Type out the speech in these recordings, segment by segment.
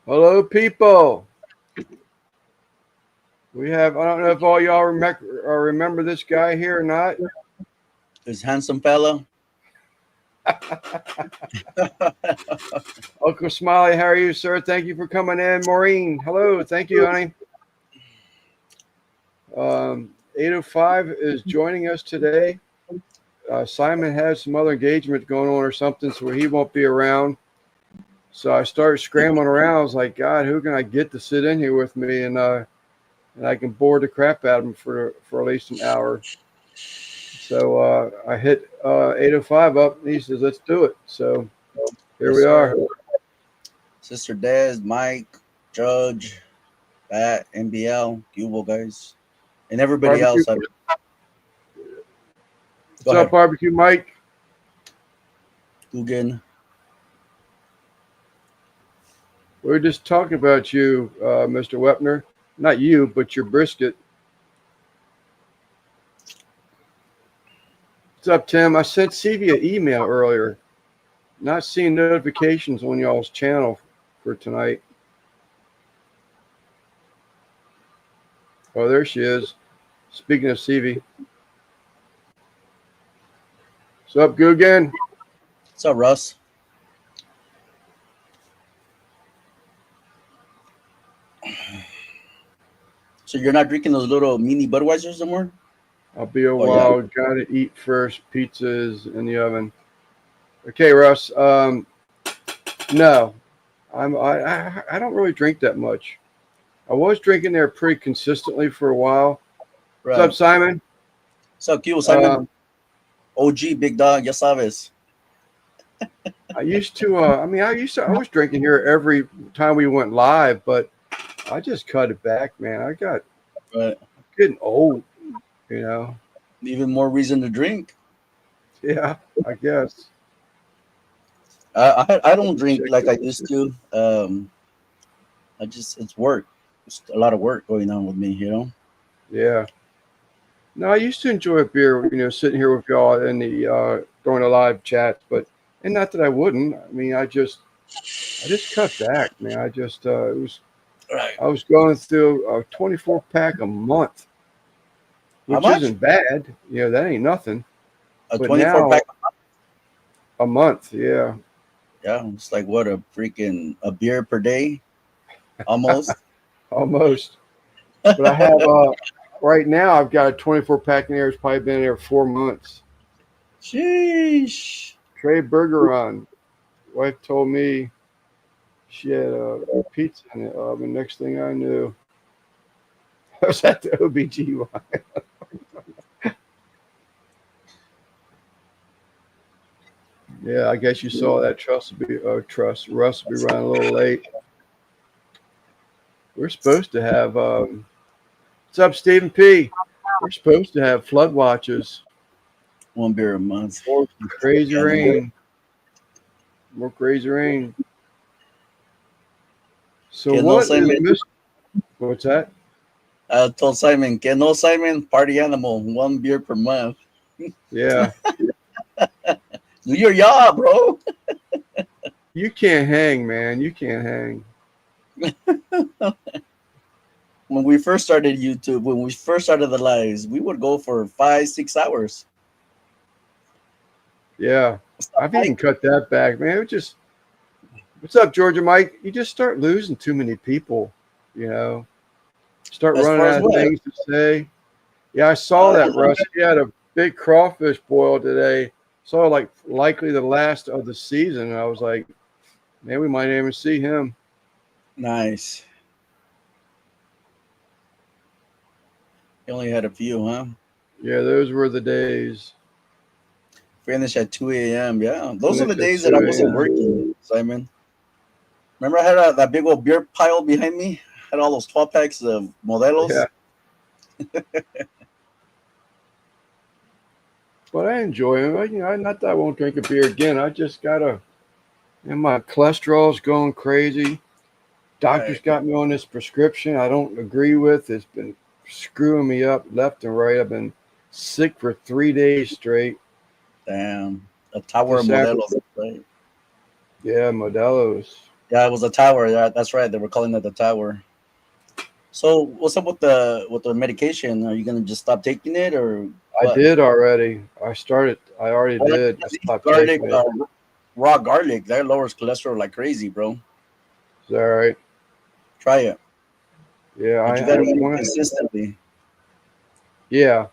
Hello, people. We have, I don't know if all y'all remember this guy here or not. This handsome fella. Uncle Smiley, how are you, sir? Thank you for coming in. Maureen, hello. Thank you, honey. 805 is joining us today. Simon has some other engagement going on or something, so he won't be around. So I started scrambling around. I was like, God, who can I get to sit in here with me? And I can bore the crap out of him for at least an hour. So I hit 805 up, and he says, let's do it. So here Yes, we are. sir. Sister Dez, Mike, Judge, Bat, NBL, Cubo guys, and everybody Barbecue. else. Go What's up, ahead. Barbecue Mike? Dugan. We were just talking about you, Mr. Wepner. Not you, but your brisket. What's up, Tim? I sent Stevie an email earlier. Not seeing notifications on y'all's channel for tonight. Oh, there she is. Speaking of Stevie. What's up, Guggen? What's up, Russ? So you're not drinking those little mini Budweisers anymore? I'll be a Oh yeah. while. Gotta eat first. Pizza's in the oven. Okay, Russ. No, I don't really drink that much. I was drinking there pretty consistently for a while. What's up, Right. Simon? What's up, Cubo Simon? Um, OG, big dog. Ya sabes. I used to. I was drinking here every time we went live, but I just cut it back, man. I got Right. getting old, you know. Even more reason to drink. Yeah, I guess. I don't drink Check like I it. used to. It's work. It's a lot of work going on with me, you know. Yeah. No, I used to enjoy a beer, sitting here with y'all in the during the live chats, but and not that I wouldn't. I mean, I just cut back, man. Right. I was going through a 24 pack a month, How which much? isn't bad. That ain't nothing. A But 24 now pack. a month, yeah, Yeah, it's like what a beer per day, almost. almost. But I have right now I've got a 24 pack in there. It's probably been there 4 months. Sheesh. Trey Bergeron, wife told me she had a pizza in the oven. Next thing I knew, I was at the OBGY. Yeah, I guess you saw that. Russ will be running a little late. We're supposed to have. What's up, Stephen P? We're supposed to have flood watches. One beer a month. More crazy Yeah, no. rain. More crazy rain. So Que no what is Simon. What's that? I told Simon, que no Simon, party animal, one beer per month. Yeah, Do your job, bro. you can't hang, man. You can't hang. When we first started YouTube, when we first started the lives, we would go for 5, 6 hours. Yeah, I've even Like, cut that back, man. It just What's up, Georgia Mike? You just start losing too many people, you know. Start as running far as out of what? things to say. Yeah, I saw that, Yeah. Russ. He had a big crawfish boil today. Saw like likely the last of the season. And I was like, man, we might even see him. Nice. You only had a few, huh? Yeah, those were the days. Finish at 2 a.m. Yeah, those are the Finish at days that I 2 wasn't a.m. working, Simon. Remember, I had that big old beer pile behind me. Had all those 12 packs of Yeah, Modelos. but I enjoy him. Not that I won't drink a beer again. I just gotta. And my cholesterol's going crazy. Doctor's Right. got me on this prescription I don't agree with. It's been screwing me up left and right. I've been sick for 3 days straight. Damn. A tower of This after, Modelos. Right. yeah, Modelo's. Yeah, it was a tower. Yeah, that's right. They were calling it the tower. So what's up with the medication? Are you gonna just stop taking it or I what? did already. I already Well, did. I just eat stopped garlic, taking it. raw garlic. That lowers cholesterol like crazy, bro. Is that right? Try it, Yeah, but you I gotta eat it want. consistently. Yeah,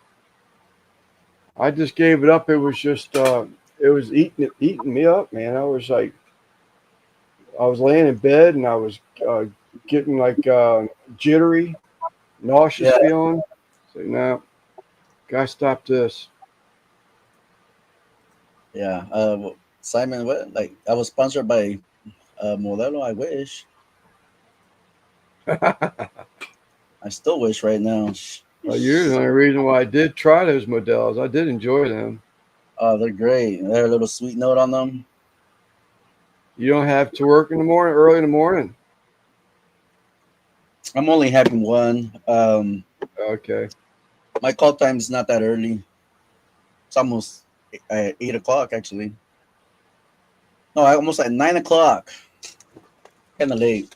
I just gave it up. It was eating me up, man. I was laying in bed and I was getting like jittery, nauseous Yeah, feeling. So no, gotta stop this. yeah. Simon, what? Like I was sponsored by Modelo. I wish. I still wish right now. You're the only reason why I did try those models. I did enjoy them. Oh, they're great. They have a little sweet note on them. You don't have to work in the morning, early in the morning. I'm only having one. Okay. My call time is not that early. It's almost 8 o'clock actually. No, almost at 9 o'clock. Kind of late.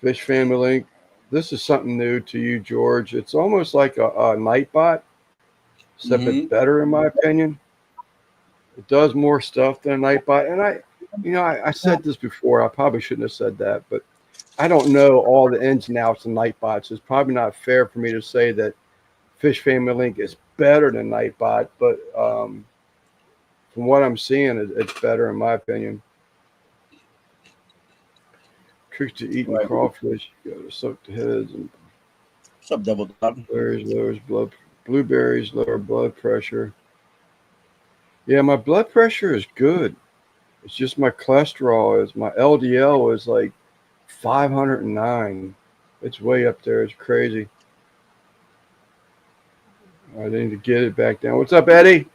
Fish Family Link. This is something new to you, George. It's almost like a Nightbot, except it's Hmm. better in my opinion. It does more stuff than a Nightbot, and I said this before. I probably shouldn't have said that, but I don't know all the ins and outs of Nightbots. It's probably not fair for me to say that Fish Family Link is better than Nightbot, but from what I'm seeing, it's better in my opinion. Tricks to eating Right. crawfish. You gotta soak the heads and What's up, Devil Dog? blueberries lower blood pressure. Yeah, my blood pressure is good. It's just my cholesterol is my LDL is like 509. It's way up there. It's crazy. I need to get it back down. What's up, Eddie?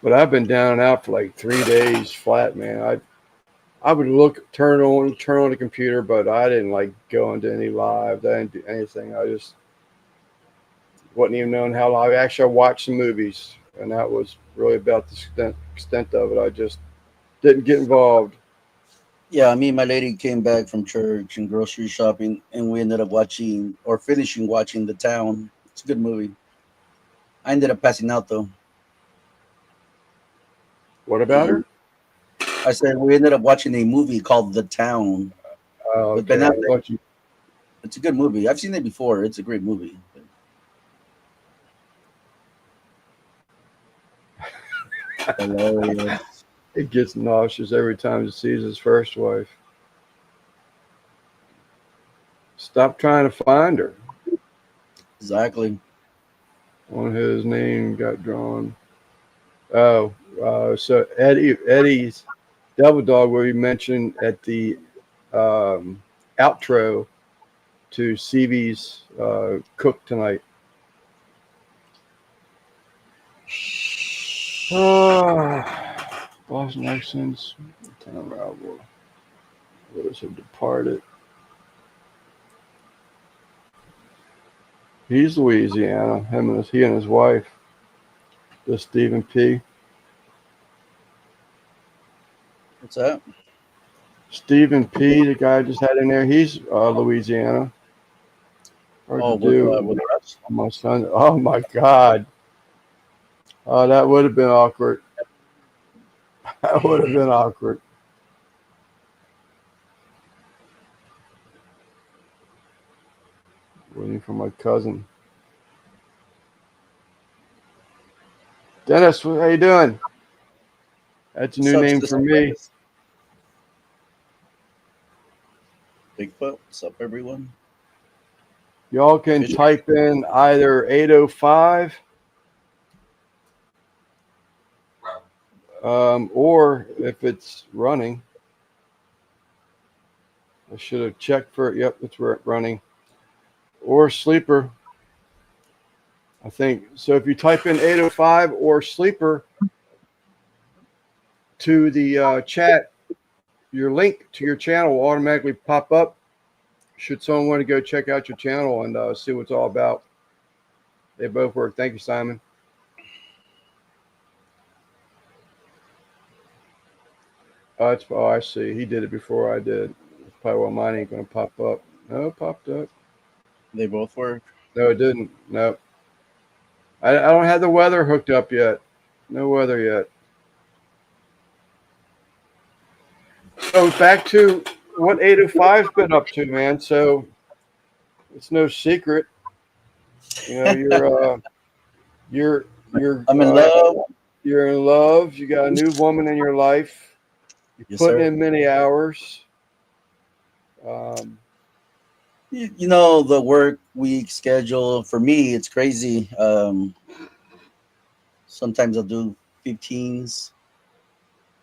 But I've been down and out for like 3 days flat, man. I would turn on the computer, but I didn't like go into any live. I didn't do anything. I just wasn't even knowing how long. Actually, I watched some movies, and that was really about the extent of it. I just didn't get involved. Yeah, me and my lady came back from church and grocery shopping, and we ended up watching or finishing watching The Town. It's a good movie. I ended up passing out though. What about her? I said we ended up watching a movie called The Town Oh, with Ben okay. I Affleck. thought you. It's a good movie. I've seen it before. It's a great movie. Hilarious. It gets nauseous every time he sees his first wife. Stop trying to find her. Exactly. On his name got drawn. Oh, so Eddie's Devil Dog will be mentioned at the um, outro to CV's cook tonight. Boston accents. Town rival. Those have departed. He's Louisiana. He and his wife. The Stephen P. What's that? Stephen P. The guy I just had in there. He's Louisiana. Hard to Oh, do. with Russ? My son. Oh my God. That would have been awkward. That would have been awkward. Waiting for my cousin. Dennis, how you doing? That's a What's new up, name for Sister me. Bigfoot? What's up, everyone? Y'all can Fish. type in either 805 or if it's running. I should have checked for it. Yep, it's running. Or sleeper. I think so. If you type in 805 or sleeper to the chat, your link to your channel will automatically pop up. should someone want to go check out your channel and see what it's all about. They both work. Thank you, Simon. Oh, I see. He did it before I did. That's probably why mine ain't going to pop up. No, it popped up. They both work. No, it didn't. No. I don't have the weather hooked up yet. No weather yet. So back to what 805's been up to, man. So it's no secret. You know, you're I'm in love. You're in love. You got a new woman in your life. You're Yes, putting sir. in many hours. You know, the work week schedule for me, it's crazy. Sometimes I'll do 15s.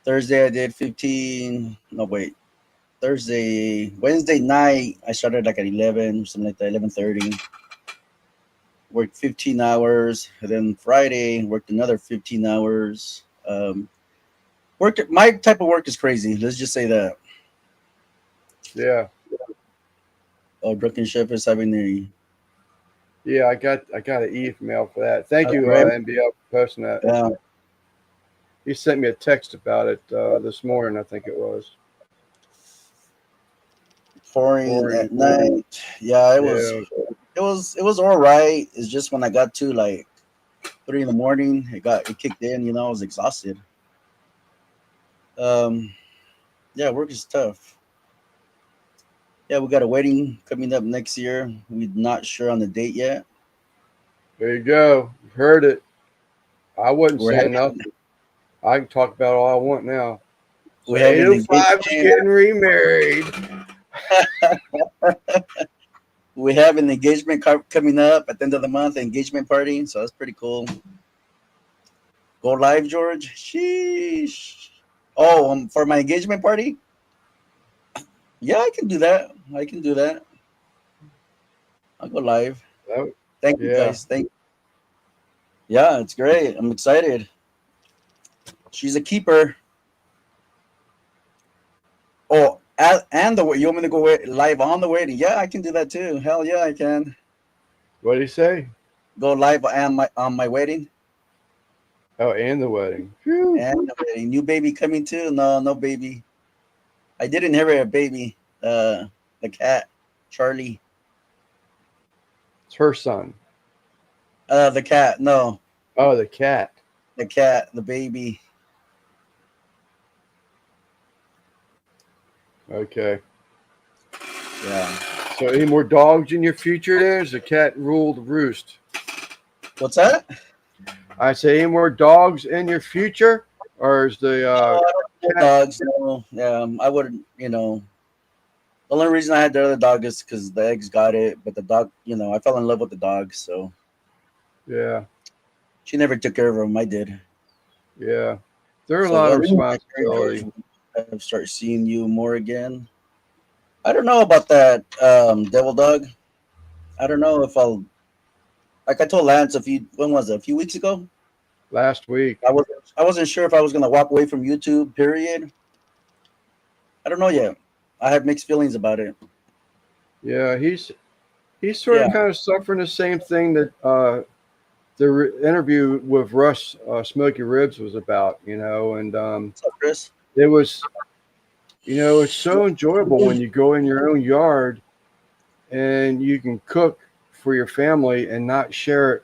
Thursday I did 15. No, wait. Wednesday night I started like at 11, something like that, 11:30. Worked 15 hours, and then Friday worked another 15 hours. My type of work is crazy. Let's just say that. Yeah. Oh, Drunken Chef is having the. Yeah, I got an email for that. Thank you, Right. NBL, for posting that. Yeah. He sent me a text about it this morning, I think it was. Pouring at night. Yeah, it was all right. It's just when I got to like 3 in the morning, it kicked in. You know, I was exhausted. Yeah, work is tough. Yeah, we got a wedding coming up next year. We're not sure on the date yet. There you go. You've heard it. I wasn't We're saying having, nothing. I can talk about all I want now. So we're having 805 is getting remarried. we have an engagement coming up at the end of the month, engagement party. So that's pretty cool. Go live, George. Sheesh. Oh, for my engagement party? Yeah, I can do that. I'll go live. Oh, Thank you, yeah. guys. Yeah, it's great. I'm excited. She's a keeper. Oh, and you want me to go live on the wedding? Yeah, I can do that too. Hell yeah, I can. What did he say? Go live on my wedding. Oh, and the wedding. Whew. And the wedding. New baby coming too. No baby. I did inherit a baby. The cat, Charlie. It's her son. The cat. No, Oh, the cat. the cat. The baby. Okay. Yeah. So any more dogs in your future there? Is the cat ruled roost? What's that? I say any more dogs in your future? Or is the Dogs. No. I wouldn't. The only reason I had the other dog is because the eggs got it, but the dog, I fell in love with the dog, so yeah. she never took care of him. I did. Yeah. There's a So lot of that's responsibility. I start seeing you more again. I don't know about that devil dog. I don't know if I'll. Like I told Lance when was it? A few weeks ago. Last week. I wasn't sure if I was gonna walk away from YouTube. Period. I don't know yet. I have mixed feelings about it. Yeah, he's sort of kind of suffering the same thing that the interview with Russ Smoky Ribs was about, and What's up, Chris? it was, it's so enjoyable when you go in your own yard and you can cook for your family and not share it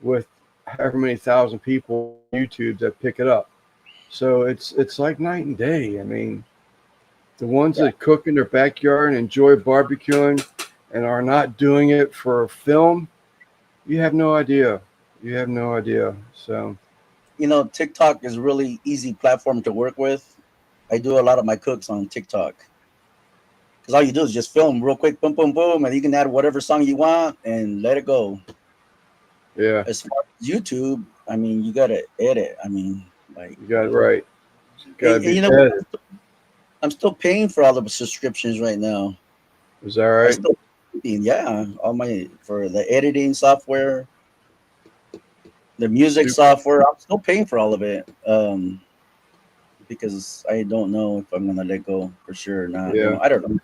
with however many thousand people on YouTube that pick it up. So it's like night and day. I mean, the ones that cook in their backyard and enjoy barbecuing and are not doing it for film, you have no idea. So, TikTok is a really easy platform to work with. I do a lot of my cooks on TikTok. Because all you do is just film real quick, boom, boom, boom, and you can add whatever song you want and let it go. yeah. As far as YouTube, I mean, you got to edit. I mean, like. You got it right. I'm still paying for all the subscriptions right now. Is that right? For the editing software, the music software. I'm still paying for all of it. Because I don't know if I'm gonna let go for sure or not. Yeah. I don't know.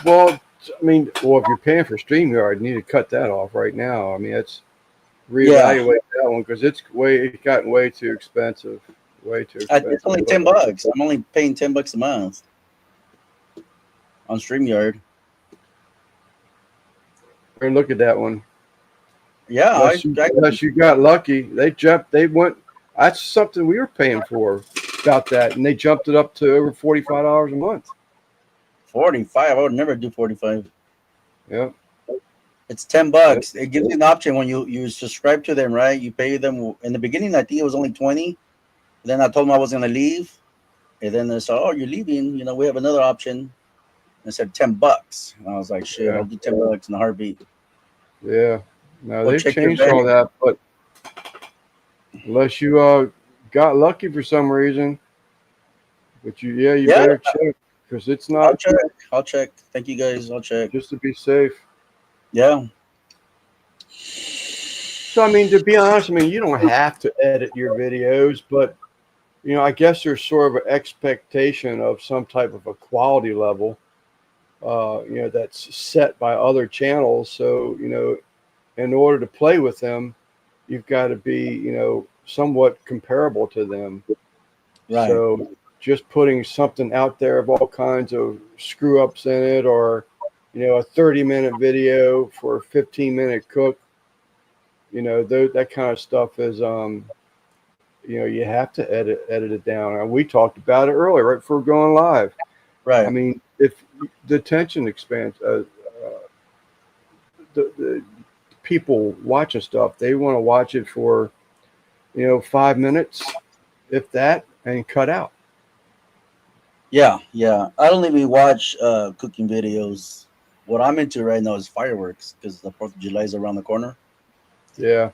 Well, I mean, well, if you're paying for StreamYard, you need to cut that off right now. I mean, it's Yeah, reevaluate that one because it's gotten way too expensive. Way too it's expensive. only $10. I'm only paying $10 a month on StreamYard. And look at that one. Yeah, Unless you got lucky, they went. That's something we were paying for about that, and they jumped it up to over $45 a month. 45. I would never do 45. Yep. It's $10. It gives you an option when you subscribe to them, right? You pay them in the beginning. I think it was only 20. Then I told them I was gonna leave, and then they said, "Oh, you're leaving? You know, we have another option." And it said $10, and I was like, "Shit, Yeah. I'll do $10 in a heartbeat." Yeah. No, Go they've check your changed all bank. that, but unless you got lucky for some reason, but you Yeah, better check because it's I'll not check. I'll check. Thank you guys. I'll check. just to be safe. Yeah. So I mean, to be honest, I mean you don't have to edit your videos, but I guess there's sort of an expectation of some type of a quality level, that's set by other channels. So in order to play with them, you've got to be, somewhat comparable to them. Right. So just putting something out there of all kinds of screw ups in it, or, a 30-minute video for a 15-minute cook, that kind of stuff is, you have to edit it down. And we talked about it earlier, right before going live. Right. I mean, if the attention expands, the people watching stuff, they want to watch it for, 5 minutes, if that, and cut out. Yeah. I don't even watch cooking videos. What I'm into right now is fireworks because the 4th of July is around the corner. Yeah.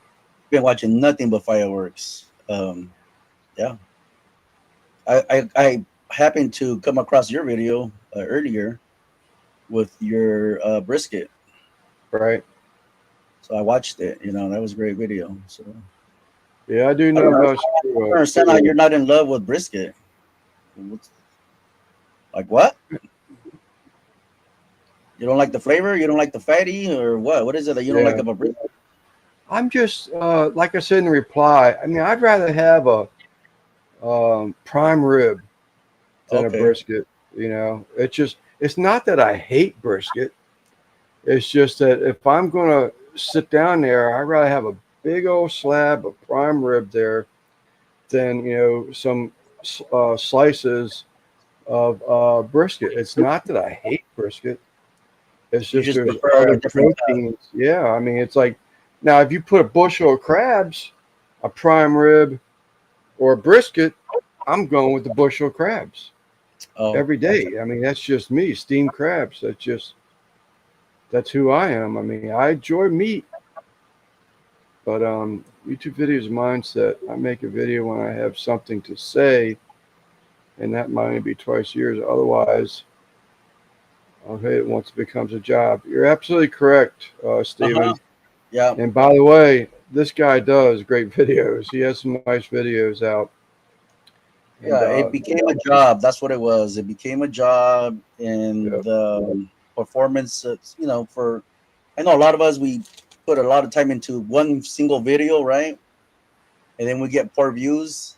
Been watching nothing but fireworks. Yeah. I happened to come across your video earlier with your brisket. Right. So I watched it. That was a great video. So Yeah, I do know I about. don't understand how you're not in love with brisket. Like what? You don't like the flavor? You don't like the fatty, or what? What is it that you don't like about brisket? I'm just like I said in reply. I mean, I'd rather have a prime rib than a brisket. It's not that I hate brisket. It's just that if I'm going to sit down there, I'd rather have a big old slab of prime rib there than, some slices of brisket. It's not that I hate brisket. It's just there's other proteins. Yeah, I mean, it's like, now if you put a bushel of crabs, a prime rib, or a brisket, I'm going with the bushel of crabs every day. I mean, that's just me. Steamed crabs. That's who I am. I mean, I enjoy meat, but YouTube videos of mine said I make a video when I have something to say, and that might only be twice a year. Otherwise, I'll hit it once it becomes a job. You're absolutely correct, Stephen. Yeah. And by the way, this guy does great videos. He has some nice videos out. And, it became a job. That's what it was. It became a job, and the performance. I know a lot of us, we put a lot of time into one single video, right? And then we get poor views.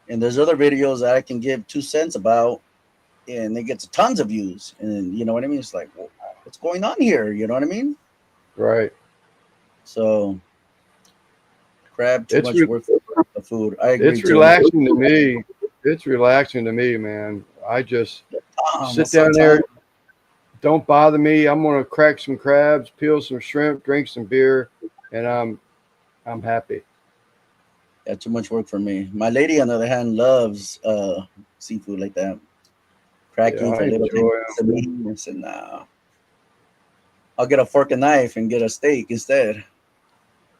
And there's other videos that I can give 2 cents about, and it gets tons of views. And you know what I mean? It's like, well, what's going on here? You know what I mean? Right. So, crab, too much work for the food. I agree. It's relaxing to me. It's relaxing to me, man. I just sit down there. Don't bother me. I'm gonna crack some crabs, peel some shrimp, drink some beer, and I'm happy. Yeah, too much work for me. My lady, on the other hand, loves seafood like that. Cracking for little things. I said, nah. I'll get a fork and knife and get a steak instead.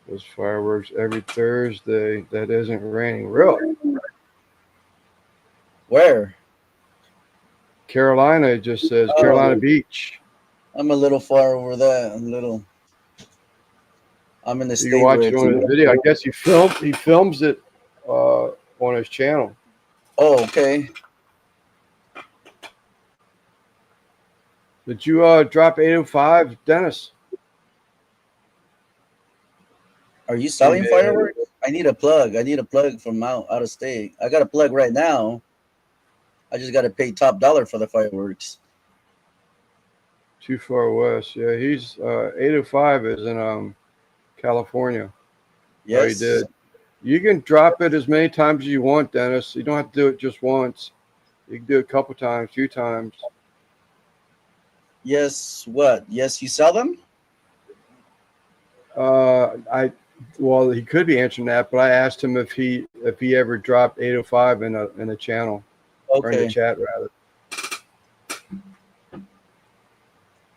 Those fireworks every Thursday. That isn't raining. Really? Where? Carolina, it just says Carolina Beach. I'm a little far over that. I'm in the state. You watch it on his video. I guess he films it on his channel. Oh, okay. Did you drop 805, Dennis? Are you selling Yeah. fireworks? I need a plug. I need a plug from out of state. I got a plug right now. I just got to pay top dollar for the fireworks. Too far west. Yeah, he's 805 is in California. Oh, he Yes. did. You can drop it as many times as you want, Dennis. You don't have to do it just once. You can do it a couple times, few times. Yes. What? Yes, you sell them? Well, he could be answering that, but I asked him if he ever dropped 805 in a channel or in the Okay. chat rather.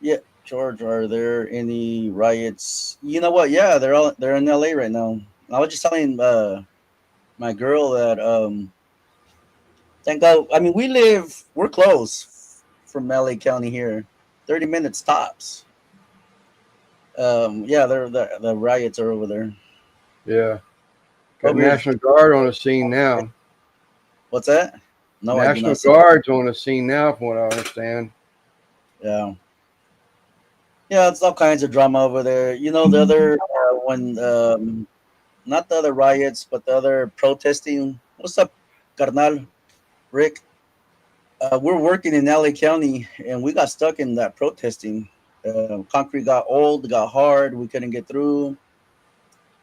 Yeah, George. Are there any riots? You know what? Yeah, they're in LA right now. I was just telling my girl that thank God. I mean, we're close from LA County here, 30 minutes tops. Yeah, the riots are over there. Yeah, got Over here, National Guard on the scene now. what's that? No, I do National not see. Guard's on the scene now, from what I understand. Yeah, yeah, it's all kinds of drama over there. You know, the other when not the other riots, but the other protesting. What's up, Carnal Rick? We're working in LA County, and we got stuck in that protesting. Concrete got old, got hard. We couldn't get through.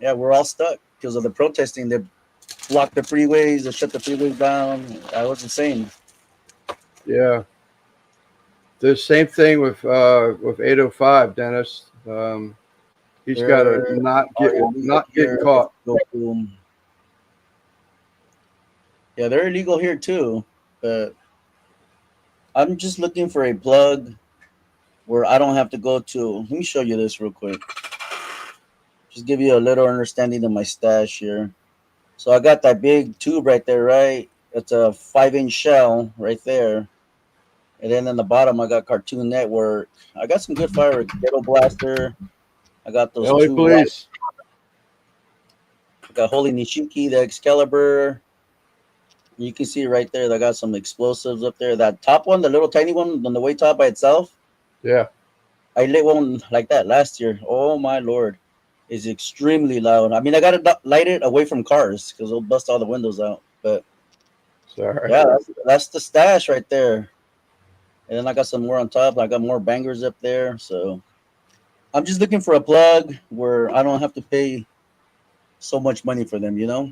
Yeah, we're all stuck because of the protesting. They blocked the freeways. They shut the freeways down. That was insane. Yeah, the same thing with 805, Dennis. He's got to There not are get caught. Yeah, they're illegal here too. But I'm just looking for a plug where I don't have to go to. Let me show you this real quick. Just give you a little understanding of my stash here. So I got that big tube right there, right? It's a 5-inch shell right there. And then in the bottom, I got Cartoon Network. I got some good fireworks. Ghetto Blaster. I got those LA two. police. I got Holy Nishiki, the Excalibur. You can see right there, I got some explosives up there. That top one, the little tiny one on the way top by itself, Yeah. I lit one like that last year. Oh my lord, it's extremely loud. I mean, I got to light it away from cars because it'll bust all the windows out. But Sorry. yeah, that's the stash right there. And then I got some more on top. I got more bangers up there. So I'm just looking for a plug where I don't have to pay so much money for them. You know?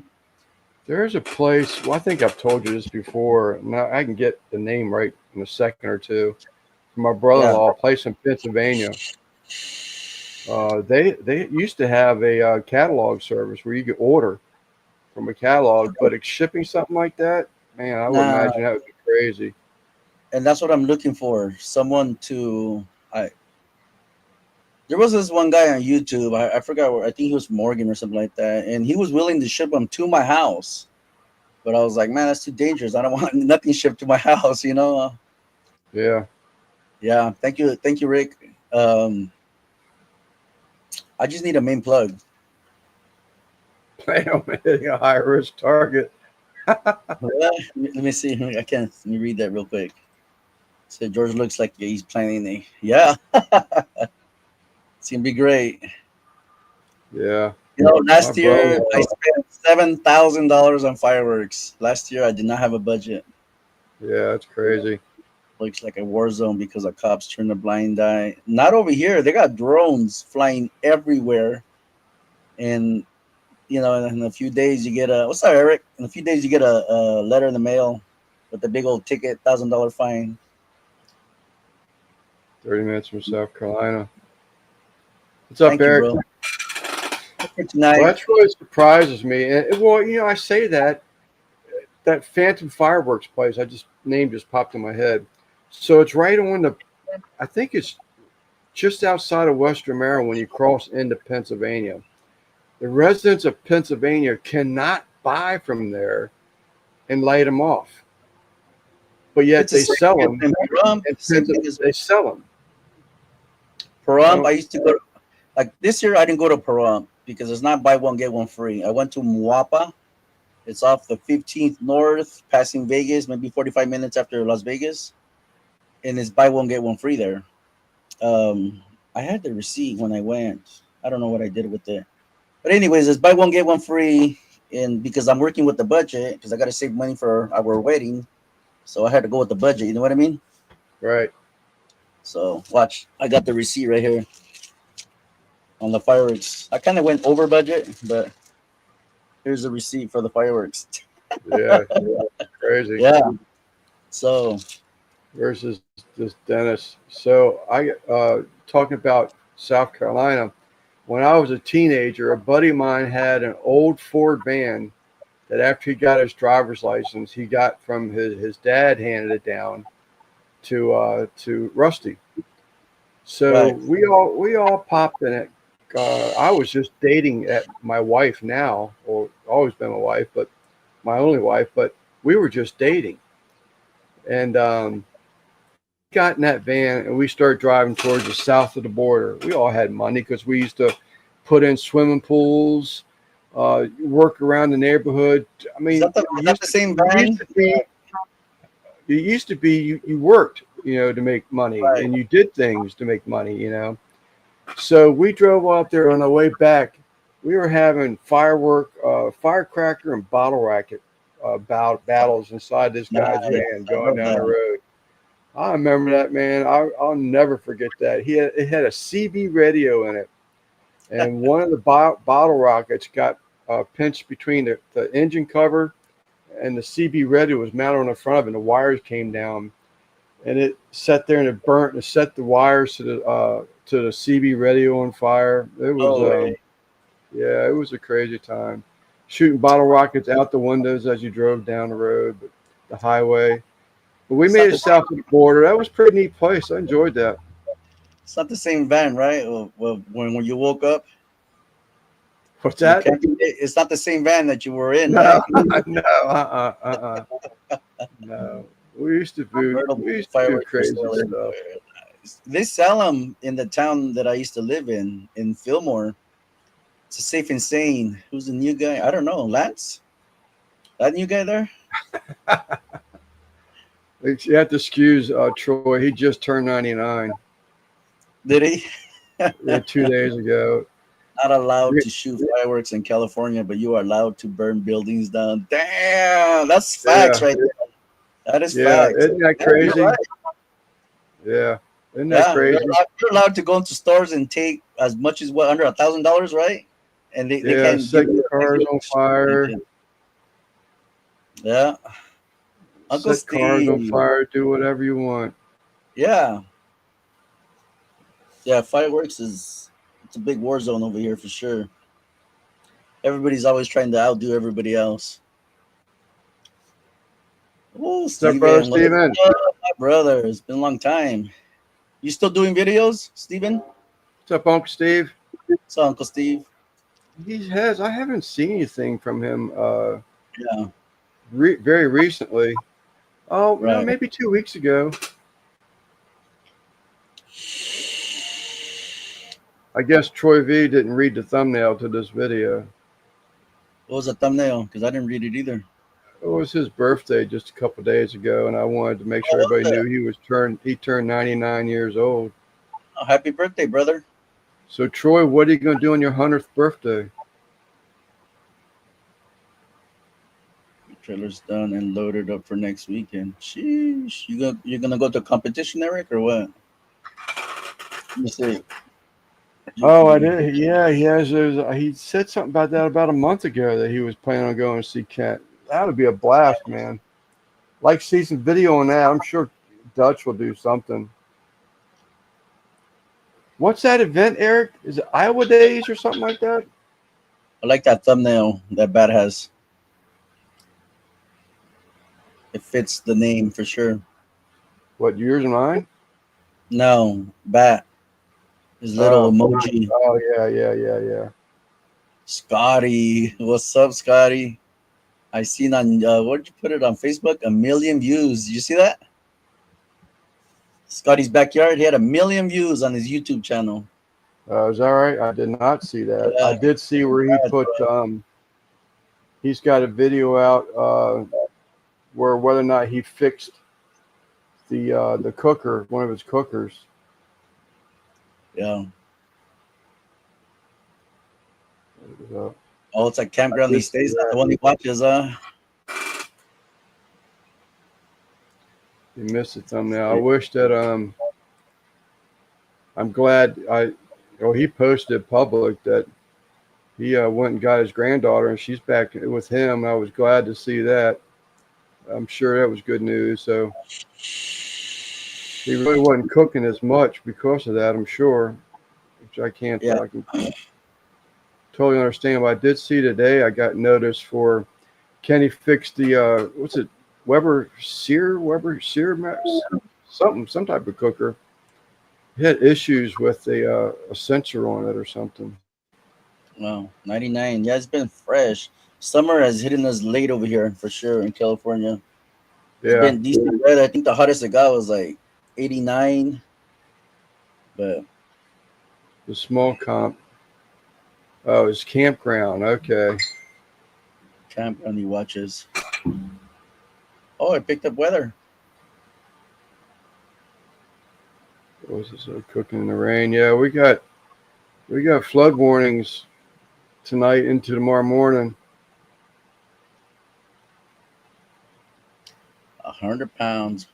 There's a place. Well, I think I've told you this before. Now I can get the name right in a second or two. My brother-in-law, a place in Pennsylvania. They used to have a catalog service where you could order from a catalog, but shipping something like that, man, I would imagine that would be crazy. And that's what I'm looking for. Someone to there was this one guy on YouTube. I forgot where, I think he was Morgan or something like that, and he was willing to ship them to my house. But I was like, man, that's too dangerous. I don't want nothing shipped to my house, you know. Yeah. Yeah. Thank you, Rick. I just need a main plug. Plan on hitting a high risk target. Let me see. I can't. Let me read that real quick. So George looks like he's planning a. Yeah. It's gonna be great. Yeah. You know, last year I spent $7,000 on fireworks. Last year I did not have a budget. Yeah, that's crazy. Looks like a war zone because the cops turned a blind eye. Not over here. They got drones flying everywhere. And you know, in a few days you get a what's up, Eric? In a few days you get a letter in the mail with a big old ticket, $1,000 fine. 30 minutes from South Carolina. What's up, Thank Eric? You, bro. Tonight. Well, that's really surprises me. And, well, you know, I say that Phantom Fireworks place, name just popped in my head. So it's right on I think it's just outside of Western Maryland when you cross into Pennsylvania. The residents of Pennsylvania cannot buy from there and light them off. But yet they sell them. They sell them. Pahrump, I used to go, like this year I didn't go to Pahrump because it's not buy one, get one free. I went to Muapa. It's off the 15th North, passing Vegas, maybe 45 minutes after Las Vegas. And it's buy one, get one free there. I had the receipt when I went. I don't know what I did with it. But anyways, it's buy one get one free, and because I'm working with the budget, because I got to save money for our wedding, so I had to go with the budget. You know what I mean? Right. So watch, I got the receipt right here on the fireworks. I kind of went over budget, but here's the receipt for the fireworks. Yeah. Crazy. Yeah. So Versus this Dennis. So I talking about South Carolina. When I was a teenager, a buddy of mine had an old Ford van that after he got his driver's license, he got from his dad, handed it down to Rusty. So right. we all popped in it. I was just dating at my wife now, or always been my wife, but my only wife. But we were just dating, and got in that van and we started driving towards the south of the border. We all had money because we used to put in swimming pools, work around the neighborhood. I Is mean, that the same van? it used to be you worked, to make money Right. and you did things to make money. So we drove up there on the way back. We were having firecracker and bottle racket battles inside this guy's Nice. van I going love down the that. road. I remember that, man. I'll never forget that. It had a CB radio in it, and one of the bottle rockets got pinched between the engine cover and the CB radio was mounted on the front of it. And the wires came down, and it sat there and it burnt and it set the wires to the CB radio on fire. It was Oh, wait. yeah, it was a crazy time. Shooting bottle rockets out the windows as you drove down the road, the highway. But we It's made not it the south of the border. That was a pretty neat place. I enjoyed that. it's not the same van, right? Well, when you woke up, What's the that? camping, it's not the same van that you were in, No, right? no, no. We used to do Heard of we used to do fireworks were crazy still stuff. everywhere. They sell them in the town that I used to live in Fillmore. It's a Safe and Sane. Who's the new guy? I don't know. Lance? That new guy there? You have to excuse Troy. He just turned 99 Did he? 2 days ago. Not allowed to shoot fireworks in California, but you are allowed to burn buildings down. Damn, that's facts Yeah, right there. That is yeah. facts. Isn't that Yeah, you're crazy? right. Yeah, isn't that Yeah, crazy? you're allowed to go into stores and take as much as what under $1,000, right? And they Yeah, can't give set you cars on fire. Yeah, Uncle Set cars on Steve. fire. Do whatever you want. Yeah, yeah. Fireworks it's a big war zone over here for sure. Everybody's always trying to outdo everybody else. Oh, What's up, brother Steven, what's Steven? up, my brother? It's been a long time. You still doing videos, Steven? What's up, Uncle Steve? So, Uncle Steve. I haven't seen anything from him Yeah, very recently. Oh, no, right. maybe 2 weeks ago. I guess Troy V didn't read the thumbnail to this video. What was the thumbnail? Because I didn't read it either. It was his birthday just a couple days ago, and I wanted to make sure everybody knew he turned 99 years old. Oh, happy birthday, brother. So, Troy, what are you going to do on your 100th birthday? Trailer's done and loaded up for next weekend. Sheesh. You're gonna go to competition, Eric, or what? Let me see. Oh, I did. Yeah, he has those. He said something about that about a month ago that he was planning on going to see Kent. That would be a blast, man. Like to see some video on that. I'm sure Dutch will do something. What's that event, Eric? Is it Iowa Days or something like that? I like that thumbnail that Bat has. It fits the name for sure. What, yours and mine? No, Bat. His little emoji. Oh, yeah. Scotty. What's up, Scotty? I seen on where'd you put it on Facebook? 1 million views. Did you see that? Scotty's backyard. He had 1 million views on his YouTube channel. Is that right? I did not see that. Yeah. I did see where he put he's got a video out where whether or not he fixed the cooker, one of his cookers. Yeah. Load it up. Oh, it's like campground these days. The one he watches, You missed the thumbnail. I wish that I'm glad he posted public that he went and got his granddaughter and she's back with him. I was glad to see that. I'm sure that was good news. So he really wasn't cooking as much because of that, I'm sure, which I can totally understand. But I did see today, I got notice for Kenny fixed the what's it, Weber Sear some type of cooker. He had issues with a sensor on it or something. Wow, 99. Yeah, it's been fresh. Summer has hit us late over here for sure in California. It's Yeah, been decent weather. I think the hottest it got was like 89. But the small comp. Oh, it's campground. Okay. campground he watches. Oh, I picked up weather. What was this? Cooking in the rain. Yeah, we got flood warnings tonight into tomorrow morning. 100 pounds.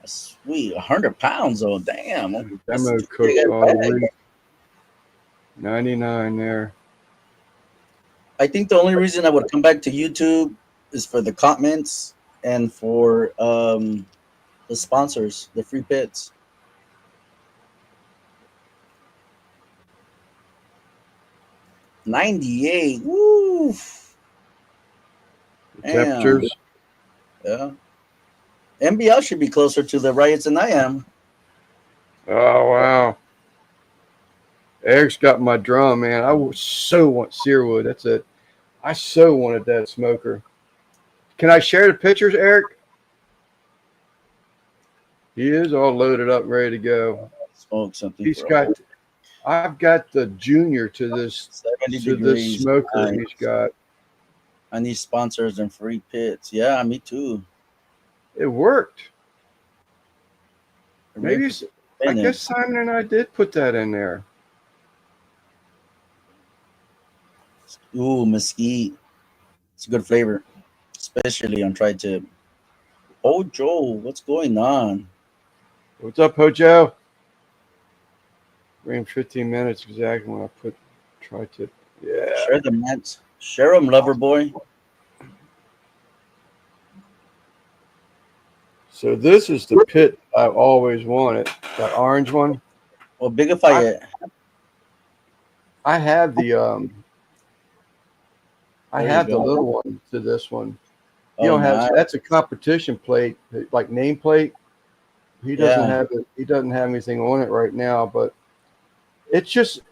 That's sweet. 100 pounds, though. Damn. Demo cooked all week. 99 there. I think the only reason I would come back to YouTube is for the comments and for the sponsors, the free pits. $98. Woo. Temperatures. Yeah. NBL should be closer to the riots than I am. Oh wow. Eric's got my drum, man. I so want Searwood. That's it. I so wanted that smoker. Can I share the pictures, Eric? He is all loaded up, ready to go. Smoke something. I've got the junior to this 70 degrees. This smoker Nice. he's got. I need sponsors and free pits. Yeah, me too. It worked. Maybe I guess Simon and I did put that in there. Ooh, mesquite. It's a good flavor, especially on tri-tip. Oh, Joe, what's going on? What's up, Hojo? Ran 15 minutes exactly when I put tri-tip. Yeah. Share the mats. Share them, lover boy. So this is the pit I've always wanted. That orange one. Well, bigify it. I have the I have the little one to this one. You don't have that's a competition plate, like nameplate. He doesn't have it. He doesn't have anything on it right now, but it's just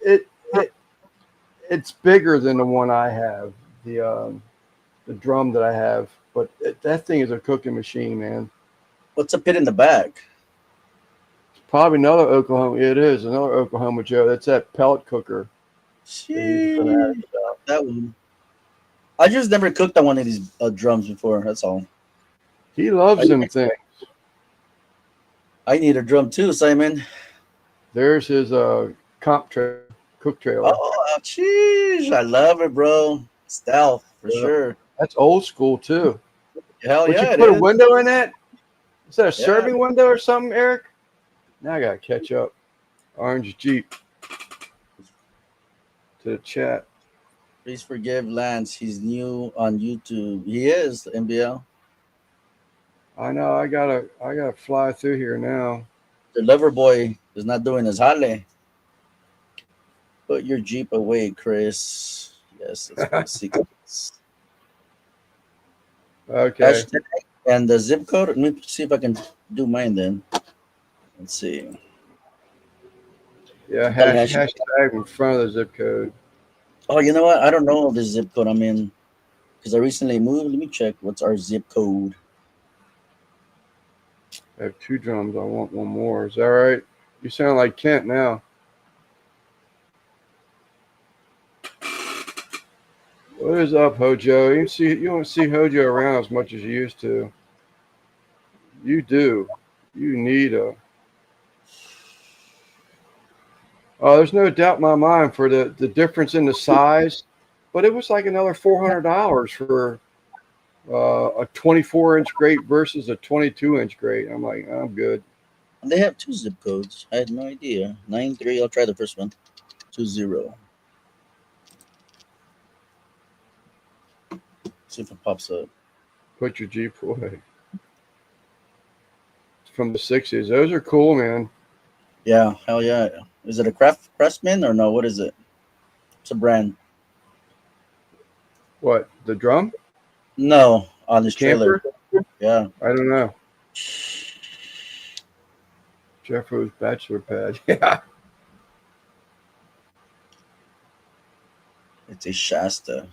it's bigger than the one I have, the drum that I have. But that thing is a cooking machine, man. What's a pit in the back? It's probably another Oklahoma. It is another Oklahoma Joe. That's that pellet cooker. That one. I just never cooked on one of these drums before. That's all. He loves them things. I need a drum too, Simon. There's his cook trailer. Oh, jeez. I love it, bro. Stealth, for sure. That's old school, too. Hell yeah. You put a window in that? Is that a serving window or something, Eric? Now I got to catch up. Orange Jeep. To the chat. Please forgive Lance. He's new on YouTube. He is, NBL. I know. I gotta fly through here now. The lover boy is not doing his jale. Put your Jeep away, Chris. Yes, that's my secrets. Okay. Hashtag and the zip code. Let me see if I can do mine then. Let's see. Yeah, hashtag in front of the zip code. Oh, you know what? I don't know the zip code I'm in because I recently moved. Let me check. What's our zip code? I have 2 drums. I want one more. Is that right? You sound like Kent now. What is up, Hojo? You don't see Hojo around as much as you used to. You do. You need a There's no doubt in my mind for the difference in the size, but it was like another $400 for a 24-inch grate versus a 22-inch grate. I'm like, I'm good. They have 2 zip codes. I had no idea. 93. I'll try the first one. 20. See if it pops up. Put your Jeep away. It's from the 60s. Those are cool, man. Yeah, hell yeah. Is it a Craftsman or no? What is it? It's a brand. What, the drum? No, on this trailer. Camper? Yeah. I don't know. Jeffro's bachelor pad. Yeah. It's a Shasta.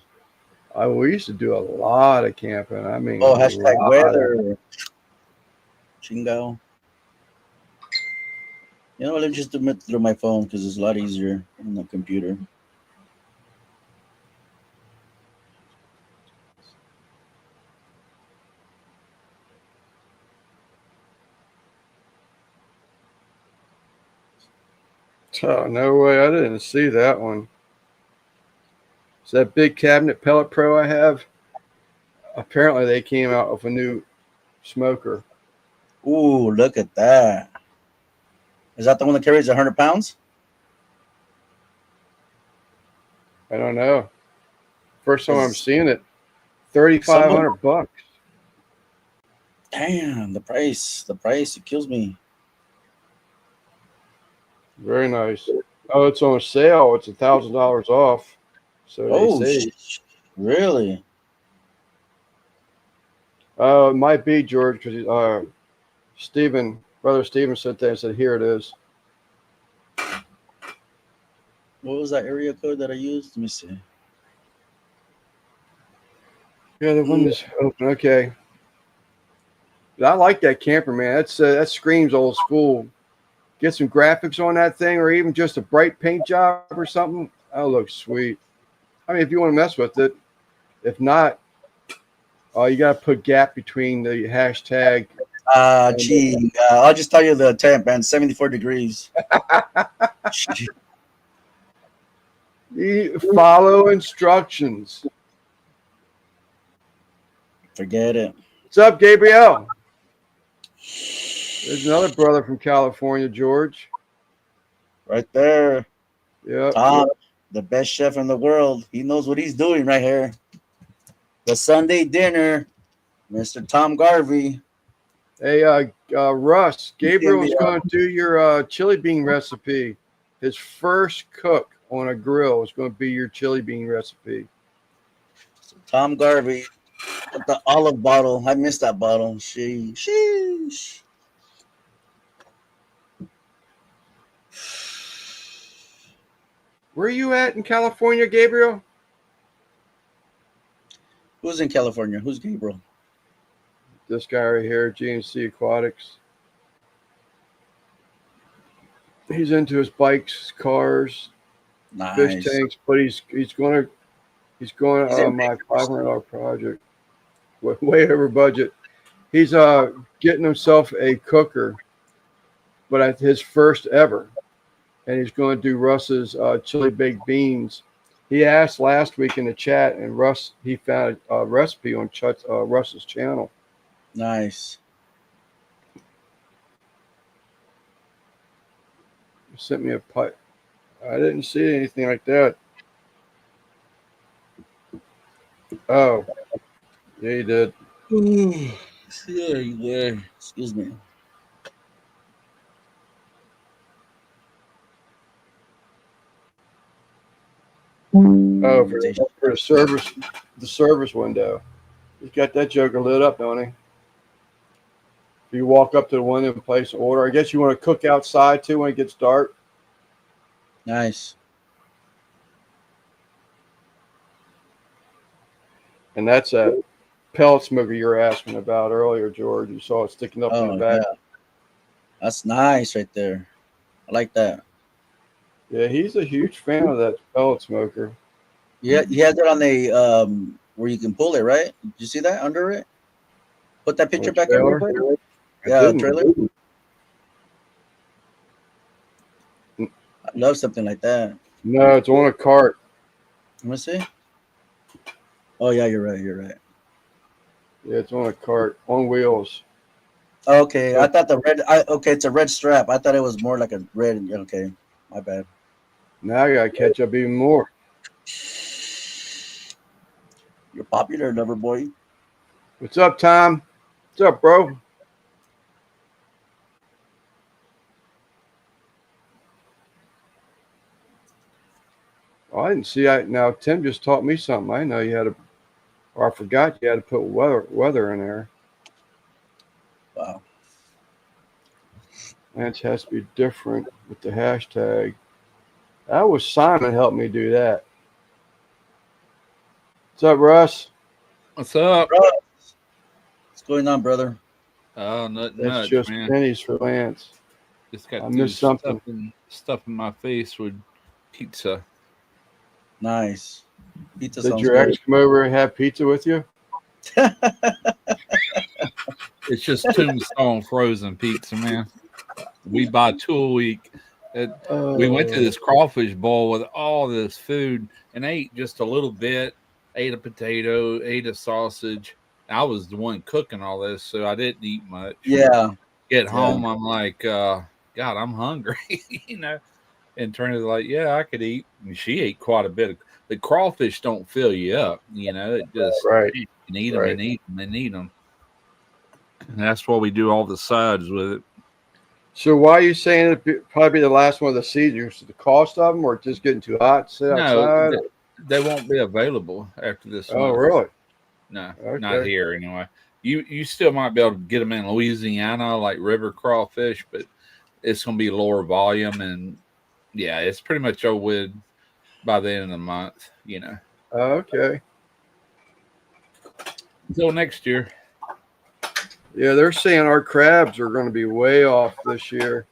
We used to do a lot of camping. I mean, Oh, a hashtag lot. weather. Chingo. You know what? Let me just do it through my phone because it's a lot easier on the computer. Oh, no way. I didn't see that one. It's that big cabinet pellet pro I have. Apparently, they came out with a new smoker. Ooh, look at that. Is that the one that carries 100 pounds? I don't know. First time I'm Is- seeing it. $3,500. Damn, the price. The price. It kills me. Very nice. Oh, it's on sale. It's $1,000 off. So Oh, they say. really? It might be George because brother Steven sent that and said, "Here it is." What was that area code that I used? Let me see. Yeah, the window's open. Okay. But I like that camper, man. That screams old school. Get some graphics on that thing, or even just a bright paint job or something. That'll look sweet. I mean, if you want to mess with it. If not, you got to put gap between the hashtag. Gee, I'll just tell you the temp, man. 74 degrees. You follow instructions. Forget it. What's up, Gabriel? There's another brother from California, George. Right there. Yeah. Tom, the best chef in the world. He knows what he's doing right here. The Sunday dinner, Mr. Tom Garvey. Hey, Russ, Gabriel is going to do your chili bean recipe. His first cook on a grill is going to be your chili bean recipe. So Tom Garvey with the olive bottle. I missed that bottle. Sheesh. Where are you at in California, Gabriel? Who's in California? Who's Gabriel? This guy right here, GNC Aquatics. He's into his bikes, cars, Nice. fish tanks, but he's going on my $500 project, way over budget. He's getting himself a cooker, but at his first ever, and he's going to do Russ's chili baked beans. He asked last week in the chat, and he found a recipe on Russ's channel. Nice. He sent me a pipe. I didn't see anything like that. Oh, yeah, he did. Yeah, you were. Excuse me. Oh, for the service window. He's got that joker lit up, don't he? If you walk up to the window and place an order, I guess you want to cook outside too when it gets dark. Nice. And that's that pellet smoker you were asking about earlier, George. You saw it sticking up in the back. Yeah. That's nice right there. I like that. Yeah, he's a huge fan of that pellet smoker. Yeah, he has it on the where you can pull it, right? Did you see that under it? Put that picture back in real quick. Yeah, trailer. love something like that. No, it's on a cart. Let me see. Oh yeah, you're right. You're right. Yeah, it's on a cart on wheels. Okay, I thought the red. Okay, it's a red strap. I thought it was more like a red. Okay, my bad. Now I gotta catch up even more. You're popular, lover boy. What's up, Tom? What's up, bro? Oh, I didn't see. Now Tim just taught me something. I know you had to, or I forgot you had to put weather in there. Wow. That has to be different with the hashtag. That was Simon helped me do that. What's up, Russ? What's up? What's going on, brother? Oh, nothing That's much, just man. pennies for Lance. Just got I through missed something. stuffing my face with pizza. Nice. Pizza Did sounds your good. ex come over and have pizza with you? It's just Tombstone frozen pizza, man. We buy 2 a week. We went to this crawfish bowl with all this food and ate just a little bit. Ate a potato, ate a sausage. I was the one cooking all this, so I didn't eat much. Yeah. Get home, I'm like, God, I'm hungry, you know. And Trina's like, yeah, I could eat. And she ate quite a bit. The crawfish don't fill you up, you know. It just Right. you can eat them Right. and eat them and eat them. And that's why we do all the sides with it. So why are you saying it'd probably be the last one of the season? Is it the cost of them, or just getting too hot to sit outside? No, they won't be available after this Oh, month. really? No, Okay. not here anyway. You still might be able to get them in Louisiana, like river crawfish, but it's going to be lower volume, and yeah, it's pretty much over with by the end of the month. You know. Okay. Until next year. Yeah, they're saying our crabs are going to be way off this year.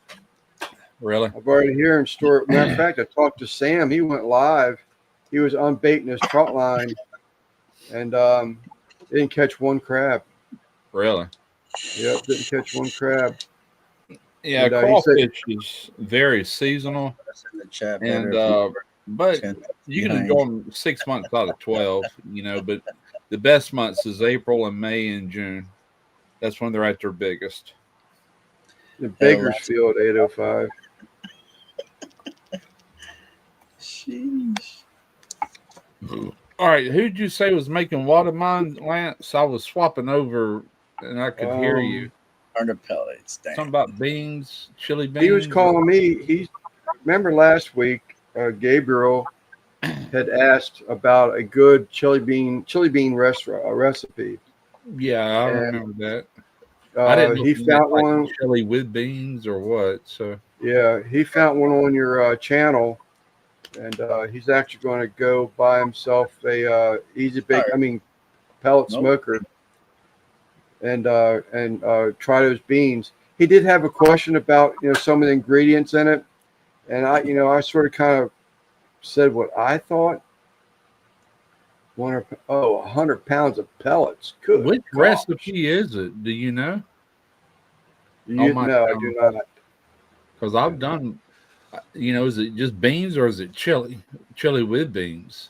Really? I've already hearing story. Matter of fact, I talked to Sam. He went live. He was unbaiting his trot line, and didn't catch one crab. Really? Yep, didn't catch one crab. Yeah, And, crawfish is very seasonal, In the chat, and brother. but you can enjoy them 6 months out of 12. You know, but the best months is April and May and June. That's when they're at their biggest. The Bakersfield 805. Sheesh. All right, who'd you say was making watermelon, Lance? I was swapping over, and I could hear you. 100 pellets. Dang. Something about beans, chili beans. He was calling me. Remember last week, Gabriel had asked about a good chili bean recipe. Yeah, I remember that. I didn't know He if you found meant, one. like, chili with beans or what. So Yeah, he found one on your channel, and he's actually going to go buy himself a easy bake. I mean, pellet smoker, and try those beans. He did have a question about some of the ingredients in it, and I sort of kind of said what I thought. 100 pounds of pellets. Good. which gosh. recipe is it? Do you know? No, I do not. Because I've done, is it just beans or is it chili? Chili with beans?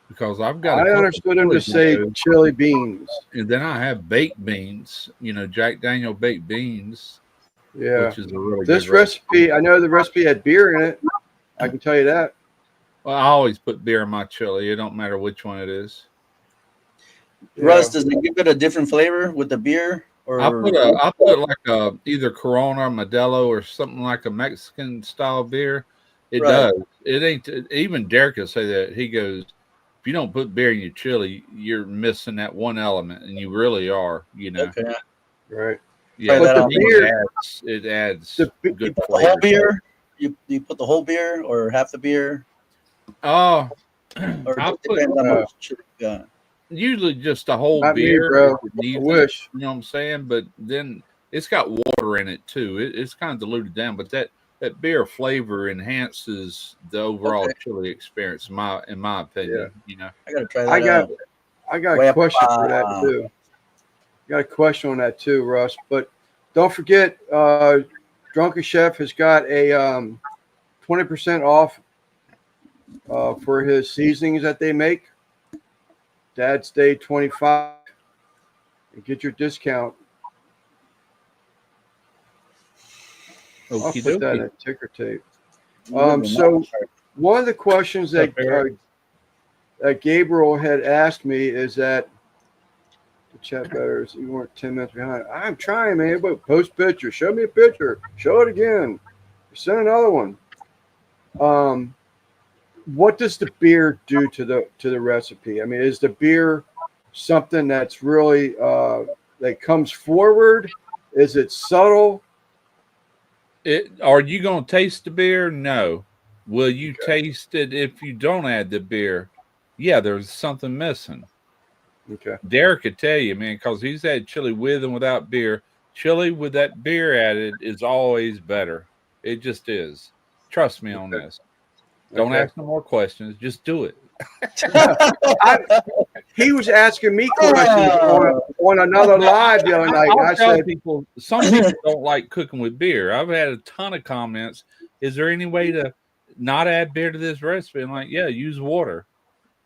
Because I've got. I understood him to say chili beans. And then I have baked beans. Jack Daniel baked beans. Yeah. Which is a really this good recipe. I know the recipe had beer in it. I can tell you that. Well, I always put beer in my chili. It don't matter which one it is. Russ, does it give it a different flavor with the beer? Or I put like either Corona or Modelo or something like a Mexican style beer. It does. It ain't even Derek will say that. He goes, if you don't put beer in your chili, you're missing that one element, and you really are. Okay. Right. Yeah, but the beer it adds good flavor. The whole beer? You put the whole beer or half the beer? Oh, or I it depends on much chili you got. Usually just a whole Not beer. Me, bro. I wish. You know what I'm saying? But then it's got water in it too. It's kind of diluted down, but that beer flavor enhances the overall chili experience. In my opinion, I gotta try that out. I got a question for that too. Got a question on that too, Russ. But don't forget, Drunken Chef has got a 20% off for his seasonings that they make. Dad's Day 25. And get your discount. I'll Okie put that in dokie. a ticker tape. You So one of the questions that What's up, Eric? Gabriel had asked me is that the chat better is you weren't 10 minutes behind. I'm trying, man, but post picture. Show me a picture. Show it again. Send another one. What does the beer do to the recipe? I mean, is the beer something that's really that comes forward? Is it subtle? Are you gonna taste the beer? No. Will you Okay. taste it if you don't add the beer? Yeah, there's something missing. Okay. Derek could tell you, man, because he's had chili with and without beer. Chili with that beer added is always better. It just is. Trust me on this. Don't Okay. ask no more questions. Just do it. He was asking me questions on another live the other night. And I I'll tell said, people, some people don't like cooking with beer. I've had a ton of comments. Is there any way to not add beer to this recipe? I'm like, yeah, use water.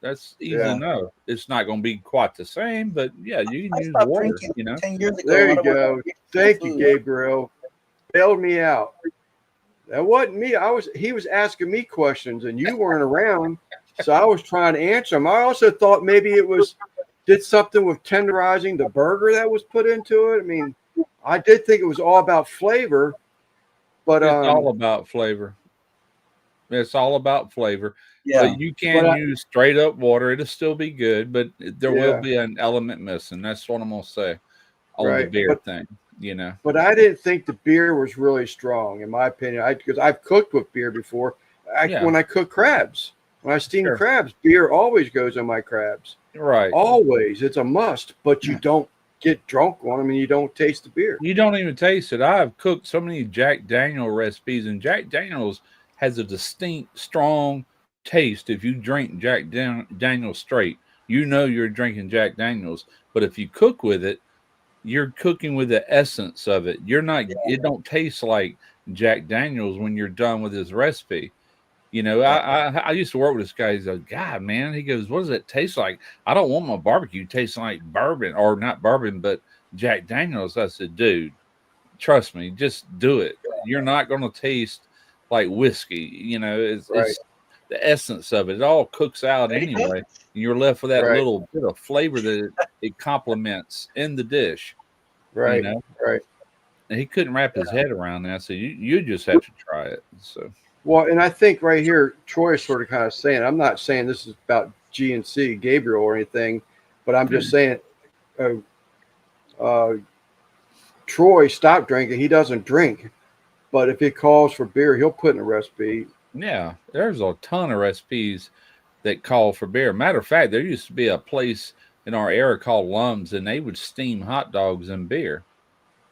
That's easy Yeah. enough. It's not going to be quite the same, but yeah, you can I use stopped water. drinking You know, 10 years ago. there I you don't want go. to eat Thank you, food. Gabriel. Bailed me out. That wasn't me. He was asking me questions and you weren't around. So I was trying to answer him. I also thought maybe did something with tenderizing the burger that was put into it. I mean, I did think it was all about flavor, but it's all about flavor. It's all about flavor. Yeah. But you can But use straight up water. It'll still be good, but there will Yeah. be an element missing. That's what I'm going to say on the Right. beer thing, you know. But I didn't think the beer was really strong, in my opinion. Because I've cooked with beer before. Yeah. When I cook crabs, when I steam Sure. crabs, beer always goes on my crabs. Right. Always, it's a must. But you don't get drunk on them, and you don't taste the beer. You don't even taste it. I've cooked so many Jack Daniel recipes, and Jack Daniels has a distinct, strong taste. If you drink Jack Daniels straight, you know you're drinking Jack Daniels. But if you cook with it, you're cooking with the essence of it. You're not. It don't taste like Jack Daniels when you're done with his recipe. You know, I used to work with this guy. He's like, God, man. He goes, what does it taste like? I don't want my barbecue tasting like bourbon, or not bourbon, but Jack Daniels. I said, dude, trust me, just do it. You're not going to taste like whiskey. You know, it's the essence of it. It all cooks out anyway. And you're left with that Right. little bit of flavor that it complements in the dish. Right. You know? Right. And he couldn't wrap his head around that. So you just have to try it. So. Well, and I think right here, Troy is sort of kind of saying, I'm not saying this is about GNC, Gabriel, or anything, but I'm just saying, Troy stopped drinking. He doesn't drink, but if he calls for beer, he'll put in a recipe. Yeah, there's a ton of recipes that call for beer. Matter of fact, there used to be a place in our area called Lums, and they would steam hot dogs in beer.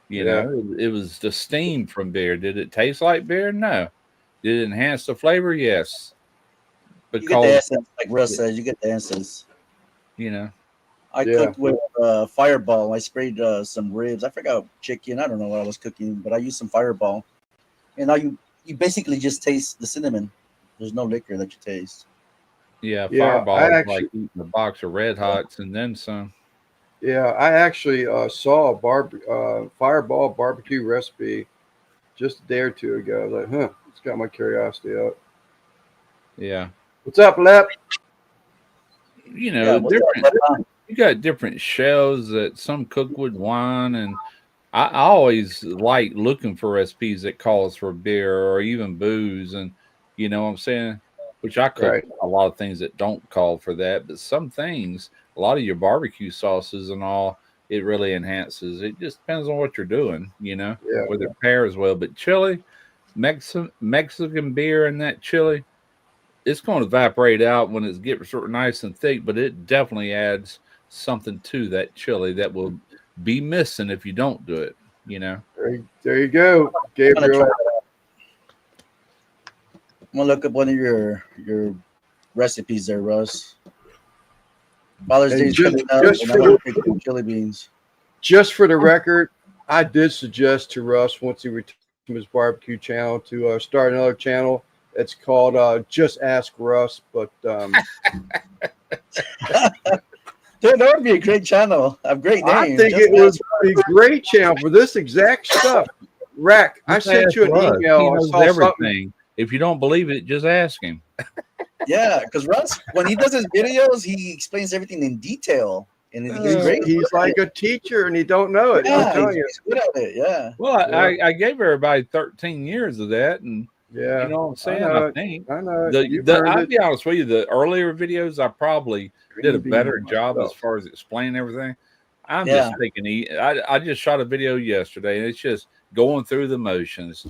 You know, it was the steam from beer. Did it taste like beer? No. Did it enhance the flavor? Yes. You get the essence, like Russ says. You get the essence. You know, I cooked with Fireball. I sprayed some ribs. I forgot chicken. I don't know what I was cooking, but I used some Fireball. And now you basically just taste the cinnamon. There's no liquor that you taste. Yeah, Yeah, Fireball I is actually- like eating a box of Red Hots and then some. Yeah, I actually saw a Fireball barbecue recipe just a day or two ago. I was like, huh, it's got my curiosity up. Yeah. What's up, Lep? You know, what's up? you got different shells that some cook with wine, and I always like looking for recipes that calls for beer or even booze, and you know what I'm saying? Which I cook Right. a lot of things that don't call for that, but some things, a lot of your barbecue sauces and all, it really enhances. It just depends on what you're doing, you know, Yeah. whether it pairs well. But chili, Mexican beer and that chili, it's going to evaporate out when it gets sort of nice and thick, but it definitely adds something to that chili that will be missing if you don't do it, you know. There you go, Gabriel. I'm gonna look up one of your recipes there, Russ. Father's And Day is just- coming up, just and for I'm gonna pick some chili beans. Just for the record, I did suggest to Russ once he returned from his barbecue channel to start another channel It's called Just Ask Russ. But Dude, that would be a great channel. A great name. I think Just it would Ask- be a great channel for this exact stuff. Rack, I Just sent ask you an Russ. email. He I knows saw something. everything. If you don't believe it, just ask him. Yeah, because Russ, when he does his videos, he explains everything in detail, and he's great. He's like a teacher, and he don't know it. I'm Yeah, telling you. he's good at it. Yeah. Well, Yeah. I gave everybody 13 years of that, and Yeah, you know what I'm saying. know I it. think I know. it. You've earned I'll it. be honest with you. The earlier videos, I probably did a Green better bean job as myself. far as explaining everything. I'm Yeah. just taking I just shot a video yesterday, and it's just going through the motions.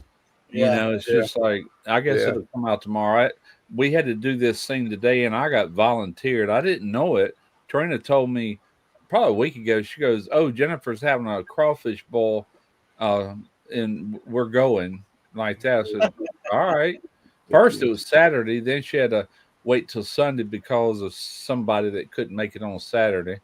You Yeah. know, it's Yeah. just like I guess Yeah. it'll come out tomorrow. We had to do this thing today, and I got volunteered. I didn't know it. Trina told me probably a week ago. She goes, "Oh, Jennifer's having a crawfish boil, and we're going like that." I said, "All right." First it was Saturday, then she had to wait till Sunday because of somebody that couldn't make it on Saturday.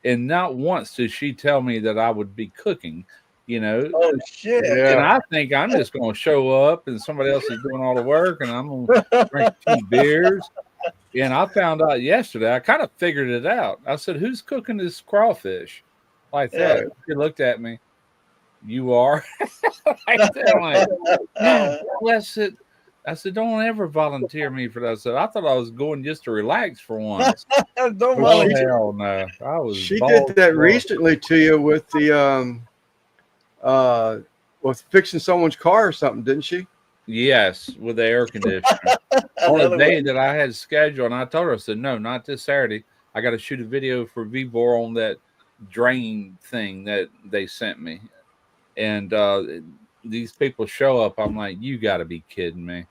And not once did she tell me that I would be cooking, you know. Oh shit. Yeah. And I think I'm just going to show up and somebody else is doing all the work and I'm going to drink 2 beers. And I found out yesterday, I kind of figured it out. I said, "Who's cooking this crawfish?" Like that. Yeah. She looked at me. "You are?" Like that. I'm like, "No, bless it." I said, "Don't ever volunteer me for that." I said, "I thought I was going just to relax for once." Don't Oh, volunteer. hell no. I was She balls did that deep. recently to you with the with fixing someone's car or something, didn't she? Yes, with the air conditioner. On a Another day one. that I had scheduled, and I told her, I said, "No, not this Saturday. I got to shoot a video for Vbor on that drain thing that they sent me." And these people show up. I'm like, "You got to be kidding me."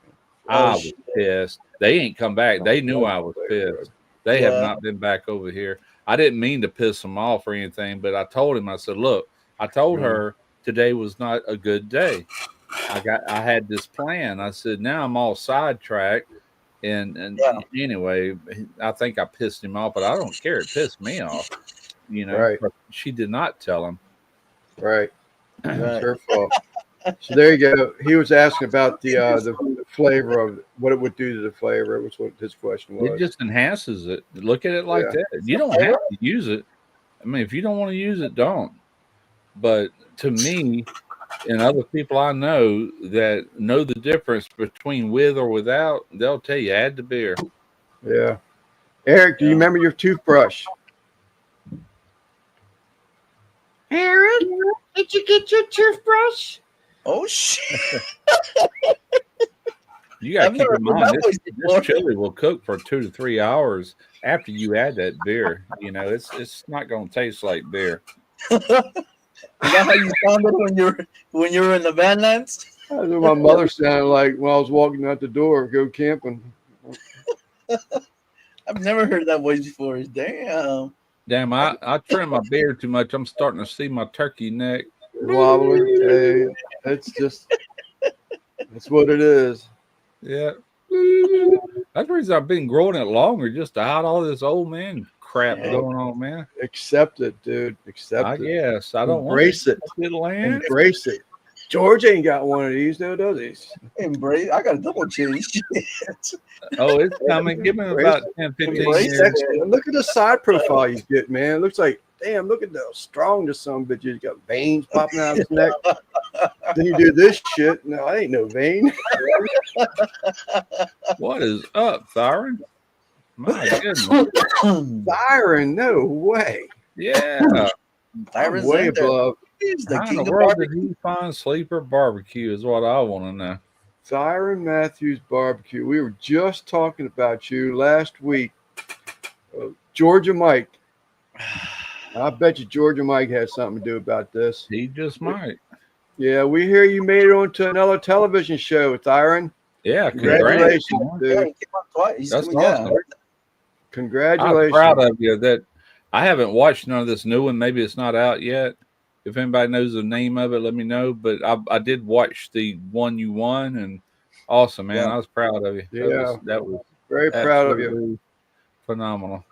I was pissed. They ain't come back. They knew I was pissed. They have Yeah. not been back over here. I didn't mean to piss them off or anything, but I told him, I said, "Look, I told her today was not a good day. I had this plan." I said, "Now I'm all sidetracked." And Yeah. anyway, I think I pissed him off, but I don't care. It pissed me off, you know. Right. But she did not tell him. Right. Right. It's her fault. So there you go. He was asking about the flavor of what it would do to the flavor. It was what his question It was. just enhances it. Look at it like Yeah. that. You don't have to use it. I mean, if you don't want to use it, don't. But to me, and other people I know that know the difference between with or without, they'll tell you add the beer. Yeah. Eric, do you Yeah. remember your toothbrush? Aaron, did you get your toothbrush? Oh shit. You got I've to keep never in heard mind that voice this before. chili will cook for 2 to 3 hours after you add that beer. You know, it's not going to taste like beer. Is that how you sounded when you were in the Vanlands? That's what my mother sounded like when I was walking out the door, go camping. I've never heard that voice before. Damn. Damn, I trim my beard too much. I'm starting to see my turkey neck. Wobbly. Hey, that's what it is. Yeah. That's the reason I've been growing it longer, just to hide all this old man crap Yeah. going on, man. Accept it, dude. Accept I it. guess I don't Embrace it. want to land. Embrace it. George ain't got one of these, though, does he? Embrace. I got a double chin. Oh, it's coming. Give me about 10, 15 Embrace years. Excellent. Look at the side profile you get, man. It looks like, damn, look at how strong this son of a bitch is. He's got veins popping out of his neck. Then you do this shit. No, I ain't no vein. What is up, Thyron? My goodness. Byron, no way. Yeah. Byron's Way in there. above. He's the How in king the of world barbecue. did he find Sleeper Barbecue is what I want to know. Thyron Matthews Barbecue. We were just talking about you last week. Georgia Mike. I bet you Georgia Mike has something to do about this. He just might. Yeah, we hear you made it onto another television show, Thyron. Yeah, Congratulations, congratulations. Yeah, dude. he came out twice. He's That's coming- yeah. awesome. I'm Congratulations. proud of you that I haven't watched none of this new one. Maybe it's not out yet. If anybody knows the name of it, let me know. But I did watch the one you won, and awesome, man. Yeah. I was proud of you. Yeah. That was Very proud of you. absolutely phenomenal.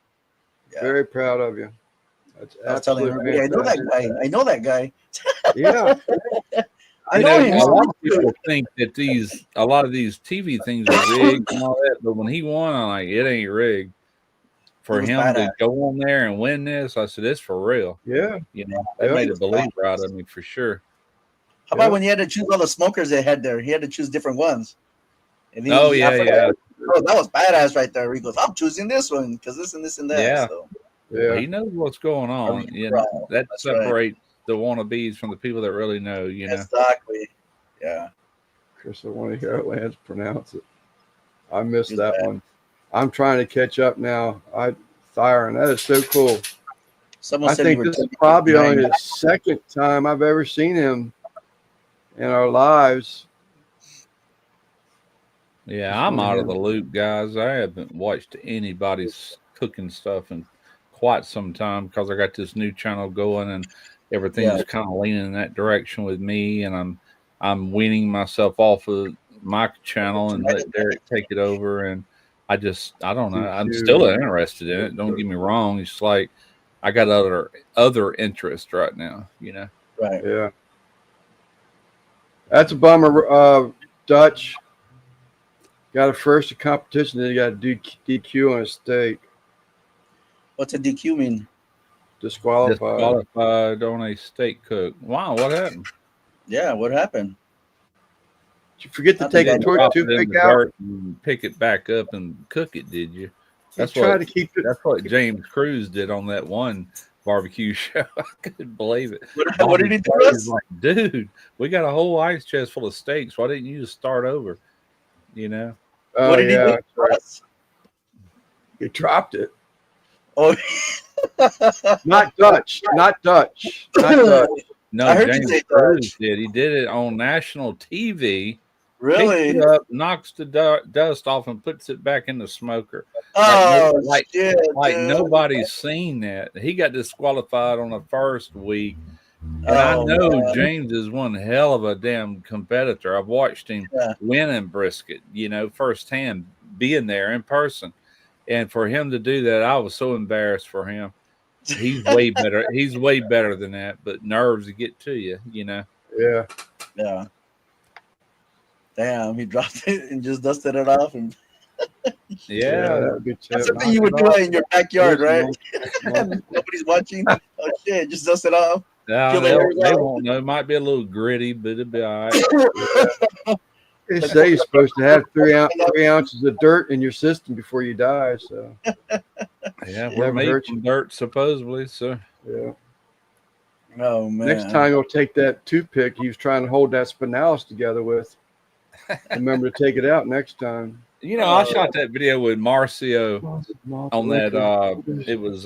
Yeah. Very proud of you. That's I was telling absolutely everybody, I know that fantastic. guy. I know that guy. Yeah. I You know know, he a lot won. of people think that a lot of these TV things are rigged and all that, but when he won, I'm like, it ain't rigged. For was him badass. to go on there and win this, I said, it's for real. Yeah. You know, that Yeah. made a believer out of me for sure. How about when he had to choose all the smokers they had there? He had to choose different ones. And I Yeah, forgot- yeah. Oh, that was badass right there. He goes, I'm choosing this one because this and this and that. Yeah. So, Yeah. He knows what's going on. yeah, You know, right. that That's right. separates the wannabes from the people that really know, you know. Exactly. Yeah. Chris, I want to hear Lance pronounce it. I missed He's that bad. one. I'm trying to catch up now. Thyron, that is so cool. Someone I said you think were this is 10 probably behind. only the second time I've ever seen him in our lives. Yeah, Just I'm wanna out hear of the loop, guys. I haven't watched anybody's cooking stuff in quite some time because I got this new channel going and everything's Yeah. kind of leaning in that direction with me, and I'm weaning myself off of my channel and let Derek take it over. And I don't know. I'm still interested in it. Don't get me wrong. It's like I got other interest right now, you know. Right. Yeah. That's a bummer. Dutch got a first competition, then he got a DQ on a steak. What's a DQ mean? Disqualified. Disqualified on a steak cook. Wow, what happened? Yeah, what happened? Did you forget to take Nothing. the Drop it in toothpick the out? dirt and pick it back up and cook it, did you? That's try to keep it. That's what James Cruz did on that one barbecue show. I couldn't believe it. What did he do? He's like, dude, we got a whole ice chest full of steaks. Why didn't you just start over? You know? Oh, What did he yeah. do? That's right. He dropped it. Oh, Not Dutch. Not Dutch. Not Dutch. No, I heard you James say Cruz did. He did it on national TV. really? Picks it up, knocks the dust off, and puts it back in the smoker. Oh, shit, Like dude. nobody's seen that. He got disqualified on the first week. And I Oh, know man. James is one hell of a damn competitor. I've watched him Yeah. win in brisket, you know, firsthand, being there in person. And for him to do that, I was so embarrassed for him. He's way better. He's way better than that, but nerves get to you, you know. Yeah. Yeah. Damn, he dropped it and just dusted it off. And Yeah, that would be that's tough. something you would do in your backyard, right? No. Nobody's watching. Oh shit, just dust it off. yeah, Feel the they hairs out. won't know. It might be a little gritty, but it'll be all right. They say you're supposed to have 3 ounces of dirt in your system before you die. So, Yeah, Never we're made hurt from dirt, supposedly. So yeah. Oh man. Next time you'll take that toothpick he was trying to hold that spinalis together with. Remember to take it out next time. you know, I shot that video with Marcio on that. It was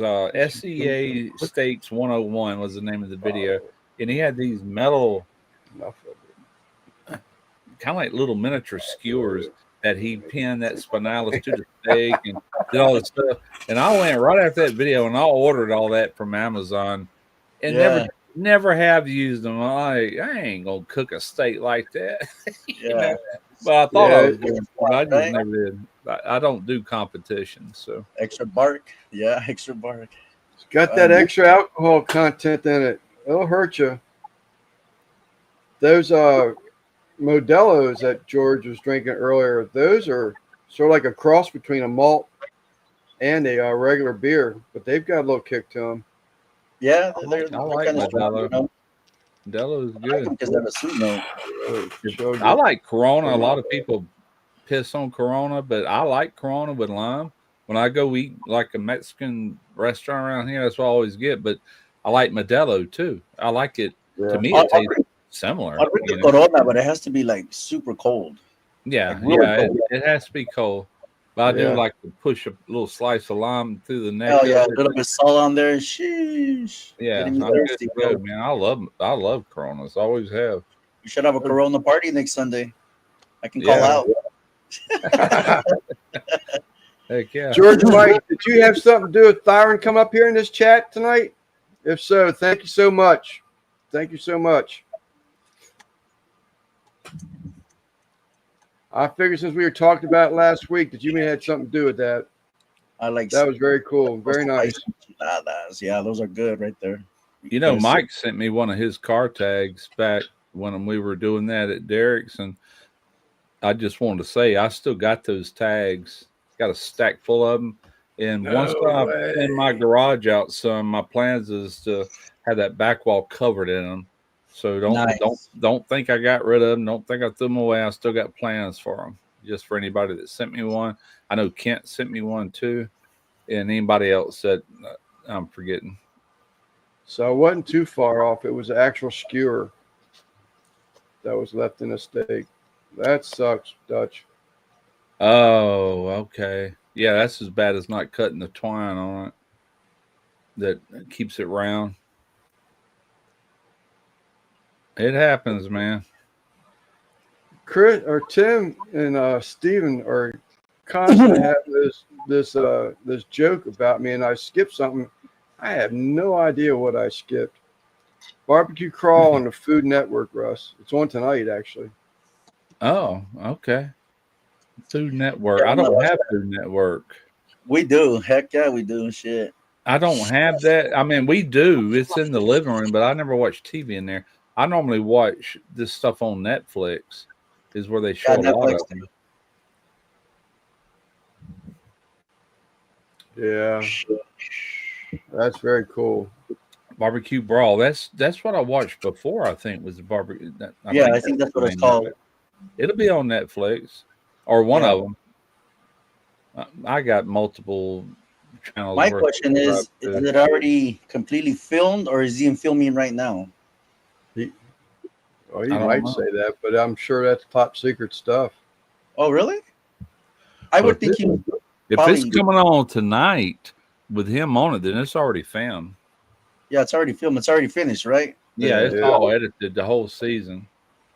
SEA Steaks 101 was the name of the video, and he had these metal, Enough of it. kind of like little miniature skewers that he pinned that spinalis to the steak and did all this stuff. And I went right after that video and I ordered all that from Amazon, and Yeah. never have used them. I'm like, I ain't gonna cook a steak like that. You Yeah. know? But I thought I was Yeah. doing it. I just Right? never did. I don't do competitions, so Extra bark. Yeah, extra bark. It's got that extra alcohol content in it. It'll hurt you. Those Modelo's that George was drinking earlier, those are sort of like a cross between a malt and a regular beer, but they've got a little kick to them. Yeah, I they're like kind of strong, Modelo. you know? Modelo's I good. think it's never sweet note. Showed I you. like Corona. A lot of people piss on Corona, but I like Corona with lime. When I go eat like a Mexican restaurant around here, that's what I always get. But I like Modelo too. I like it. Yeah. To me, it tastes similar. I'll drink you the know? Corona, but it has to be like super cold. Yeah, like really yeah. cold. It has to be cold. But I Yeah. do like to push a little slice of lime through the neck. Oh of yeah, a it. little bit salt on there. Sheesh. Yeah, Getting I'm me good thirsty, to bro. go, man. I love Coronas. Always have. We should have a Corona party next Sunday. I can call Yeah. out. Heck yeah. George White, did you have something to do with Thyron come up here in this chat tonight? If so, thank you so much. Thank you so much. I figured since we were talking about it last week that you may have had something to do with that. I like That was very cool. Very nice. enchiladas. Yeah, those are good right there. You know, Yes. Mike sent me one of his car tags back when we were doing that at Derek's, and I just wanted to say I still got those tags. Got a stack full of them. And No once I way. clean my garage out some, my plans is to have that back wall covered in them. So don't think I got rid of them. Don't think I threw them away. I still got plans for them. Just for anybody that sent me one. I know Kent sent me one too, and anybody else that I'm forgetting. So it wasn't too far off. It was an actual skewer that was left in a steak. That sucks, Dutch. Oh, okay. Yeah, that's as bad as not cutting the twine on it. That keeps it round. It happens, man. Chris or Tim and Steven are constantly having this joke about me, and I skipped something. I have no idea what I skipped. Barbecue Crawl on the Food Network, Russ. It's on tonight, actually. Oh, okay. Food Network. I don't have Food Network. We do. Heck yeah, we do. Shit. I don't have that. I mean, we do. It's in the living room, but I never watch TV in there. I normally watch this stuff on Netflix. Is where they show a lot of them. Yeah, that's very cool. Barbecue Brawl. That's what I watched before. I think was the barbecue. I think that's what it's called. It'll be on Netflix or one of them. I got multiple channels. My question is it already completely filmed, or is he filming right now? Oh, you might say that, but I'm sure that's top secret stuff. Oh, really? I would think he. If it's coming on tonight with him on it, then it's already filmed. Yeah, it's already filmed. It's already finished, right? Yeah, it's all edited, the whole season.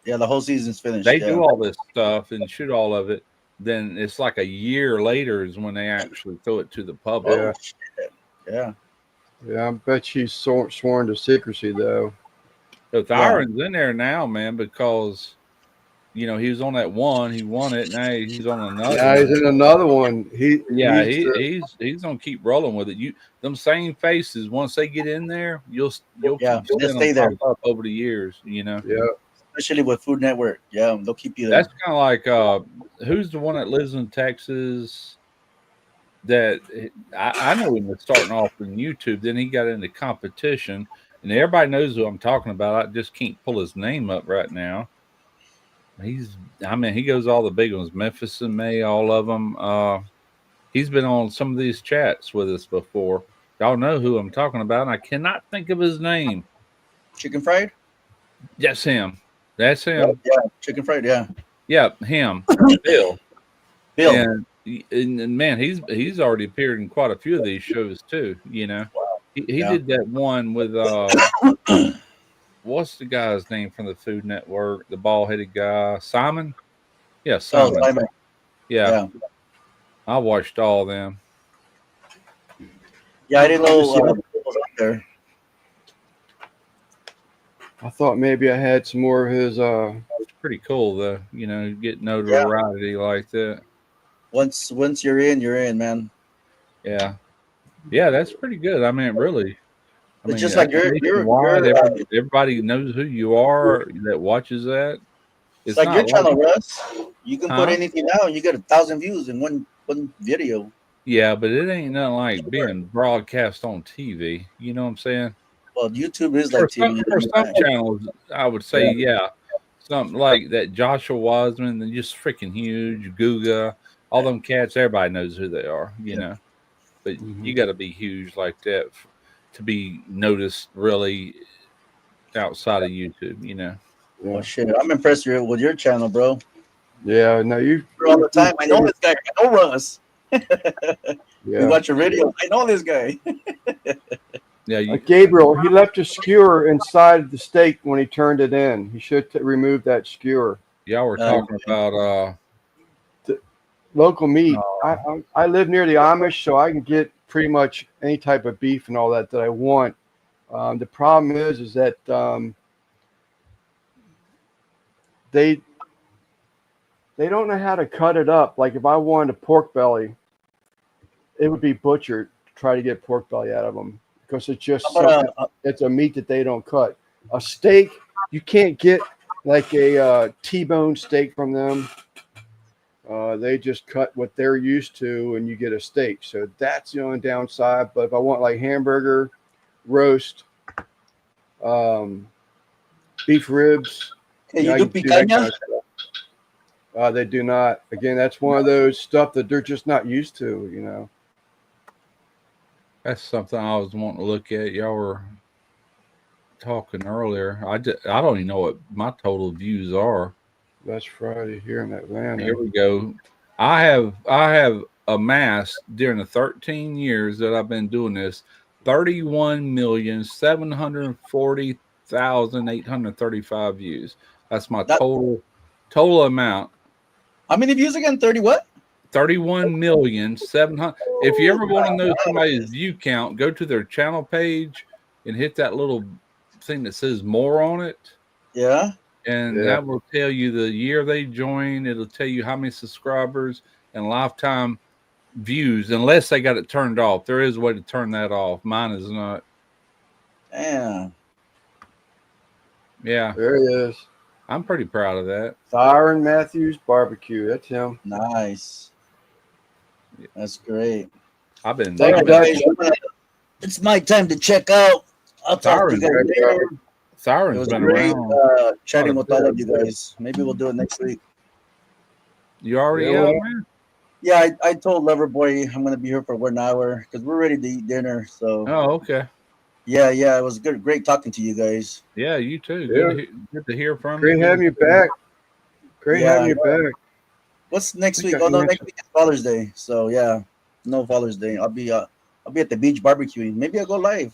Yeah, the whole season's finished. They do all this stuff and shoot all of it. Then it's like a year later is when they actually throw it to the public. Yeah. Yeah. Yeah, I bet she's sworn to secrecy, though. So Thyron's in there now, man, because he was on that one, he won it. Now he's on another. Yeah, he's in another one. He's gonna keep rolling with it. Them same faces, once they get in there, you'll stay there up over the years. Yeah, especially with Food Network. Yeah, they'll keep you there. That's kind of like who's the one that lives in Texas? That I know him was starting off in YouTube. Then he got into competition. And everybody knows who I'm talking about. I just can't pull his name up right now. He goes all the big ones, Memphis and May, all of them. He's been on some of these chats with us before. Y'all know who I'm talking about. And I cannot think of his name. Chicken Fried? Yes, him. That's him. Yeah, Chicken Fried, yeah. Yeah, him. Bill. Bill. And man, he's already appeared in quite a few of these shows too, Wow. He did that one with what's the guy's name from the Food Network? The bald-headed guy, Simon. Yeah, Simon. Simon. Yeah. I watched all of them. Yeah, I didn't know was out there. I thought maybe I had some more of his. It's pretty cool though, get notoriety like that. Once you're in, man. Yeah. Yeah, that's pretty good. I mean, really. It's just like everybody knows who you are that watches that. It's like your channel, Russ. You can put anything out and you get 1,000 views in one video. Yeah, but it ain't nothing like being broadcast on TV. You know what I'm saying? Well, YouTube is like TV. For some channels, I would say, something like that Joshua Wiseman, they're just freaking huge. Guga, all them cats, everybody knows who they are, you know. But you got to be huge like that to be noticed really outside of YouTube, Yeah. Well, shit, I'm impressed with your channel, bro. Yeah, no, you all the time. I know this guy. I know Russ. Yeah. We watch your videos. I know this guy. Yeah, Gabriel, he left a skewer inside the steak when he turned it in. He should remove that skewer. Y'all were talking about local meat. I live near the Amish, so I can get pretty much any type of beef and all that I want. The problem is that they don't know how to cut it up. Like if I wanted a pork belly, it would be butchered to try to get pork belly out of them because it's just it's a meat that they don't cut. A steak, you can't get like a T-bone steak from them. They just cut what they're used to, and you get a steak. So that's the only downside. But if I want like hamburger, roast, beef ribs, Hey, I you do can do that picanha? kind of stuff. They do not. Again, that's one of those stuff that they're just not used to. You know. That's something I was wanting to look at. Y'all were talking earlier. I don't even know what my total views are. That's Friday here in Atlanta. Here we go. I have amassed during the 13 years that I've been doing this 31,740,835 views. That's my total amount. How many views again? 30 what? 31,700,000. If you ever want to know somebody's view count, go to their channel page and hit that little thing that says more on it. Yeah. And that will tell you the year they joined. It'll tell you how many subscribers and lifetime views, unless they got it turned off. There is a way to turn that off. Mine is not. Damn. Yeah. There he is. I'm pretty proud of that. Byron Matthews Barbecue. That's him. Nice. That's great. I've been. It's my time to check out. I'll talk to you guys later. Siren's been great, around. Chatting with all of you guys. Maybe we'll do it next week. You already out, man? Yeah, I told Loverboy I'm going to be here for 1 hour because we're ready to eat dinner. So. Oh, okay. Yeah. It was great talking to you guys. Yeah, you too. Yeah. Good to hear from you. Great having you back. Great having you back. What's next week? Oh no, next week is Father's Day. So yeah, no Father's Day. I'll be at the beach barbecuing. Maybe I'll go live.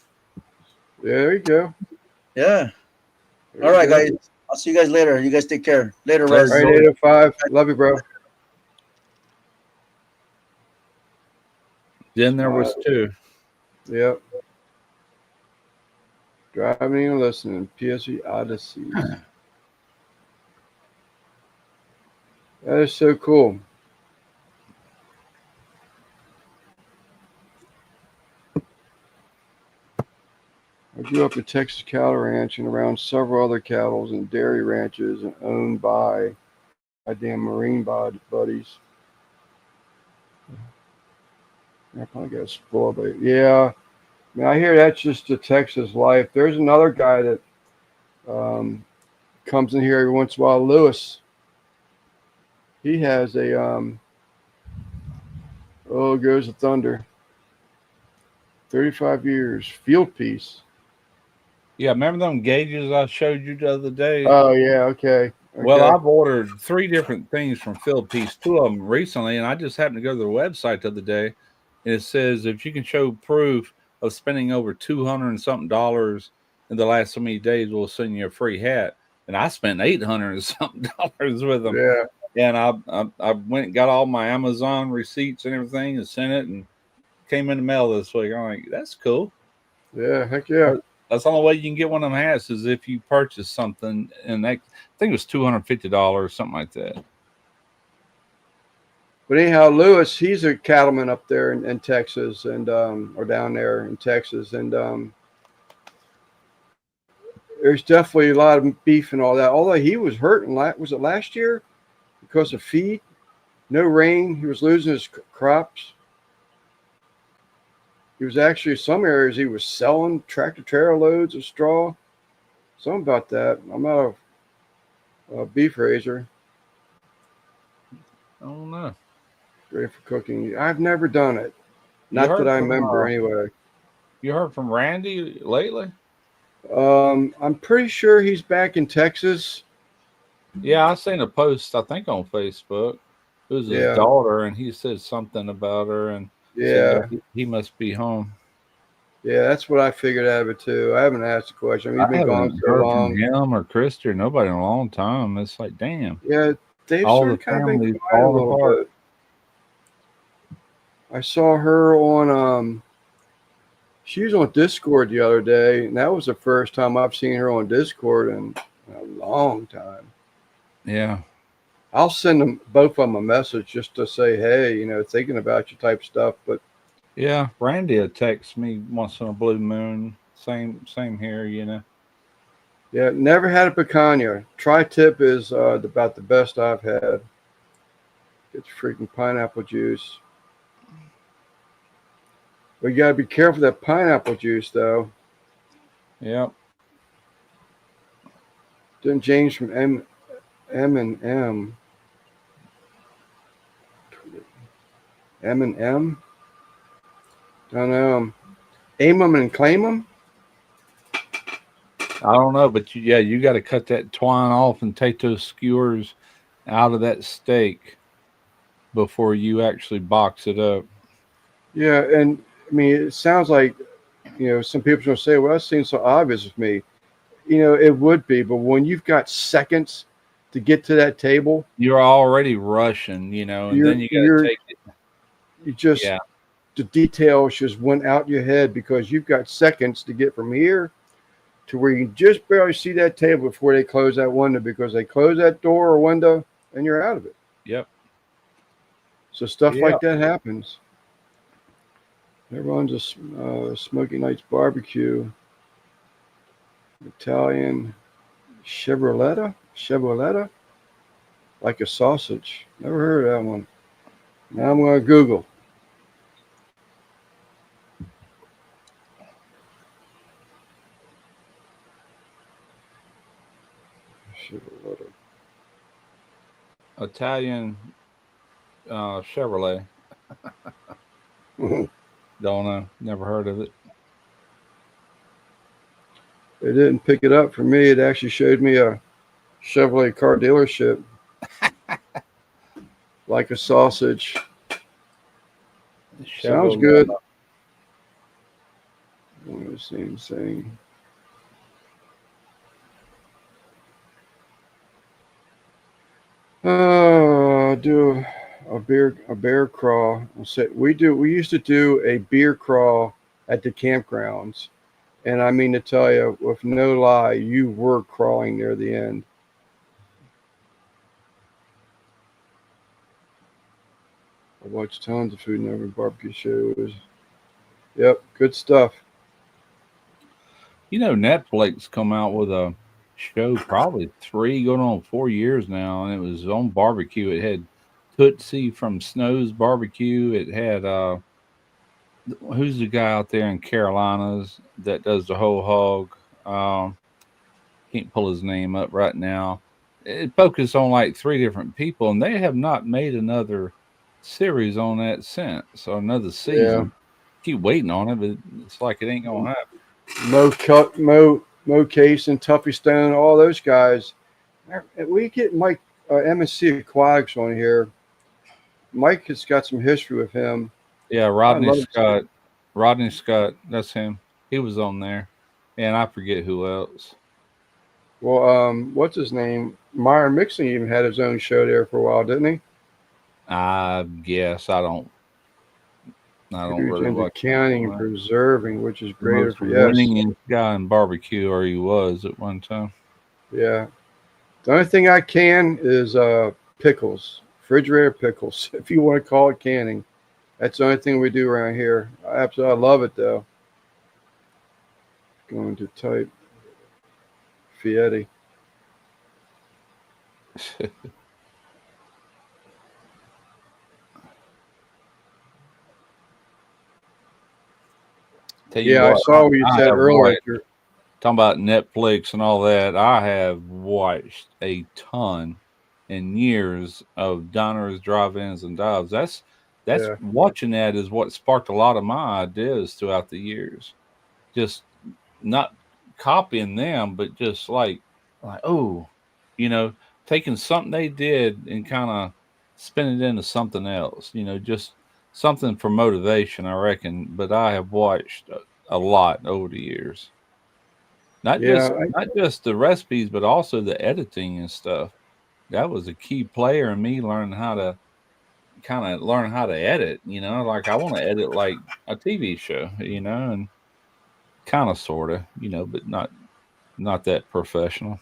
There you go. Yeah. All right, guys. I'll see you guys later. You guys take care. Later, Russ. All right, 805. Love you, bro. Then there was two. Yep. Driving and listening. PSV Odyssey. That is so cool. I grew up at Texas Cattle Ranch and around several other cattle and dairy ranches and owned by damn marine buddies. I probably got spoiled, but yeah. I mean, I hear that's just the Texas life. There's another guy that comes in here every once in a while, Lewis. He has a goes the thunder. 35 years, field piece. Yeah, remember them gauges I showed you the other day? Oh yeah, okay. Well, I've ordered 3 different things from Field Piece, 2 of them recently, and I just happened to go to their website the other day, and it says if you can show proof of spending over $200 and something in the last so many days, we'll send you a free hat. And I spent $800 and something with them. Yeah. And I went and got all my Amazon receipts and everything and sent it, and came in the mail this week. I'm like, that's cool. Yeah, heck yeah. That's the only way you can get one of them hats is if you purchase something, and I think it was $250, something like that. But anyhow, Lewis, he's a cattleman up there in Texas, and or down there in Texas, and there's definitely a lot of beef and all that. Although he was hurting, was it last year because of feed? No rain, he was losing his crops. He was actually, some areas he was selling tractor trailer loads of straw. Something about that. I'm not a beef raiser. I don't know. Ready for cooking. I've never done it. Not that I remember anyway. You heard from Randy lately? I'm pretty sure he's back in Texas. Yeah, I seen a post, I think on Facebook. It was his daughter, and he said something about her, and he must be home. Yeah, that's what I figured out of it too. I haven't asked the question. I mean, he's been gone so long. From him or Christy or nobody in a long time. It's like, damn. Yeah, they've all sort the of kind of been families quiet a fall little apart. bit. I saw her on she was on Discord the other day, and that was the first time I've seen her on Discord in a long time. Yeah. I'll send them both of them a message just to say, hey, thinking about you type stuff. But yeah, Randy will text me once in a blue moon. Same here, Yeah, never had a picanha. Tri-tip is about the best I've had. It's freaking pineapple juice. But you gotta be careful of that pineapple juice, though. Yep. Then James from M&M. M&M? Don't know. Aim 'em and claim 'em? I don't know, but you got to cut that twine off and take those skewers out of that steak before you actually box it up. Yeah, and I mean, it sounds like, some people are going to say, well, that seems so obvious with me. It would be, but when you've got seconds to get to that table, You're already rushing, and you're, then you got to you're, take it. you just, Yeah. the details just went out your head because you've got seconds to get from here to where you just barely see that table before they close that window, because they close that door or window and you're out of it. Yep. So stuff Yeah. like that happens. Everyone's a Smoky Nights barbecue. Italian Chevrolet, like a sausage. Never heard of that one. Now I'm going to Google. Chevrolet. Italian Chevrolet. Don't know. Never heard of it. It didn't pick it up for me. It actually showed me a Chevrolet car dealership. Like a sausage. Sounds good. The same thing. Do a bear crawl. We used to do a beer crawl at the campgrounds. And I mean to tell you, with no lie, you were crawling near the end. I watched tons of Food Network barbecue shows. Yep, good stuff. Netflix come out with a show probably 3 going on 4 years now, and it was on barbecue. It had Tootsie from Snow's Barbecue. It had who's the guy out there in Carolinas that does the whole hog? Can't pull his name up right now. It focused on like 3 different people, and they have not made another series on that since, or another season. Yeah. Keep waiting on it, but it's like it ain't gonna happen. Mo Case and Tuffy Stone, all those guys. We get Mike MSC Quags on here. Mike has got some history with him. Yeah, Rodney Scott. Rodney Scott, that's him. He was on there. And I forget who else. Well, what's his name? Meyer Mixon even had his own show there for a while, didn't he? I guess I don't really into like canning and preserving, which is greater for winning guy in barbecue, or he was at one time. Yeah. The only thing I can is pickles, refrigerator pickles, if you want to call it canning. That's the only thing we do around here. I love it though. Going to type Fietti. I saw what you said earlier. Talking about Netflix and all that. I have watched a ton in years of diners, drive-ins, and dives. That's watching that is what sparked a lot of my ideas throughout the years. Just not copying them, but just like taking something they did and kind of spinning it into something else. Just something for motivation, I reckon. But I have watched a lot over the years. Not just the recipes, but also the editing and stuff. That was a key player in me learning how to edit. Like I want to edit like a TV show, and kind of sort of, but not that professional.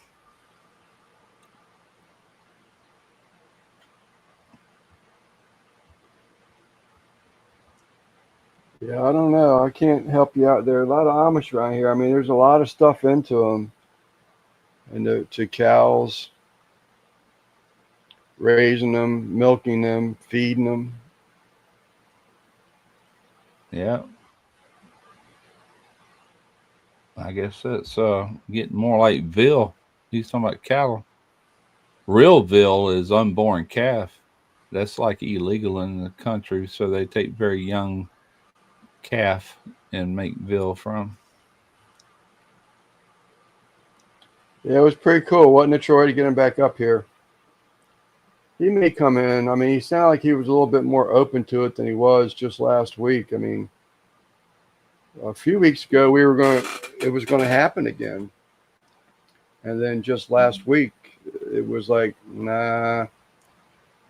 Yeah, I don't know. I can't help you out there. A lot of Amish around here. I mean, there's a lot of stuff into them. and to cows, raising them, milking them, feeding them. Yeah. I guess that's getting more like veal. He's talking about cattle. Real veal is unborn calf. That's like illegal in the country, so they take very young calf and make veal from. Yeah, it was pretty cool, wasn't it, Troy, to get him back up here? He may come in. I mean, he sounded like he was a little bit more open to it than he was just last week. I mean, a few weeks ago it was going to happen again, and then just last week it was like, nah,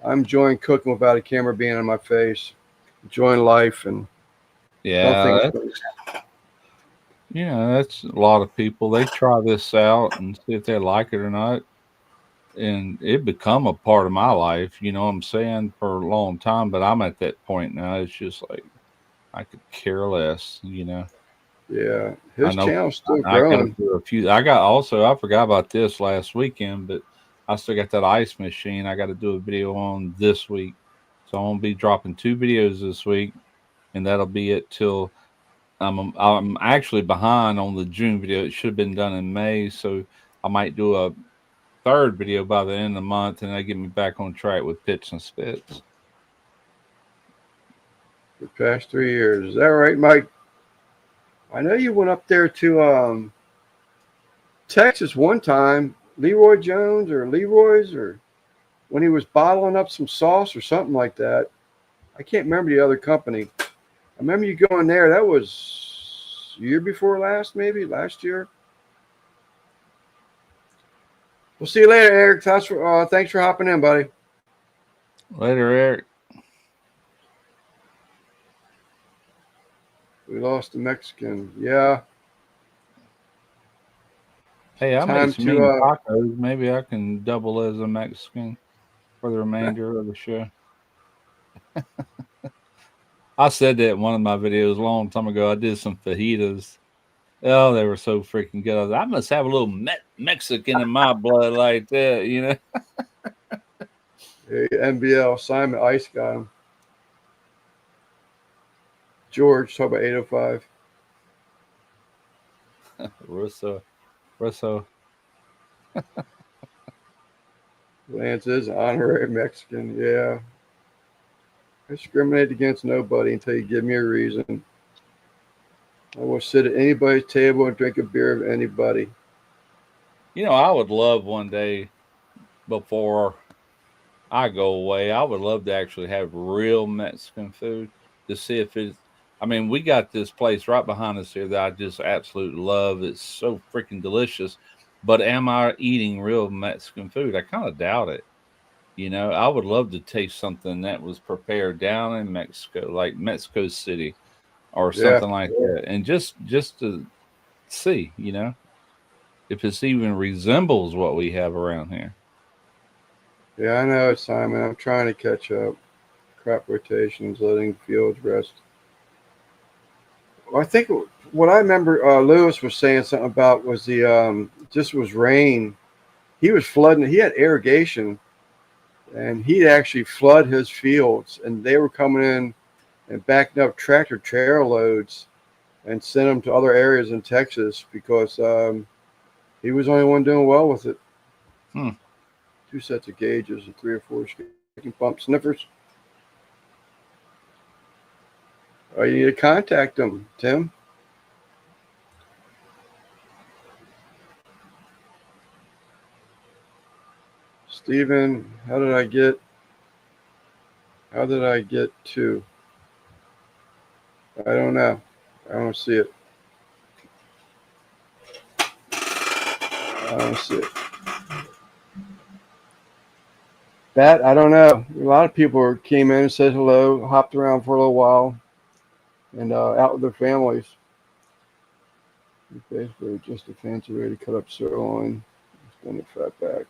I'm enjoying cooking without a camera being on my face, enjoying life, and Yeah, nothing. that's a lot of people. They try this out and see if they like it or not. And it become a part of my life, you know what I'm saying, for a long time. But I'm at that point now. It's just like I could care less, you know. Yeah, I his know channel's still I got to growing. do a few. I forgot about this last weekend, but I still got that ice machine. I got to do a video on this week, so I'm gonna be dropping 2 videos this week, and that'll be it till I'm actually behind on the June video. It should have been done in May, so I might do a third video by the end of the month, and that get me back on track with Pits and Spits. The past 3 years. Is that right, Mike? I know you went up there to Texas one time, Leroy Jones or Leroy's, or when he was bottling up some sauce or something like that. I can't remember the other company. I remember you going there. That was year before last, maybe last year. We'll see you later, Eric. Thanks for hopping in, buddy. Later, Eric. We lost the Mexican. Yeah. Hey, I Time made some to mean tacos. Maybe I can double as a Mexican for the remainder of the show. I said that in one of my videos a long time ago. I did some fajitas. Oh, they were so freaking good. I must have a little Mexican in my blood like that, you know? Hey, NBL Simon Ice got him. George, talk about 805. Russo. Lance is an honorary Mexican. Yeah. I discriminate against nobody until you give me a reason. I will sit at anybody's table and drink a beer of anybody. You know, I would love one day before I go away, I would love to actually have real Mexican food to see if it's. I mean, we got this place right behind us here that I just absolutely love. It's so freaking delicious. But am I eating real Mexican food? I kind of doubt it. You know, I would love to taste something that was prepared down in Mexico, like Mexico City or Yeah. something like that. And just to see, you know, if it's even resembles what we have around here. Yeah, I know, Simon. I'm trying to catch up. Crop rotations, letting fields rest. Well, I think what I remember Lewis was saying something about was just was rain. He was flooding. He had irrigation, and he'd actually flood his fields, and they were coming in and backing up tractor trailer loads and sent them to other areas in Texas because he was the only one doing well with it. 2 sets of gauges and 3 or 4 shaking pump sniffers. You need to contact them, Tim. Steven, how did I get to? I don't know. I don't see it. I don't see it. That, I don't know. A lot of people came in and said hello, hopped around for a little while, and out with their families. Basically, just a fancy way to cut up sirloin, spin the fat back,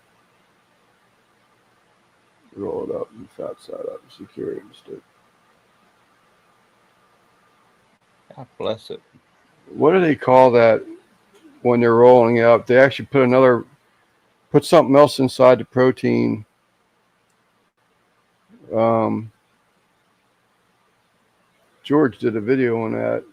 roll it up, and the fat side up, and secure it in the stick. God bless it. What do they call that when they're rolling it up? They actually put another put something else inside the protein. George did a video on that.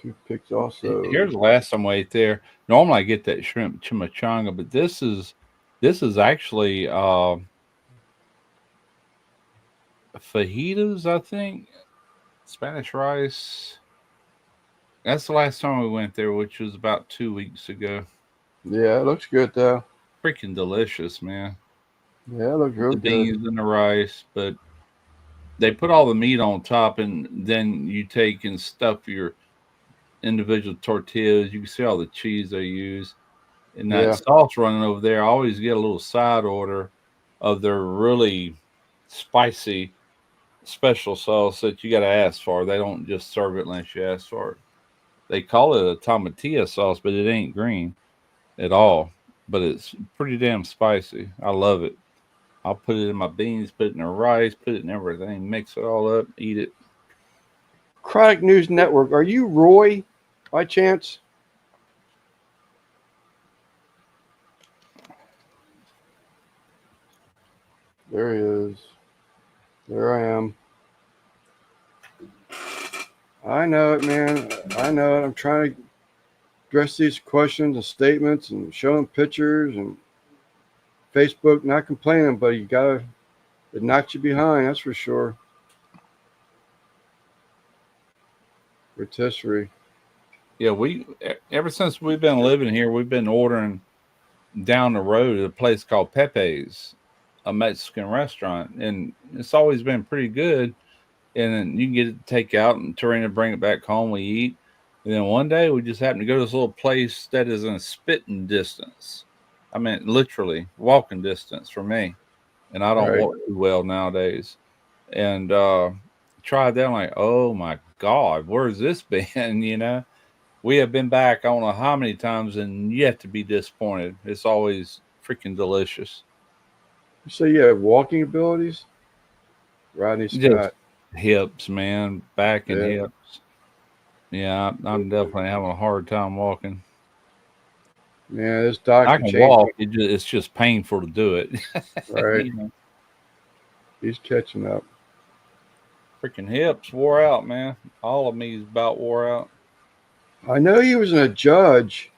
Toothpicks also. Here's the last time I ate there. Normally I get that shrimp chimichanga, but this is actually fajitas, I think. Spanish rice. That's the last time we went there, which was about 2 weeks ago. Yeah, it looks good though. Freaking delicious, man. Yeah, it looks real The good. beans and the rice, but they put all the meat on top, and then you take and stuff your individual tortillas. You can see all the cheese they use. And that Yeah. sauce running over there, I always get a little side order of their really spicy special sauce that you got to ask for. They don't just serve it unless you ask for it. They call it a tomatillo sauce, but it ain't green at all. But it's pretty damn spicy. I love it. I'll put it in my beans, put it in the rice, put it in everything, mix it all up, eat it. Chronic News Network. Are you Roy by chance? There he is. There I am. I know it, man. I know it. I'm trying to address these questions and statements and show them pictures and Facebook. Not complaining, but you gotta. It knocks you behind. That's for sure. Rotisserie. Yeah, ever since we've been living here, we've been ordering down the road at a place called Pepe's, a Mexican restaurant, and it's always been pretty good. And then you can get it to take out and turn it and bring it back home. We eat. And then one day we just happened to go to this little place that is in spitting distance. I mean, literally walking distance from me. And I don't walk too well nowadays. And tried that. I'm like, oh my God, where's this been? You know, we have been back, I don't know how many times, and yet to be disappointed. It's always freaking delicious. You say you have walking abilities? Rodney Scott. Just hips, man, back and hips. Yeah, I'm definitely having a hard time walking. Yeah, this doctor. I can walk. It's just painful to do it. Right. You know? He's catching up. Freaking hips wore out, man. All of me is about wore out. I know he was a judge,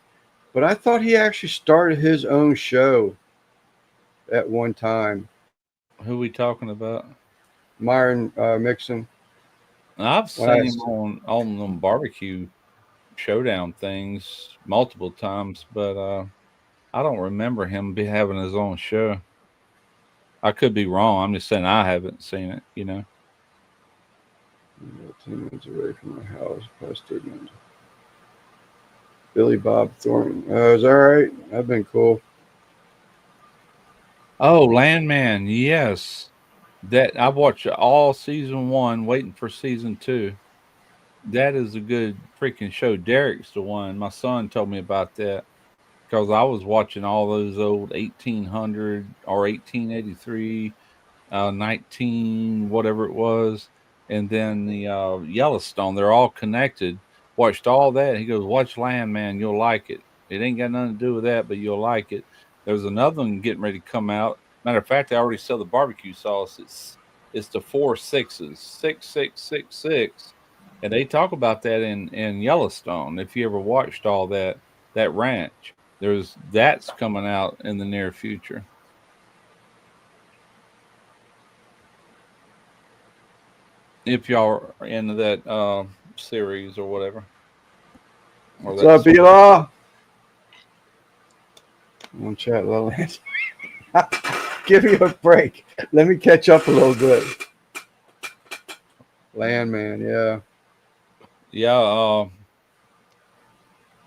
but I thought he actually started his own show at one time. Who we talking about? Myron Mixon. I've seen him on them barbecue showdown things multiple times, but I don't remember him having his own show. I could be wrong. I'm just saying I haven't seen it, you know. 10 minutes away from my house, past 8 minutes. Billy Bob Thornton. Is that right? That'd been cool. Oh, Landman, yes. That I watched all season 1, waiting for season 2. That is a good freaking show. Derek's the one. My son told me about that because I was watching all those old 1800 or 1883, 19 whatever it was, and then the Yellowstone. They're all connected. Watched all that. He goes, "Watch Landman, you'll like it. It ain't got nothing to do with that, but you'll like it." There's another one getting ready to come out. Matter of fact, I already sell the barbecue sauce. It's the 4 6s, 6666, and they talk about that in Yellowstone. If you ever watched all that ranch, that's coming out in the near future. If y'all are into that series or whatever. What's up, Eli? I'm gonna chat a little. Give me a break. Let me catch up a little bit. Landman, yeah. Yeah,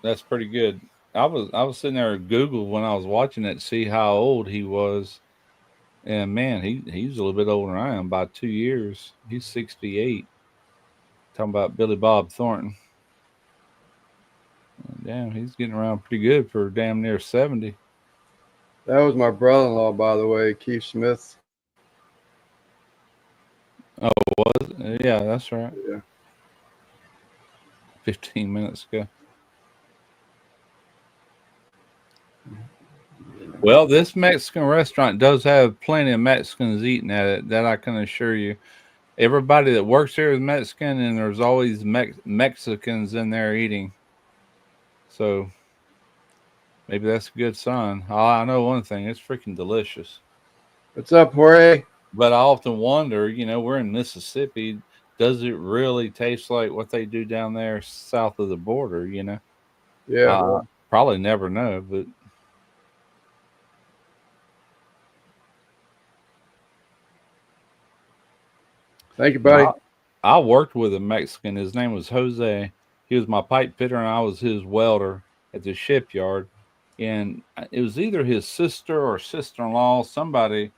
that's pretty good. I was sitting there at Google when I was watching it to see how old he was. And man, he's a little bit older than I am by 2 years. He's 68. Talking about Billy Bob Thornton. Damn, he's getting around pretty good for damn near 70. That was my brother-in-law, by the way, Keith Smith. Oh, was it? Yeah, that's right. Yeah. 15 minutes ago. Well, this Mexican restaurant does have plenty of Mexicans eating at it. That I can assure you. Everybody that works here is Mexican, and there's always Mexicans in there eating. So maybe that's a good sign. I know one thing: it's freaking delicious. What's up, Jorge? But I often wonder, we're in Mississippi. Does it really taste like what they do down there south of the border? Yeah. Probably never know. But Thank you, buddy. I worked with a Mexican. His name was Jose. He was my pipe fitter, and I was his welder at the shipyard. And it was either his sister or sister-in-law. Somebody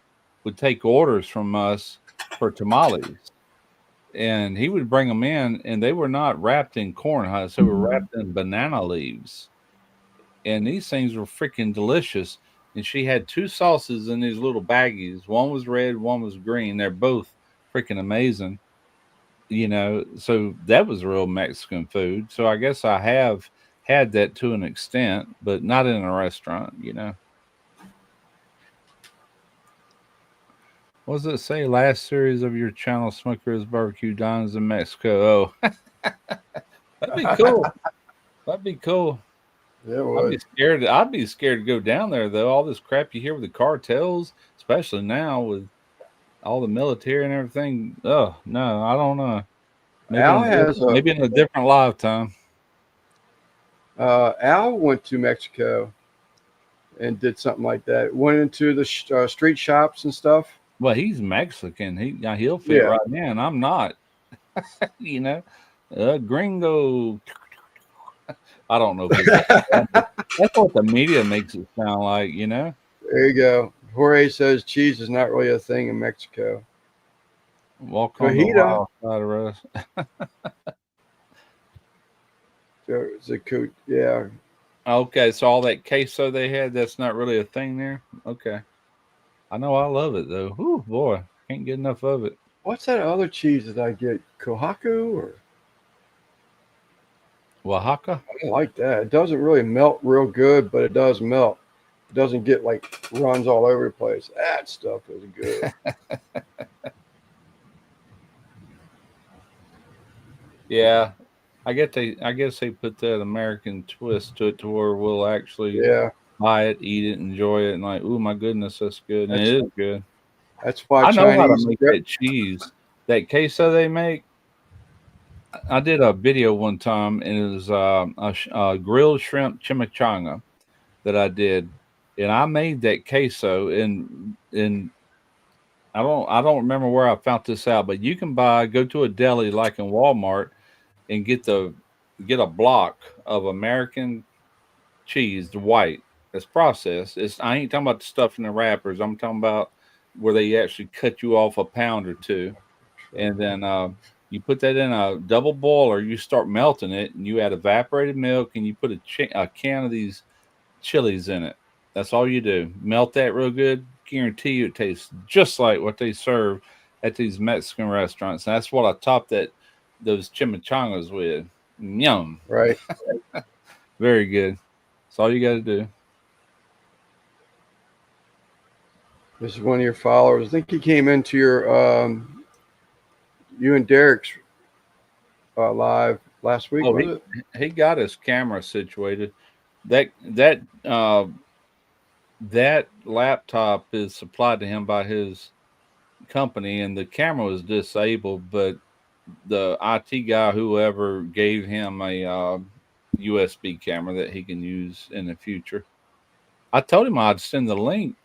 would take orders from us for tamales, and he would bring them in, and they were not wrapped in corn husks. They were wrapped in banana leaves, and these things were freaking delicious. And she had two sauces in these little baggies. One was red, one was green. They're both freaking amazing. So that was real Mexican food. So I guess I have had that to an extent, but not in a restaurant. What does it say? Last series of your channel, Smokers Barbecue Dines in Mexico. Oh, that'd be cool. That'd be cool. Yeah, I'd be scared to go down there though. All this crap you hear with the cartels, especially now with all the military and everything. Oh no, I don't know. Maybe in a different lifetime. Al went to Mexico and did something like that. Went into the street shops and stuff. Well, he's Mexican. He'll fit right in. I'm not. Gringo. I don't know. That's what the media makes it sound like. There you go. Jorge says cheese is not really a thing in Mexico. Walk on the wild side of us. Yeah. Okay, so all that queso they had, that's not really a thing there? Okay. I know I love it, though. Ooh, boy. Can't get enough of it. What's that other cheese that I get? Kohaku or? Oaxaca? I don't like that. It doesn't really melt real good, but it does melt. It doesn't get runs all over the place. That stuff is good. Yeah. I guess they put that American twist to it to where we'll actually buy it, eat it, enjoy it, and ooh, my goodness, that's good. And it is good. That's why I know how to make that cheese. That queso they make. I did a video one time, and it was a grilled shrimp chimichanga that I did, and I made that queso. And I don't remember where I found this out, but you can go to a deli like in Walmart and get a block of American cheese, the white that's processed. I ain't talking about the stuff in the wrappers. I'm talking about where they actually cut you off a pound or two, and then you put that in a double boiler. You start melting it, and you add evaporated milk, and you put a can of these chilies in it. That's all you do. Melt that real good. Guarantee you it tastes just like what they serve at these Mexican restaurants. And that's what I topped those chimichangas with. Yum. Right. Very good. That's all you got to do. This is one of your followers. I think he came into your you and Derek's live last week. He got his camera situated. That laptop is supplied to him by his company, and the camera was disabled, but the IT guy, whoever, gave him a USB camera that he can use in the future. I told him I'd send the link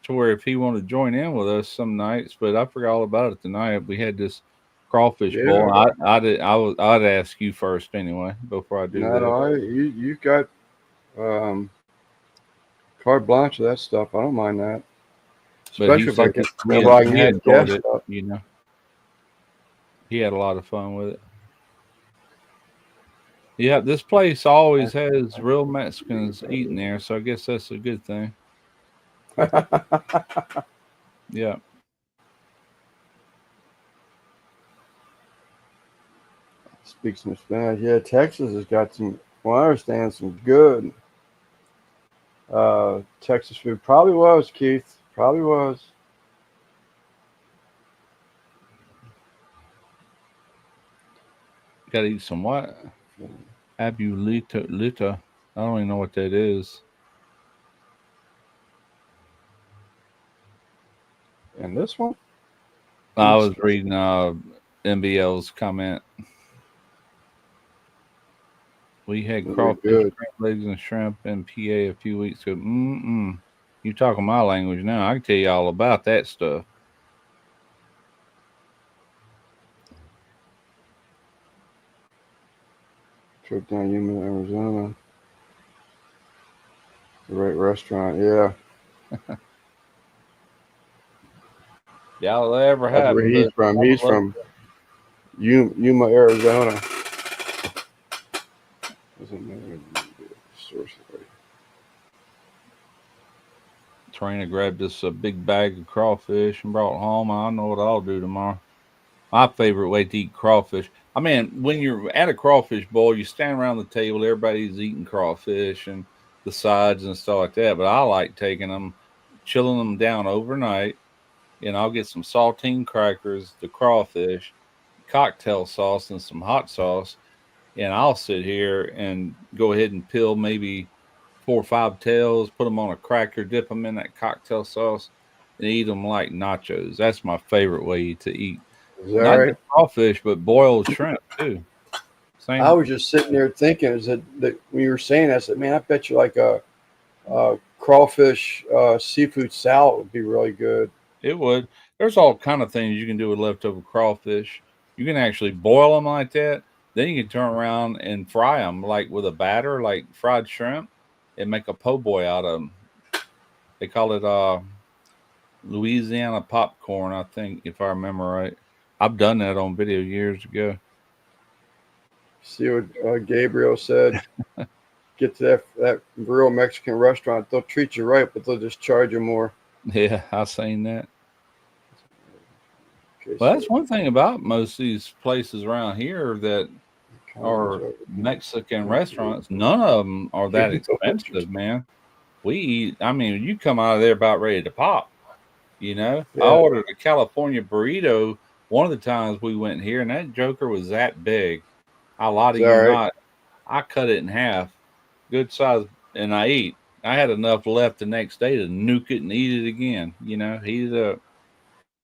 to where if he wanted to join in with us some nights, but I forgot all about it tonight. We had this crawfish bowl. I'd ask you first anyway before I do that. No, you got carte blanche of that stuff. I don't mind that, especially if I can get it. He had a lot of fun with it. Yeah, this place always has real Mexicans eating there, so I guess that's a good thing. Yeah. speak some Spanish. Yeah, Texas has got some, well, I understand, some good Texas food. Probably was, Keith. Probably was. Gotta eat some what? Abulita. I don't even know what that is. And this one? I was reading MBL's comment. We had Very crawfish, good. crab legs, and shrimp in PA a few weeks ago. You talking my language now? I can tell you all about that stuff. Trip down Yuma, Arizona. The right restaurant, yeah. Y'all ever That's where happen? he's from. He's from Yuma, Arizona. Trina grabbed us a big bag of crawfish and brought it home. I know what I'll do tomorrow. My favorite way to eat crawfish. I mean, when you're at a crawfish boil, you stand around the table, everybody's eating crawfish and the sides and stuff like that. But I like taking them, chilling them down overnight, and I'll get some saltine crackers, the crawfish, cocktail sauce, and some hot sauce. And I'll sit here and go ahead and peel maybe 4 or 5 tails, put them on a cracker, dip them in that cocktail sauce, and eat them like nachos. That's my favorite way to eat. Is that Not right? just crawfish, but boiled shrimp too. I Same. was just sitting there thinking, is that when you were saying that, I said, man, I bet you like a crawfish seafood salad would be really good. It would. There's all kind of things you can do with leftover crawfish. You can actually boil them like that. Then you can turn around and fry them like with a batter, like fried shrimp, and make a po' boy out of them. They call it Louisiana popcorn, I think, if I remember right. I've done that on video years ago. See what Gabriel said. Get to that real Mexican restaurant. They'll treat you right, but they'll just charge you more. Yeah, I seen that. Okay, Well, that's one thing about most of these places around here that are so- Mexican restaurants. None of them are that expensive, man. We eat. I mean, you come out of there about ready to pop. You know, Yeah. I ordered a California burrito one of the times we went here, and that joker was that big. I lie to Is you that right? not. I cut it in half, good size, and I ate. I had enough left the next day to nuke it and eat it again. You know, heat it up.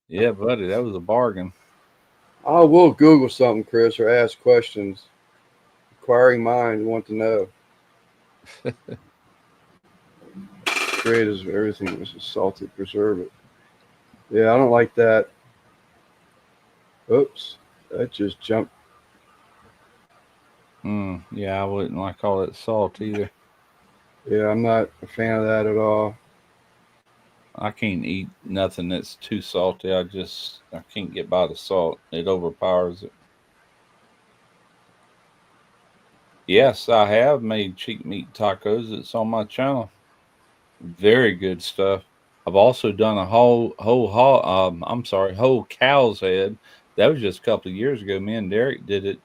Yeah, buddy, that was a bargain. I will Google something, Chris, or ask questions. Inquiring minds want to know. Great as everything was salted, preserve it. Yeah, I don't like that. Oops, that just jumped. Yeah, I wouldn't like all that salt either. Yeah, I'm not a fan of that at all. I can't eat nothing that's too salty. I can't get by the salt. It overpowers it. Yes, I have made cheek meat tacos. It's on my channel. Very good stuff. I've also done a whole cow's head. That was just a couple of years ago. Me and Derek did it,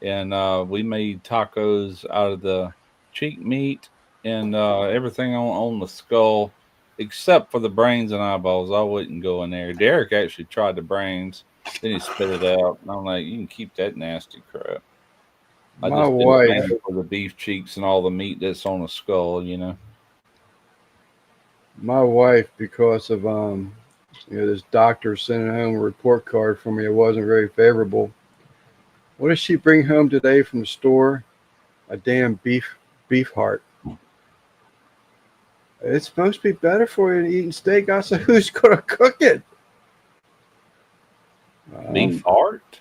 and we made tacos out of the cheek meat and everything on the skull, except for the brains and eyeballs. I wouldn't go in there. Derek actually tried the brains, then he spit it out. And I'm like, you can keep that nasty crap. I My just did wife, it mainly for the beef cheeks and all the meat that's on the skull, you know. because of this doctor sending home a report card for me, it wasn't very favorable. What did she bring home today from the store? A damn beef heart. It's supposed to be better for you than eating steak. I said, who's gonna cook it? Beef heart?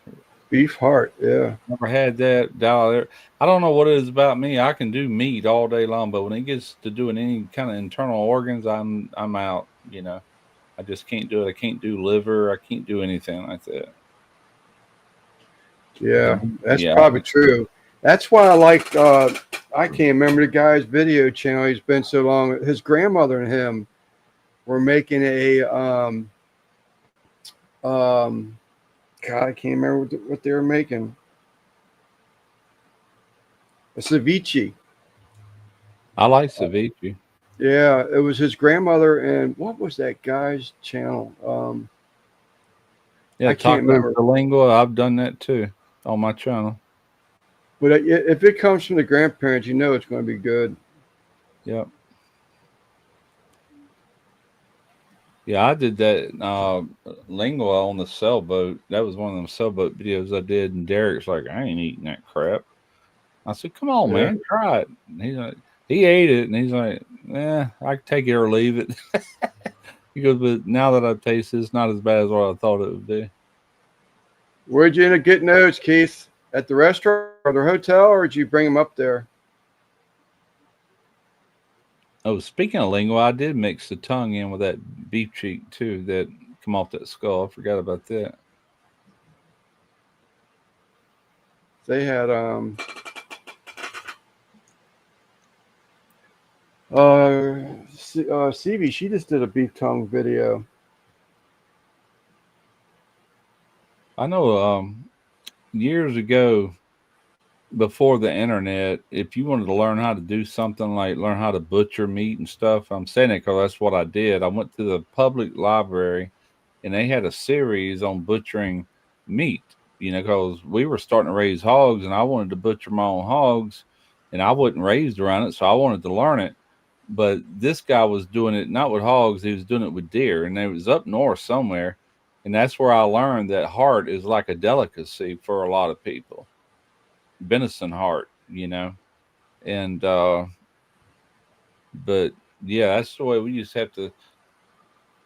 Beef heart, yeah. Never had that down there. I don't know what it is about me. I can do meat all day long, but when it gets to doing any kind of internal organs, I'm out. You know, I just can't do it. I can't do liver. I can't do anything like that. Yeah, that's Yeah. probably true. That's why I like. I can't remember the guy's video channel. He's been so long. His grandmother and him were making a. God, I can't remember what they were making. a ceviche. I like ceviche. Yeah, it was his grandmother, and what was that guy's channel? Yeah, I can't tacos remember. de lengua. I've done that too on my channel. But if it comes from the grandparents, you know it's going to be good. Yep. Yeah, I did that lingua on the sailboat. That was one of them sailboat videos I did, and Derek's like, I ain't eating that crap. I said, come on, Yeah. man, try it. And he's like, he ate it, and he's like, I can take it or leave it. He goes, but now that I've tasted it, it's not as bad as what I thought it would be. Where'd you end up getting those, Keith? At the restaurant or the hotel, or did you bring them up there? Oh, speaking of lingua, I did mix the tongue in with that beef cheek too that come off that skull. I forgot about that. They had CB, she just did a beef tongue video. I know years ago, before the internet, if you wanted to learn how to do something like learn how to butcher meat and stuff, I'm saying it because that's what I did. I went to the public library and they had a series on butchering meat, because we were starting to raise hogs and I wanted to butcher my own hogs and I wasn't raised around it. So I wanted to learn it. But this guy was doing it not with hogs, he was doing it with deer, and it was up north somewhere. And that's where I learned that heart is like a delicacy for a lot of people. Venison heart. And but yeah, that's the way we used to have to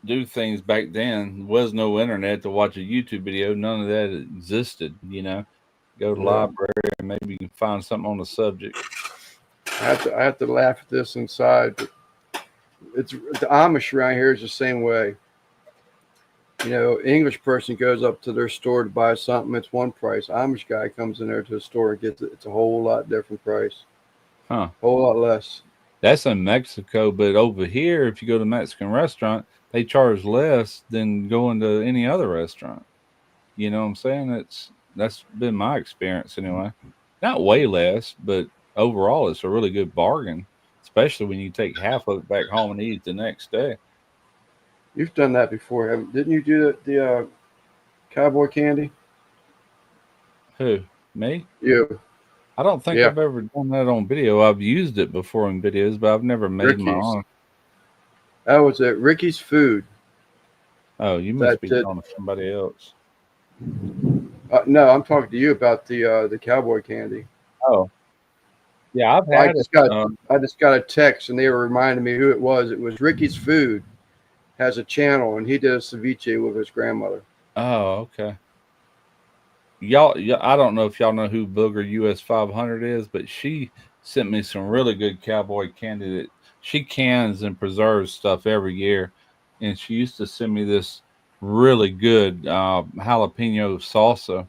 do things back then. There was no internet to watch a YouTube video, none of that existed. Go to the Yeah. library and maybe you can find something on the subject. I have to laugh at this inside, but it's the Amish around here is the same way. English person goes up to their store to buy something, it's one price. Amish guy comes in there to the store and gets it, it's a whole lot different price. Huh. A whole lot less. That's in Mexico, but over here, if you go to a Mexican restaurant, they charge less than going to any other restaurant. You know what I'm saying? That's been my experience anyway. Not way less, but overall, it's a really good bargain, especially when you take half of it back home and eat it the next day. You've done that before, didn't you? Do the cowboy candy? Who? Me? You. I don't think Yeah. I've ever done that on video. I've used it before in videos, but I've never made my Ricky's. own. That was at Ricky's Food. Oh, you must That be did- talking to somebody else. No, I'm talking to you about the cowboy candy. Oh, yeah, I've I had just it. got a text and they were reminding me who it was. It was Ricky's Food has a channel and he did a ceviche with his grandmother. Oh, okay. Y'all, I don't know if y'all know who Booger US 500 is, but she sent me some really good cowboy candy that she cans and preserves stuff every year. And she used to send me this really good jalapeno salsa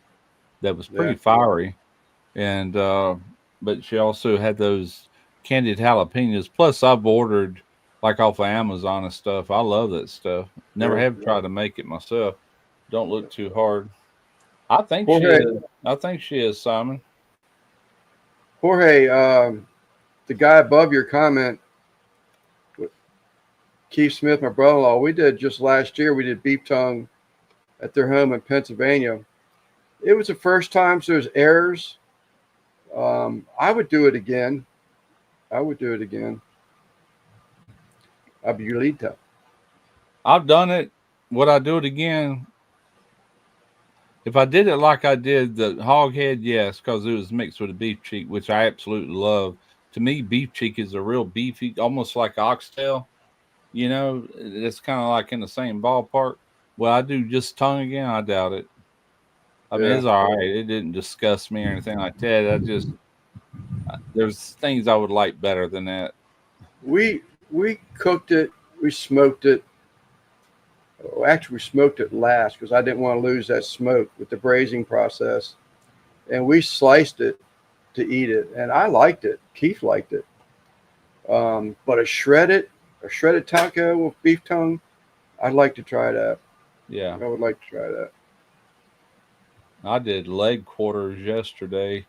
that was pretty Yeah. fiery. And but she also had those candied jalapenos. Plus, I've ordered like off of Amazon and stuff. I love that stuff. Never Yeah, have yeah. tried to make it myself. Don't look too hard. I think she Jorge. is. I think she is, Simon. Jorge, the guy above your comment, Keith Smith, my brother-in-law, we did just last year. We did beef tongue at their home in Pennsylvania. It was the first time, so there's errors. I would do it again. Abuelita. I've done it. Would I do it again? If I did it like I did the hog head, yes, because it was mixed with a beef cheek, which I absolutely love. To me, beef cheek is a real beefy, almost like oxtail. It's kind of like in the same ballpark. Will I do just tongue again? I doubt it. I mean, it's all right. It didn't disgust me or anything like that. There's things I would like better than that. We cooked it. We smoked it. Actually, we smoked it last because I didn't want to lose that smoke with the braising process. And we sliced it to eat it, and I liked it. Keith liked it. But a shredded taco with beef tongue, I'd like to try that. Yeah, I would like to try that. I did leg quarters yesterday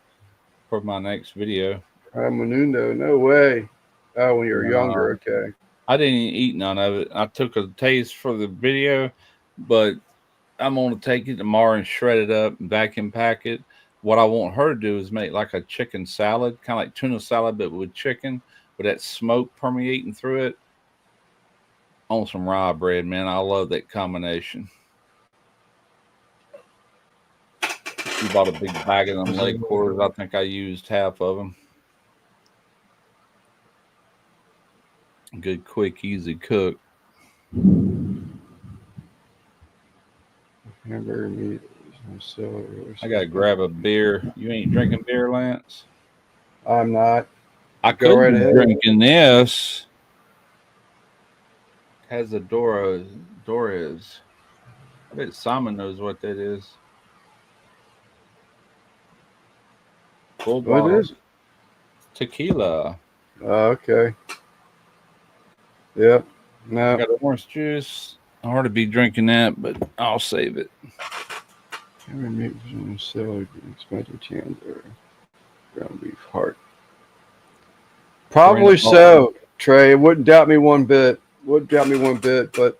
for my next video. Menudo, no way. Oh, when you were No. younger, okay. I didn't eat none of it. I took a taste for the video, but I'm gonna take it tomorrow and shred it up and vacuum pack it. What I want her to do is make like a chicken salad, kind of like tuna salad, but with chicken, with that smoke permeating through it on some rye bread, man. I love that combination. She bought a big bag of them leg quarters. I think I used half of them. Good, quick, easy cook. Hamburger meat. I gotta grab a beer. You ain't drinking beer, Lance? I'm not. I Go could right be ahead. drinking this. Has a Doris. I bet Simon knows what that is. Full What bottle is it? tequila. Oh, okay. Yep. I No. got orange juice. Hard to be drinking that, but I'll save it. Hamburger meat, celery, expensive chandler, ground beef heart. Probably so, Trey. It wouldn't doubt me one bit. Wouldn't doubt me one bit. But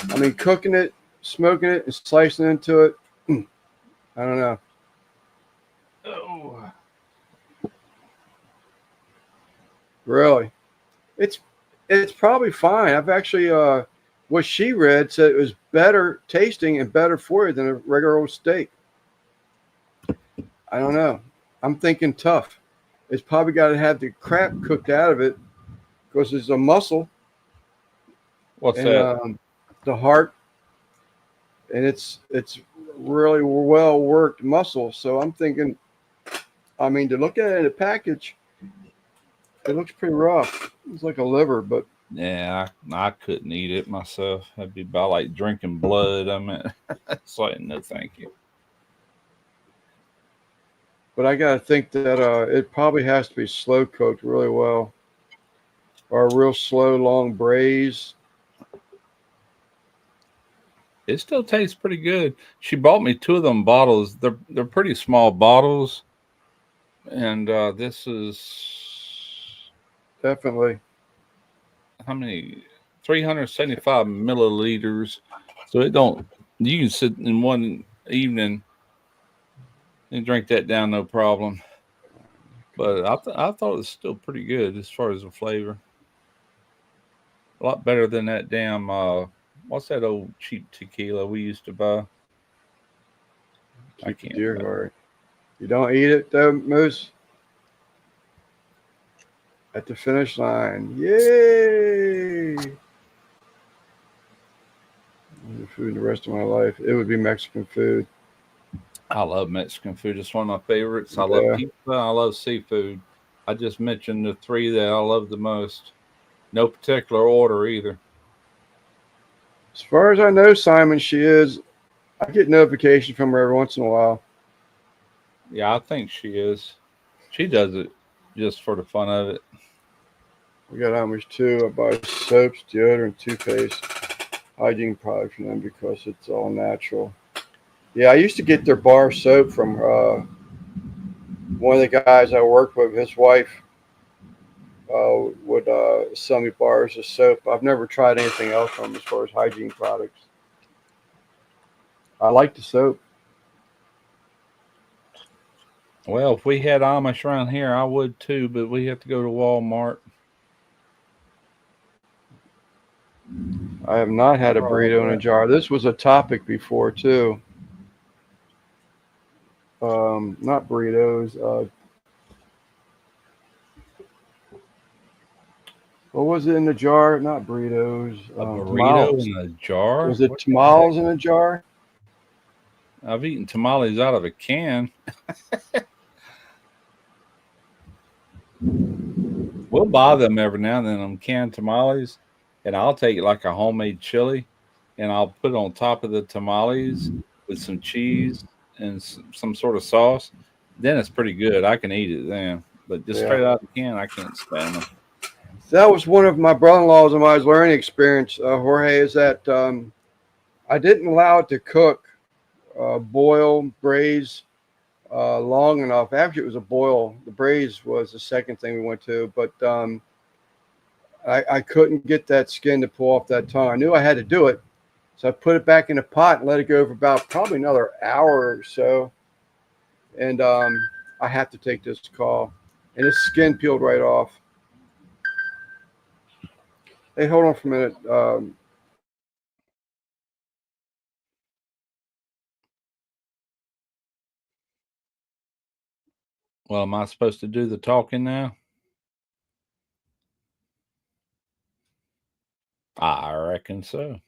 I mean, cooking it, smoking it, and slicing into it. I don't know. Oh. Really, it's probably fine. I've actually what she read said it was better tasting and better for you than a regular old steak. I don't know. I'm thinking tough. It's probably got to have the crap cooked out of it because it's a muscle. What's And that? the heart, and it's really well worked muscle. So I'm thinking, I mean, to look at it in a package, it looks pretty rough. It's like a liver, but Yeah, I couldn't eat it myself. That'd be about like drinking blood. I mean, it's like, no, thank you. I got to think that it probably has to be slow cooked really well, or a real slow long braise. It still tastes pretty good. She bought me 2 of them bottles. They're pretty small bottles, and this is Definitely. how many? 375 milliliters. So it don't. You can sit in one evening and drink that down, no problem. But I thought it was still pretty good as far as the flavor. A lot better than that damn what's that old cheap tequila we used to buy? I Keep can't the deer remember. heart. You don't eat it though, Moose. At the finish line. Yay! The food the rest of my life. It would be Mexican food. I love Mexican food. It's one of my favorites. I Yeah. love pizza. I love seafood. I just mentioned the 3 that I love the most. No particular order either. As far as I know, Simon, she is. I get notification from her every once in a while. Yeah, I think she is. She does it just for the fun of it. We got Amish too. I buy soaps, deodorant, toothpaste, hygiene products from them because it's all natural. Yeah, I used to get their bar soap from one of the guys I worked with. His wife would sell me bars of soap. I've never tried anything else from them as far as hygiene products. I like the soap. Well, if we had Amish around here, I would too, but we have to go to Walmart. I have not had a burrito in a jar. This was a topic before too. Not burritos. What was it in the jar? Not burritos. A burrito Tamales. in a jar? Was it What the tamales in a jar? heck? I've eaten tamales out of a can. We'll buy them every now and then, them canned tamales, and I'll take like a homemade chili, and I'll put it on top of the tamales with some cheese and some sort of sauce. Then it's pretty good. I can eat it then, but just Yeah. straight out of the can, I can't stand them. That was one of my brother-in-laws and my learning experience, Jorge, is that I didn't allow it to cook, boil, braise. long enough. Actually, it was a boil. The braise was the second thing we went to, but I couldn't get that skin to pull off that tongue. I knew I had to do it, so I put it back in the pot and let it go for about probably another hour or so. And I have to take this call, and his skin peeled right off. Hey, hold on for a minute. Well, am I supposed to do the talking now? I reckon so.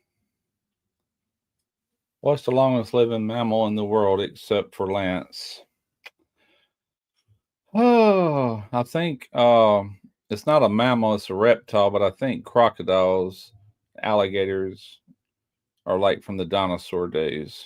What's the longest living mammal in the world except for Lance? Oh, I think it's not a mammal, it's a reptile, but I think crocodiles, alligators are like from the dinosaur days.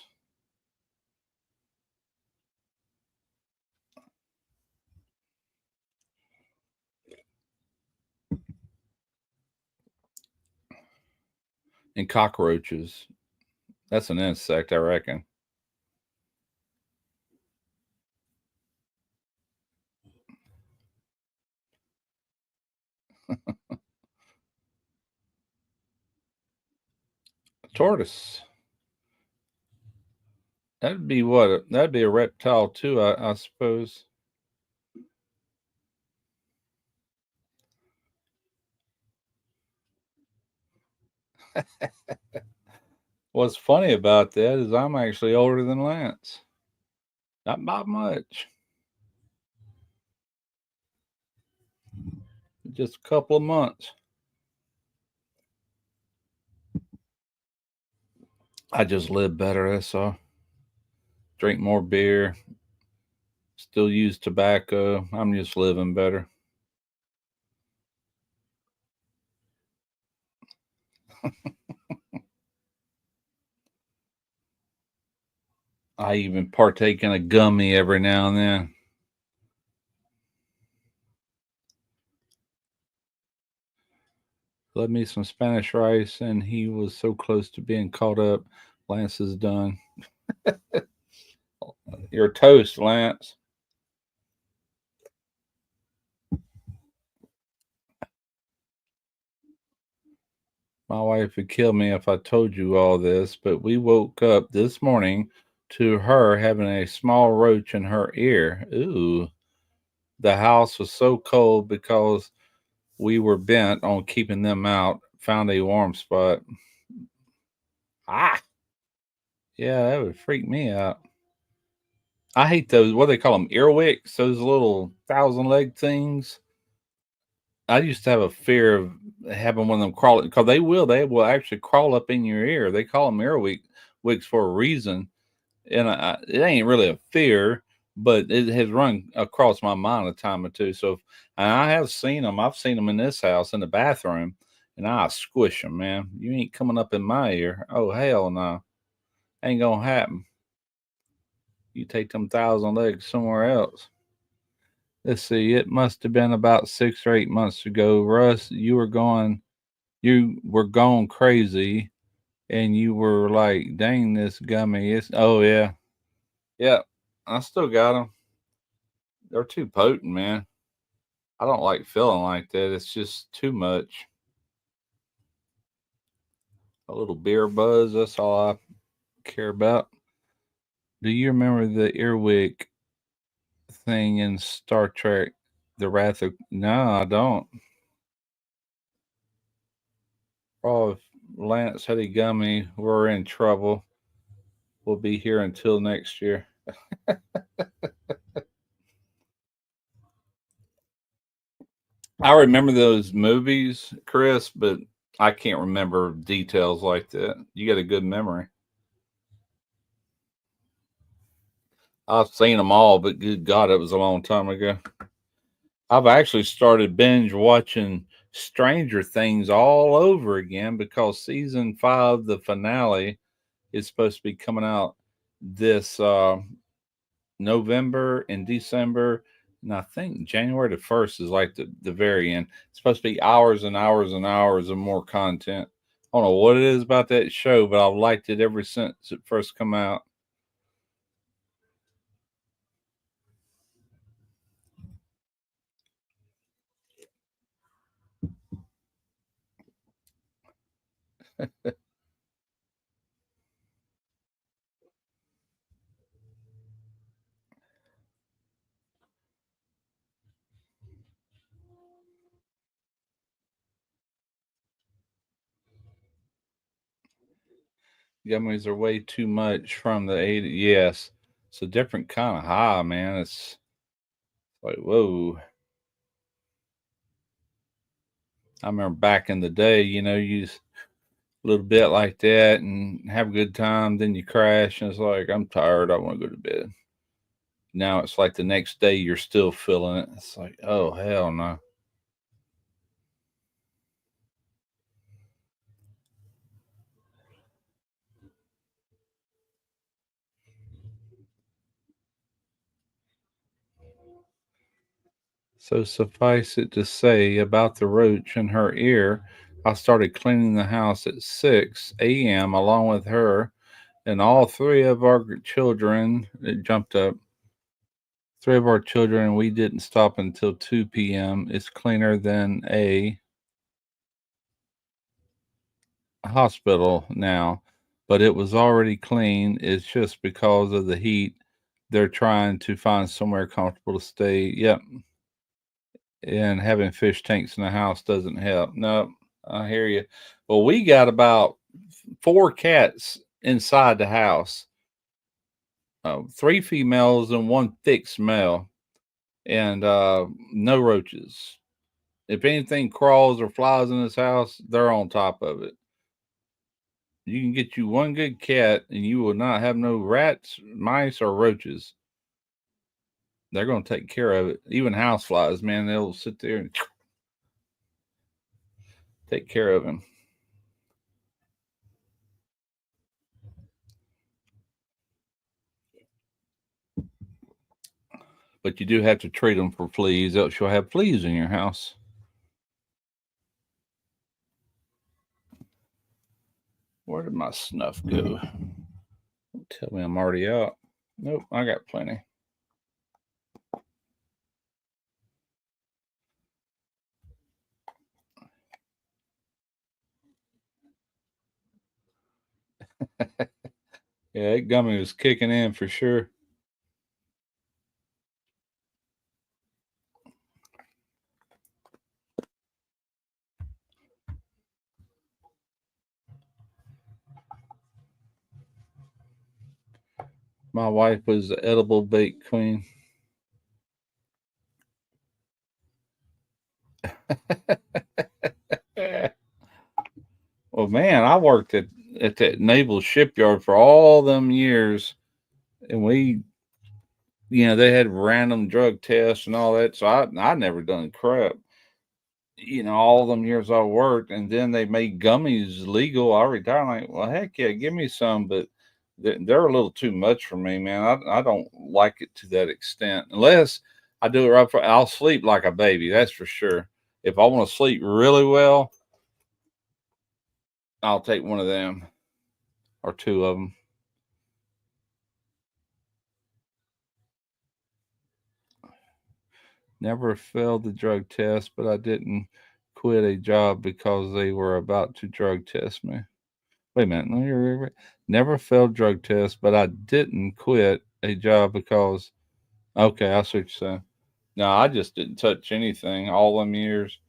And cockroaches. That's an insect, I reckon. Tortoise. That'd be what? That'd be a reptile too, I suppose. What's funny about that is I'm actually older than Lance. Not by much. Just a couple of months. I just live better, that's all. Drink more beer. Still use tobacco. I'm just living better. I even partake in a gummy every now and then. Love me some Spanish rice, and he was so close to being caught up. Lance is done. You're toast, Lance. My wife would kill me if I told you all this, but we woke up this morning to her having a small roach in her ear. Ooh. The house was so cold because we were bent on keeping them out. Found a warm spot. Ah, yeah, that would freak me out. I hate those. What do they call them? Earwicks. Those little 1,000 leg things. I used to have a fear of having one of them crawl because they will actually crawl up in your ear. They call them earwicks for a reason, and it ain't really a fear, but it has run across my mind a time or two. So, and I have seen them. I've seen them in this house in the bathroom, and I squish them, man. You ain't coming up in my ear. Oh hell no, ain't gonna happen. You take them 1,000 legs somewhere else. Let's see. It must have been about 6 or 8 months ago, Russ. You were going crazy, and you were like, "Dang, this gummy!" It's oh yeah, yeah. I still got them. They're too potent, man. I don't like feeling like that. It's just too much. A little beer buzz. That's all I care about. Do you remember the earwig thing in Star Trek? The Wrath of No, I don't. Oh, if Lance had a gummy, we're in trouble. We'll be here until next year. I remember those movies, Chris, but I can't remember details like that. You got a good memory. I've seen them all, but good God, it was a long time ago. I've actually started binge watching Stranger Things all over again because season 5, the finale, is supposed to be coming out this November and December. And I think January the 1st is like the very end. It's supposed to be hours and hours and hours of more content. I don't know what it is about that show, but I've liked it ever since it first come out. Gummies are way too much from the 80s. Yes. It's a different kind of high, man. It's like, whoa. I remember back in the day, you just a little bit like that and have a good time. Then you crash and it's like, I'm tired. I want to go to bed. Now it's like the next day you're still feeling it. It's like, oh, hell no. So suffice it to say about the roach in her ear, I started cleaning the house at 6 a.m. along with her, and all three of our children it jumped up. Three of our children, we didn't stop until 2 p.m. It's cleaner than a hospital now, but it was already clean. It's just because of the heat. They're trying to find somewhere comfortable to stay. Yep. And having fish tanks in the house doesn't help. No, I hear you. Well, we got about 4 cats inside the house, three females and one fixed male, and no roaches. If anything crawls or flies in this house, they're on top of it. You can get you one good cat, and you will not have no rats, mice, or roaches. They're going to take care of it. Even house flies, man, they'll sit there and take care of him. But you do have to treat them for fleas, else you'll have fleas in your house. Where did my snuff go? Don't tell me I'm already out. Nope, I got plenty. Yeah, that gummy was kicking in for sure. My wife was the edible bake queen. Well, man, I worked at that naval shipyard for all them years, and they had random drug tests and all that. So I never done crap. All them years I worked, and then they made gummies legal. I retired. I'm like, well, heck yeah, give me some, but they're a little too much for me, man. I don't like it to that extent. Unless I do it right for, I'll sleep like a baby. That's for sure. If I want to sleep really well, I'll take one of them or two of them. Never failed the drug test, but I didn't quit a job because they were about to drug test me. Wait a minute. Never failed drug test, but I didn't quit a job because. Okay, I see what you're saying. No, I just didn't touch anything all them years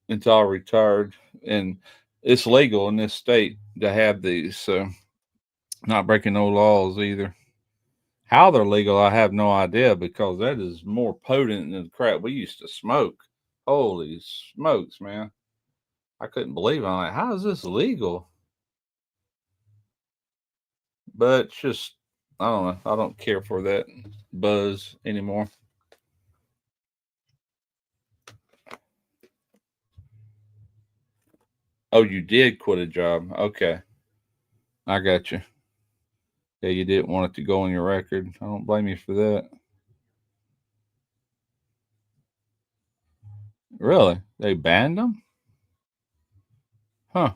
until I retired, and it's legal in this state to have these, so not breaking no laws either. How they're legal, I have no idea because that is more potent than the crap we used to smoke. Holy smokes, man! I couldn't believe it. I'm like, how is this legal? But it's just, I don't know. I don't care for that buzz anymore. Oh, you did quit a job. Okay. I got you. Yeah, you didn't want it to go on your record. I don't blame you for that. Really? They banned them? Huh.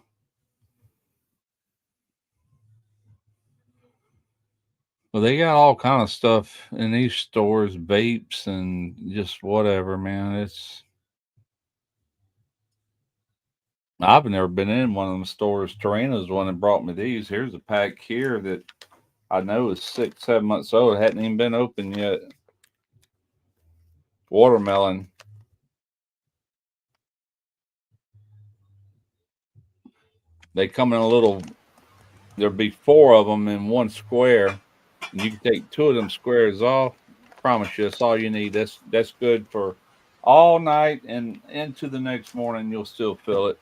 Well, they got all kind of stuff in these stores, vapes and just whatever, man. I've never been in one of them stores. Torino's the one that brought me these. Here's a pack here that I know is 6, 7 months old. It hadn't even been opened yet. Watermelon. They come in a little. There'll be 4 of them in one square, and you can take 2 of them squares off. Promise you, that's all you need. That's good for all night and into the next morning. You'll still feel it.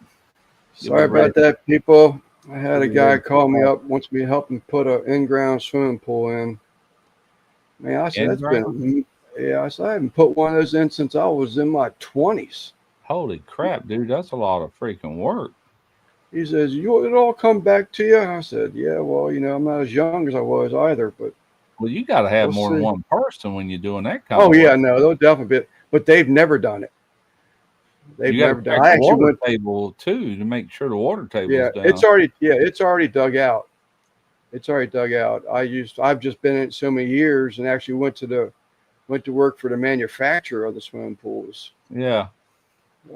Sorry about that, people. I had a guy call me up, wants me to help him put an in-ground swimming pool in. Man, I said that's been. Yeah, I said I haven't put one of those in since I was in my 20s. Holy crap, dude! That's a lot of freaking work. He says, it'll all come back to you. I said, yeah, well, I'm not as young as I was either, but. Well, you got to have We'll more than see. one person when you're doing that kind Oh, of work. yeah, no, they'll definitely be. But they've never done it. They've You got never to done check it. I the actually water went. table too to make sure the water table's Yeah, down. it's already dug out. It's already dug out. I've just been in it so many years, and actually went to work for the manufacturer of the swimming pools. Yeah.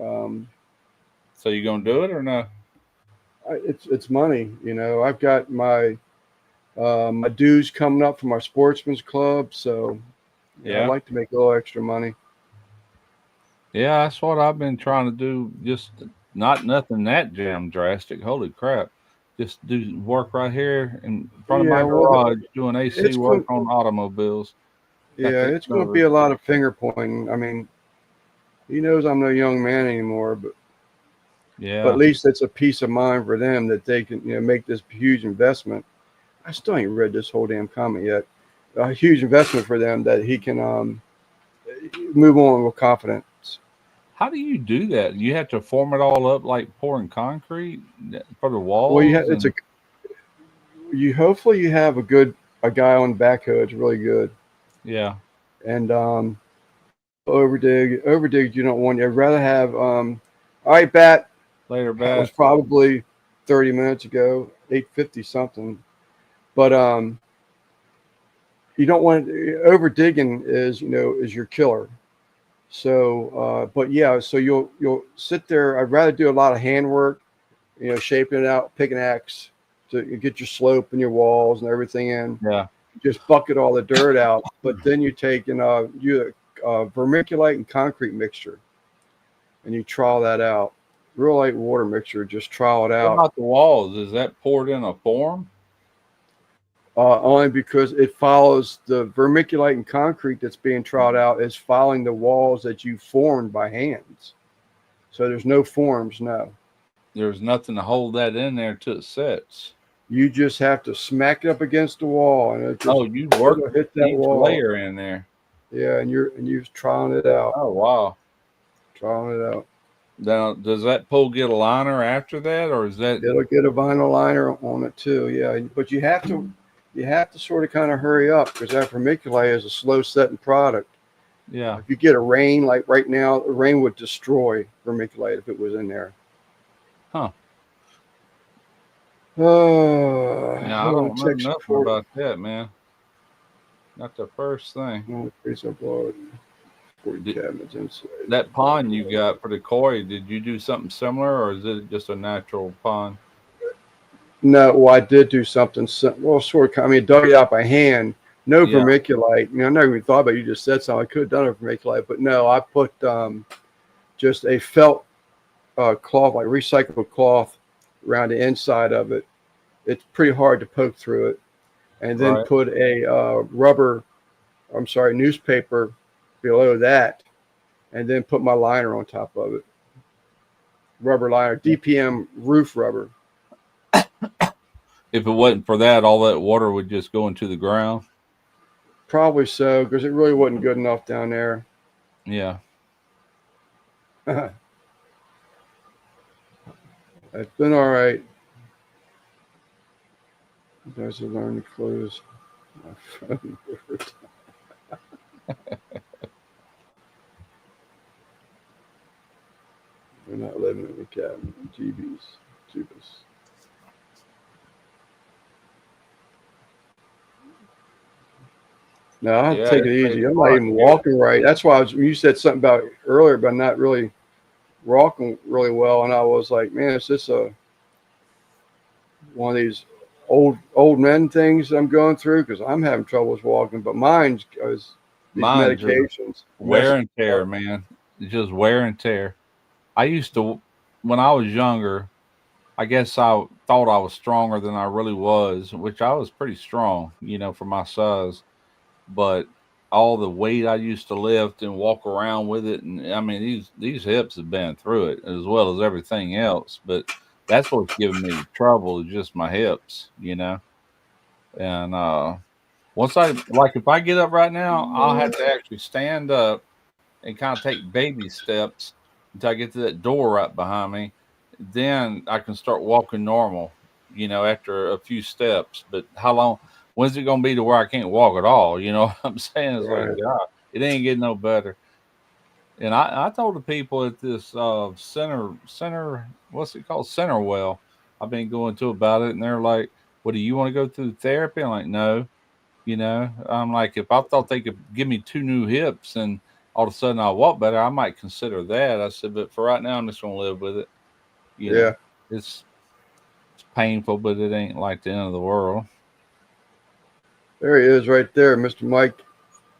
Um, So you gonna do it or no? it's money, I've got my my dues coming up from our sportsman's club, so Yeah. I'd like to make a little extra money. Yeah, that's what I've been trying to do. Just nothing that damn drastic. Holy crap! Just do work right here in front of my Yeah, well, garage doing AC it's work going- on automobiles. Got Yeah, that it's going to covered. be a lot of finger pointing. I mean, he knows I'm no young man anymore, but Yeah. at least it's a peace of mind for them that they can make this huge investment. I still ain't read this whole damn comment yet. A huge investment for them that he can move on with confidence. How do you do that? You have to form it all up like pouring concrete for the walls. Well, hopefully you have a guy on the backhoe. It's really good. Yeah. And overdig. You don't want. I'd rather have. All right, Bat. Later, That was Bat. probably 30 minutes ago, 8:50 something. But you don't want over digging is your killer. So but yeah, so you'll sit there. I'd rather do a lot of handwork, shaping it out, pick an axe to get your slope and your walls and everything in. Yeah. Just bucket all the dirt out. But then you take vermiculite and concrete mixture, and you trowel that out. Real light water mixture. Just trowel it What out. about the walls? Is that poured in a form? Only because it follows the vermiculite and concrete that's being troweled out is following the walls that you formed by hands. So there's no forms, no. There's nothing to hold that in there till it sets. You just have to smack it up against the wall, and it just You work hit that each wall. layer in there. Yeah, and you're troweling it out, Oh wow! troweling it out. Now, does that pole get a liner after that, or is that? It'll get a vinyl liner on it too. Yeah, but you have to sort of kind of hurry up because that vermiculite is a slow setting product. Yeah. If you get a rain like right now, the rain would destroy vermiculite if it was in there. Huh. Yeah, I don't know nothing about that, man. Not the first thing. Cabinets inside. That pond you got for the koi, did you do something similar, or is it just a natural pond? No, well, I did do something. Sort of. I mean, dug it out by hand. No vermiculite. I never even thought about it. You just said something. I could have done it vermiculite, but no, I put just a felt cloth, like recycled cloth, around the inside of it. It's pretty hard to poke through it, and then put a newspaper below that, and then put my liner on top of it. Rubber liner, DPM roof rubber. If it wasn't for that, all that water would just go into the ground. Probably so, because it really wasn't good enough down there. Yeah. It's been all right. You guys have learned to close my phone over time. We're not living in the cabinet. Jeebus. No, I have to take it easy. I'm not even walking right. That's why you said something about earlier about not really walking really well, and I was like, man, is this one of these old men things I'm going through? Because I'm having troubles walking, but mine's is these Mine's just medications. wear and tear, man. It's just wear and tear. I used to, when I was younger, I guess I thought I was stronger than I really was, which I was pretty strong, for my size. But all the weight I used to lift and walk around with it, and I mean these hips have been through it as well as everything else. But that's what's giving me trouble is just my hips. And once I like if I get up right now, I'll have to actually stand up and kind of take baby steps until I get to that door right behind me. Then I can start walking normal, after a few steps. But how long? When's it going to be to where I can't walk at all? You know what I'm saying? It's Right. like, God, it ain't getting no better. And I told the people at this center, what's it called? Center Well. I've been going to about it, and they're like, "What do you want to go through therapy?" I'm like, "No." I'm like, if I thought they could give me two new hips and all of a sudden I walk better, I might consider that. I said, but for right now, I'm just gonna live with it. You know, Yeah, it's painful, but it ain't like the end of the world. there he is, right there, Mr. Mike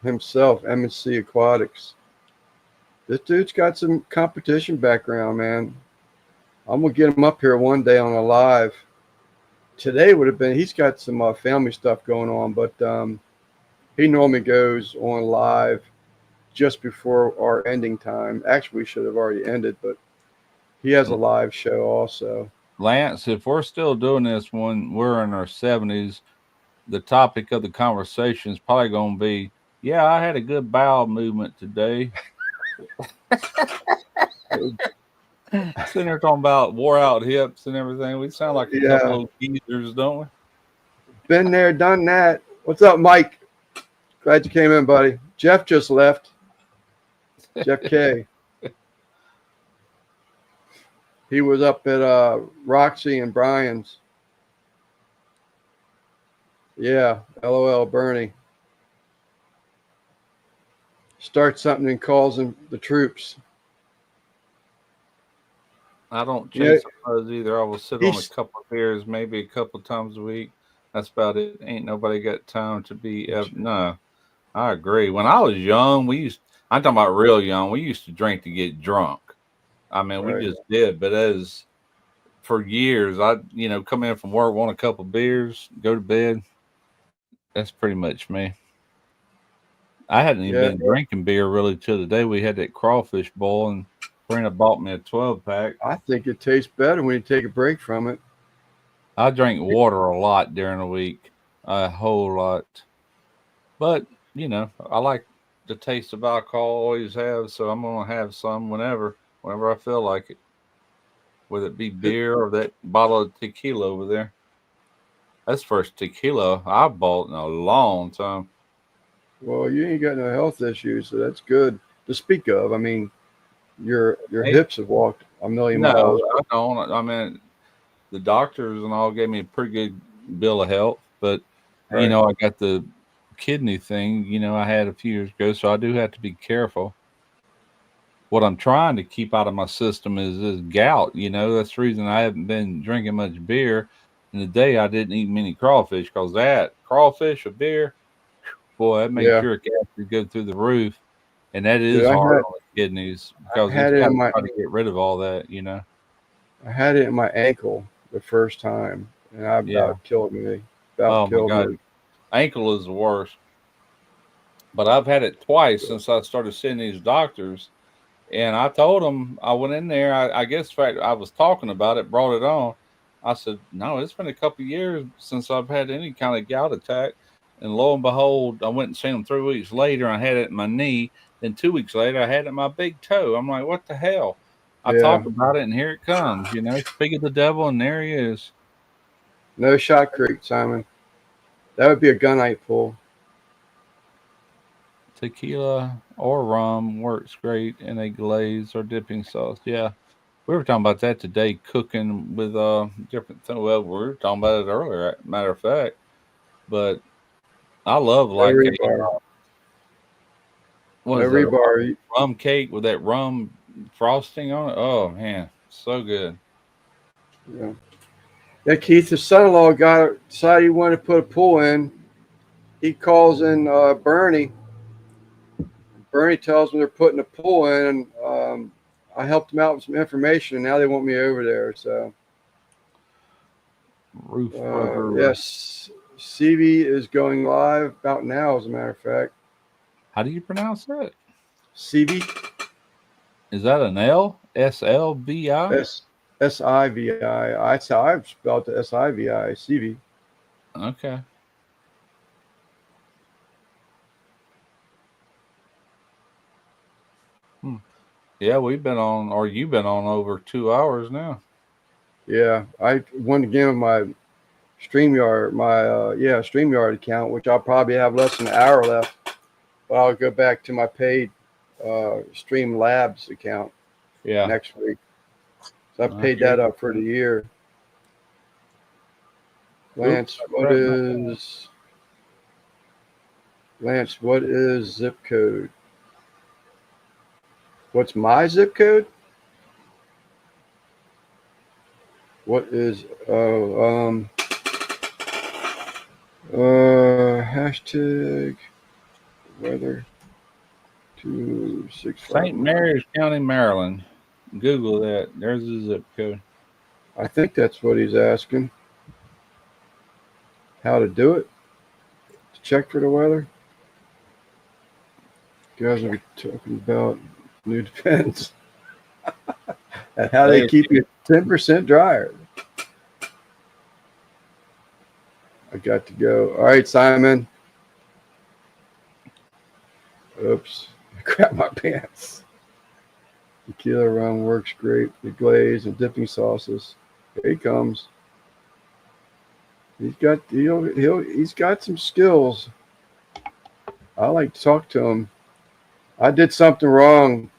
himself, M&C Aquatics. This dude's got some competition background, man. I'm gonna get him up here one day on a live. Today would have been. He's got some family stuff going on, but he normally goes on live just before our ending time. Actually, we should have already ended, but he has a live show also. Lance, if we're still doing this when we're in our 70s, the topic of the conversation is probably going to be, yeah, I had a good bowel movement today. Sitting there talking about wore out hips and everything. We sound like a couple of geezers, don't we? Been there, done that. What's up, Mike? Glad you came in, buddy. Jeff just left. Jeff K. He was up at Roxy and Brian's. Yeah, LOL, Bernie. Starts something and calls in the troops. I don't chase those either. I will sit on a couple of beers, maybe a couple of times a week. That's about it. Ain't nobody got time to be. No, I agree. When I was young, I'm talking about real young. We used to drink to get drunk. I mean, we just did. But for years, I come in from work, want a couple of beers, go to bed. That's pretty much me. I hadn't even been drinking beer really till the day we had that crawfish boil, and Brenda bought me a 12-pack. I think it tastes better when you take a break from it. I drink water a lot during the week, a whole lot. But, I like the taste of alcohol, always have, so I'm going to have some whenever I feel like it. Whether it be beer or that bottle of tequila over there. That's the first tequila I bought in a long time. Well, you ain't got no health issues, so that's good to speak of. I mean, your hips have walked a million miles. I don't. I mean, the doctors and all gave me a pretty good bill of health, but I got the kidney thing. I had a few years ago, so I do have to be careful. What I'm trying to keep out of my system is this gout. That's the reason I haven't been drinking much beer. And today I didn't eat many crawfish because that crawfish or beer, boy, that makes your acid go through the roof. And that is hard on the kidneys because it's got to get rid of all that, I had it in my ankle the first time, and I about killed me. My God. Ankle is the worst. But I've had it twice since I started seeing these doctors. And I told them, I went in there, I guess, in fact, I was talking about it, brought it on. I said, no, it's been a couple of years since I've had any kind of gout attack. And lo and behold, I went and seen them 3 weeks later. I had it in my knee. Then 2 weeks later, I had it in my big toe. I'm like, what the hell? I talked about it, and here it comes. Speak of the devil, and there he is. No Shot Creek, Simon. That would be a gunite pull. Tequila or rum works great in a glaze or dipping sauce. Yeah. We were talking about that today, cooking with different things. Well, we were talking about it earlier, matter of fact. But I love rebar. What is that? Rum cake with that rum frosting on it. Oh man, so good. Yeah. Yeah, Keith, his son-in-law decided he wanted to put a pool in. He calls in Bernie. Bernie tells him they're putting a pool in, and I helped him out with some information, and now they want me over there. So, Roof rubber. yes, CV is going live about now, as a matter of fact. How do you pronounce that? CV? Is that an L? SLBI? SIVI. That's how I've spelled it. SIVI. CV. Okay. Yeah, we've been on, or you've been on over 2 hours now. Yeah, I went again with my StreamYard, StreamYard account, which I'll probably have less than an hour left. But I'll go back to my paid Streamlabs account Yeah. next week. So I paid that up for the year. Lance, what is zip code? What's my zip code? What is hashtag weather 265. St. Mary's County, Maryland. Google that. There's the zip code. I think that's what he's asking. How to do it? To check for the weather? You guys will be talking about new defense and how they keep you 10% drier. I got to go. All right, Simon. Oops. I grabbed my pants. Tequila rum works great with glaze and dipping sauces. Here he comes. He's got some skills. I like to talk to him. I did something wrong.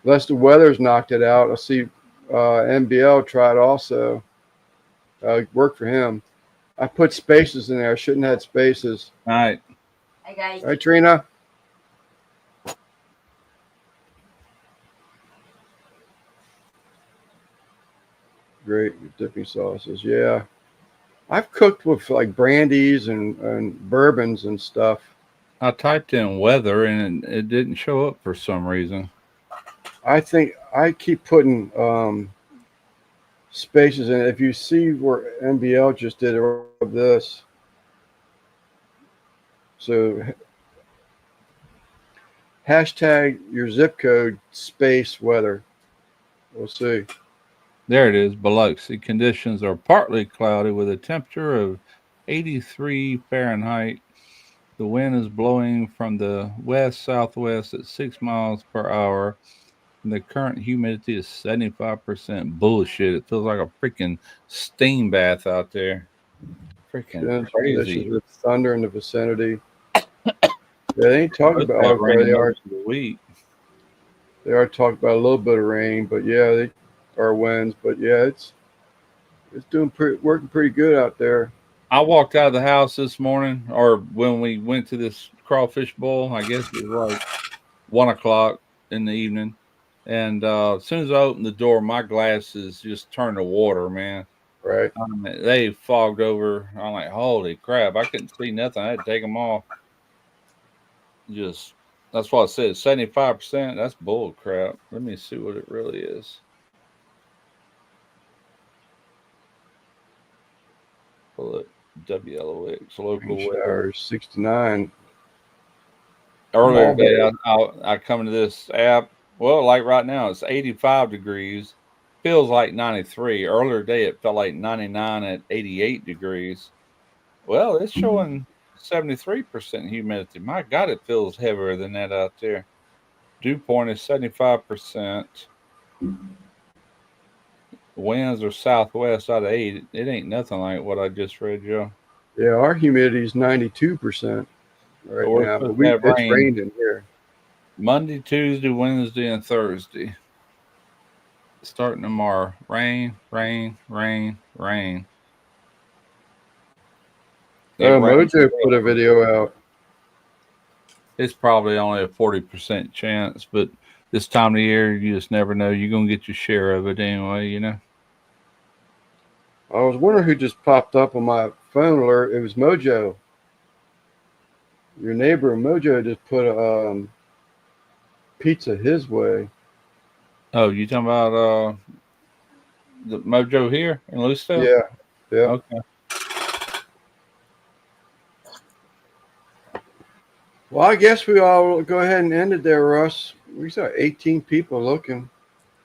Unless the weather's knocked it out. I see NBL tried also. Worked for him. I put spaces in there. I shouldn't have had spaces. All right. Hi, guys. All right, Trina. Great dipping sauces. Yeah. I've cooked with like brandies and bourbons and stuff. I typed in weather and it didn't show up for some reason. I think I keep putting spaces in. If you see where NBL just did this, so hashtag your zip code space weather. We'll see. There it is. Biloxi conditions are partly cloudy with a temperature of 83 Fahrenheit. The wind is blowing from the west-southwest at 6 miles per hour. And the current humidity is 75%. Bullshit. It feels like a freaking steam bath out there. Freaking crazy. With thunder in the vicinity. They ain't talking about rain over the week. They are talking about a little bit of rain, but yeah, they are winds. But yeah, it's working pretty good out there. I walked out of the house this morning, or when we went to this crawfish bowl. I guess it was like 1 o'clock in the evening. And as soon as I opened the door, my glasses just turned to water, man. Right. They fogged over. I'm like, holy crap. I couldn't see nothing. I had to take them off. That's what I said. 75%. That's bull crap. Let me see what it really is. Pull it. WLOX local weather 69. Earlier today, I come to this app. Well, like right now, it's 85 degrees. Feels like 93. Earlier today, it felt like 99 at 88 degrees. Well, it's showing 73% humidity. My God, it feels heavier than that out there. Dew point is 75%. Winds are southwest out of 8. It ain't nothing like what I just read, Joe. Yeah, our humidity is 92% right now. But it's rained in here. Monday, Tuesday, Wednesday, and Thursday. Starting tomorrow. Rain, rain, rain, rain. Mojo put a video out. it's probably only a 40% chance, but this time of year, you just never know. You're gonna get your share of it anyway, you know. I was wondering who just popped up on my phone alert. It was Mojo. Your neighbor Mojo just put a pizza his way. Oh, you talking about the Mojo here in Luceville? Yeah, yeah. Okay. Well, I guess we all go ahead and end it there, Russ. We saw 18 people looking.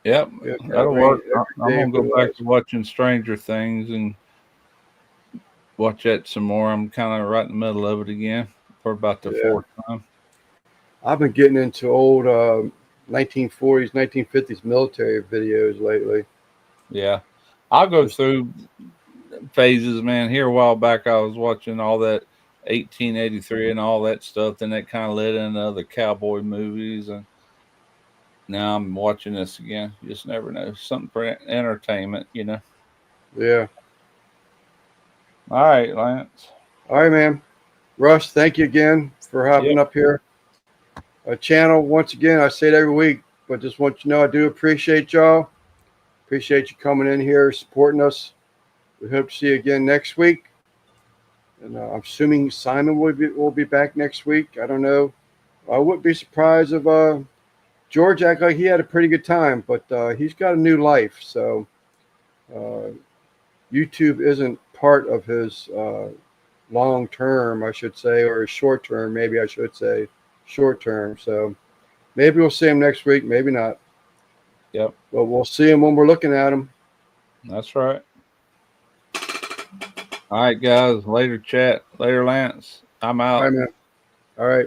Yep, Yeah, that'll work. I'm day gonna go for back us. to watching Stranger Things and watch that some more. I'm kind of right in the middle of it again for about the Yeah. fourth time. I've been getting into old 1940s, 1950s military videos lately. Yeah, I'll go through phases, man. Here a while back, I was watching all that 1883 and all that stuff. Then that kind of led into other cowboy movies, and now I'm watching this again. You just never know. Something for entertainment, you know. Yeah. All right, Lance. All right, man. Russ, thank you again for hopping up here. Channel, once again, I say it every week, but just want you to know I do appreciate y'all. Appreciate you coming in here, supporting us. We hope to see you again next week. And I'm assuming Simon will be back next week. I don't know. I wouldn't be surprised if George acted like he had a pretty good time, but he's got a new life. So YouTube isn't part of his long term, I should say, or his short term, maybe I should say short term. So maybe we'll see him next week, maybe not. Yep. But we'll see him when we're looking at him. That's right. All right, guys. Later, chat. Later, Lance. I'm out. All right, man. All right.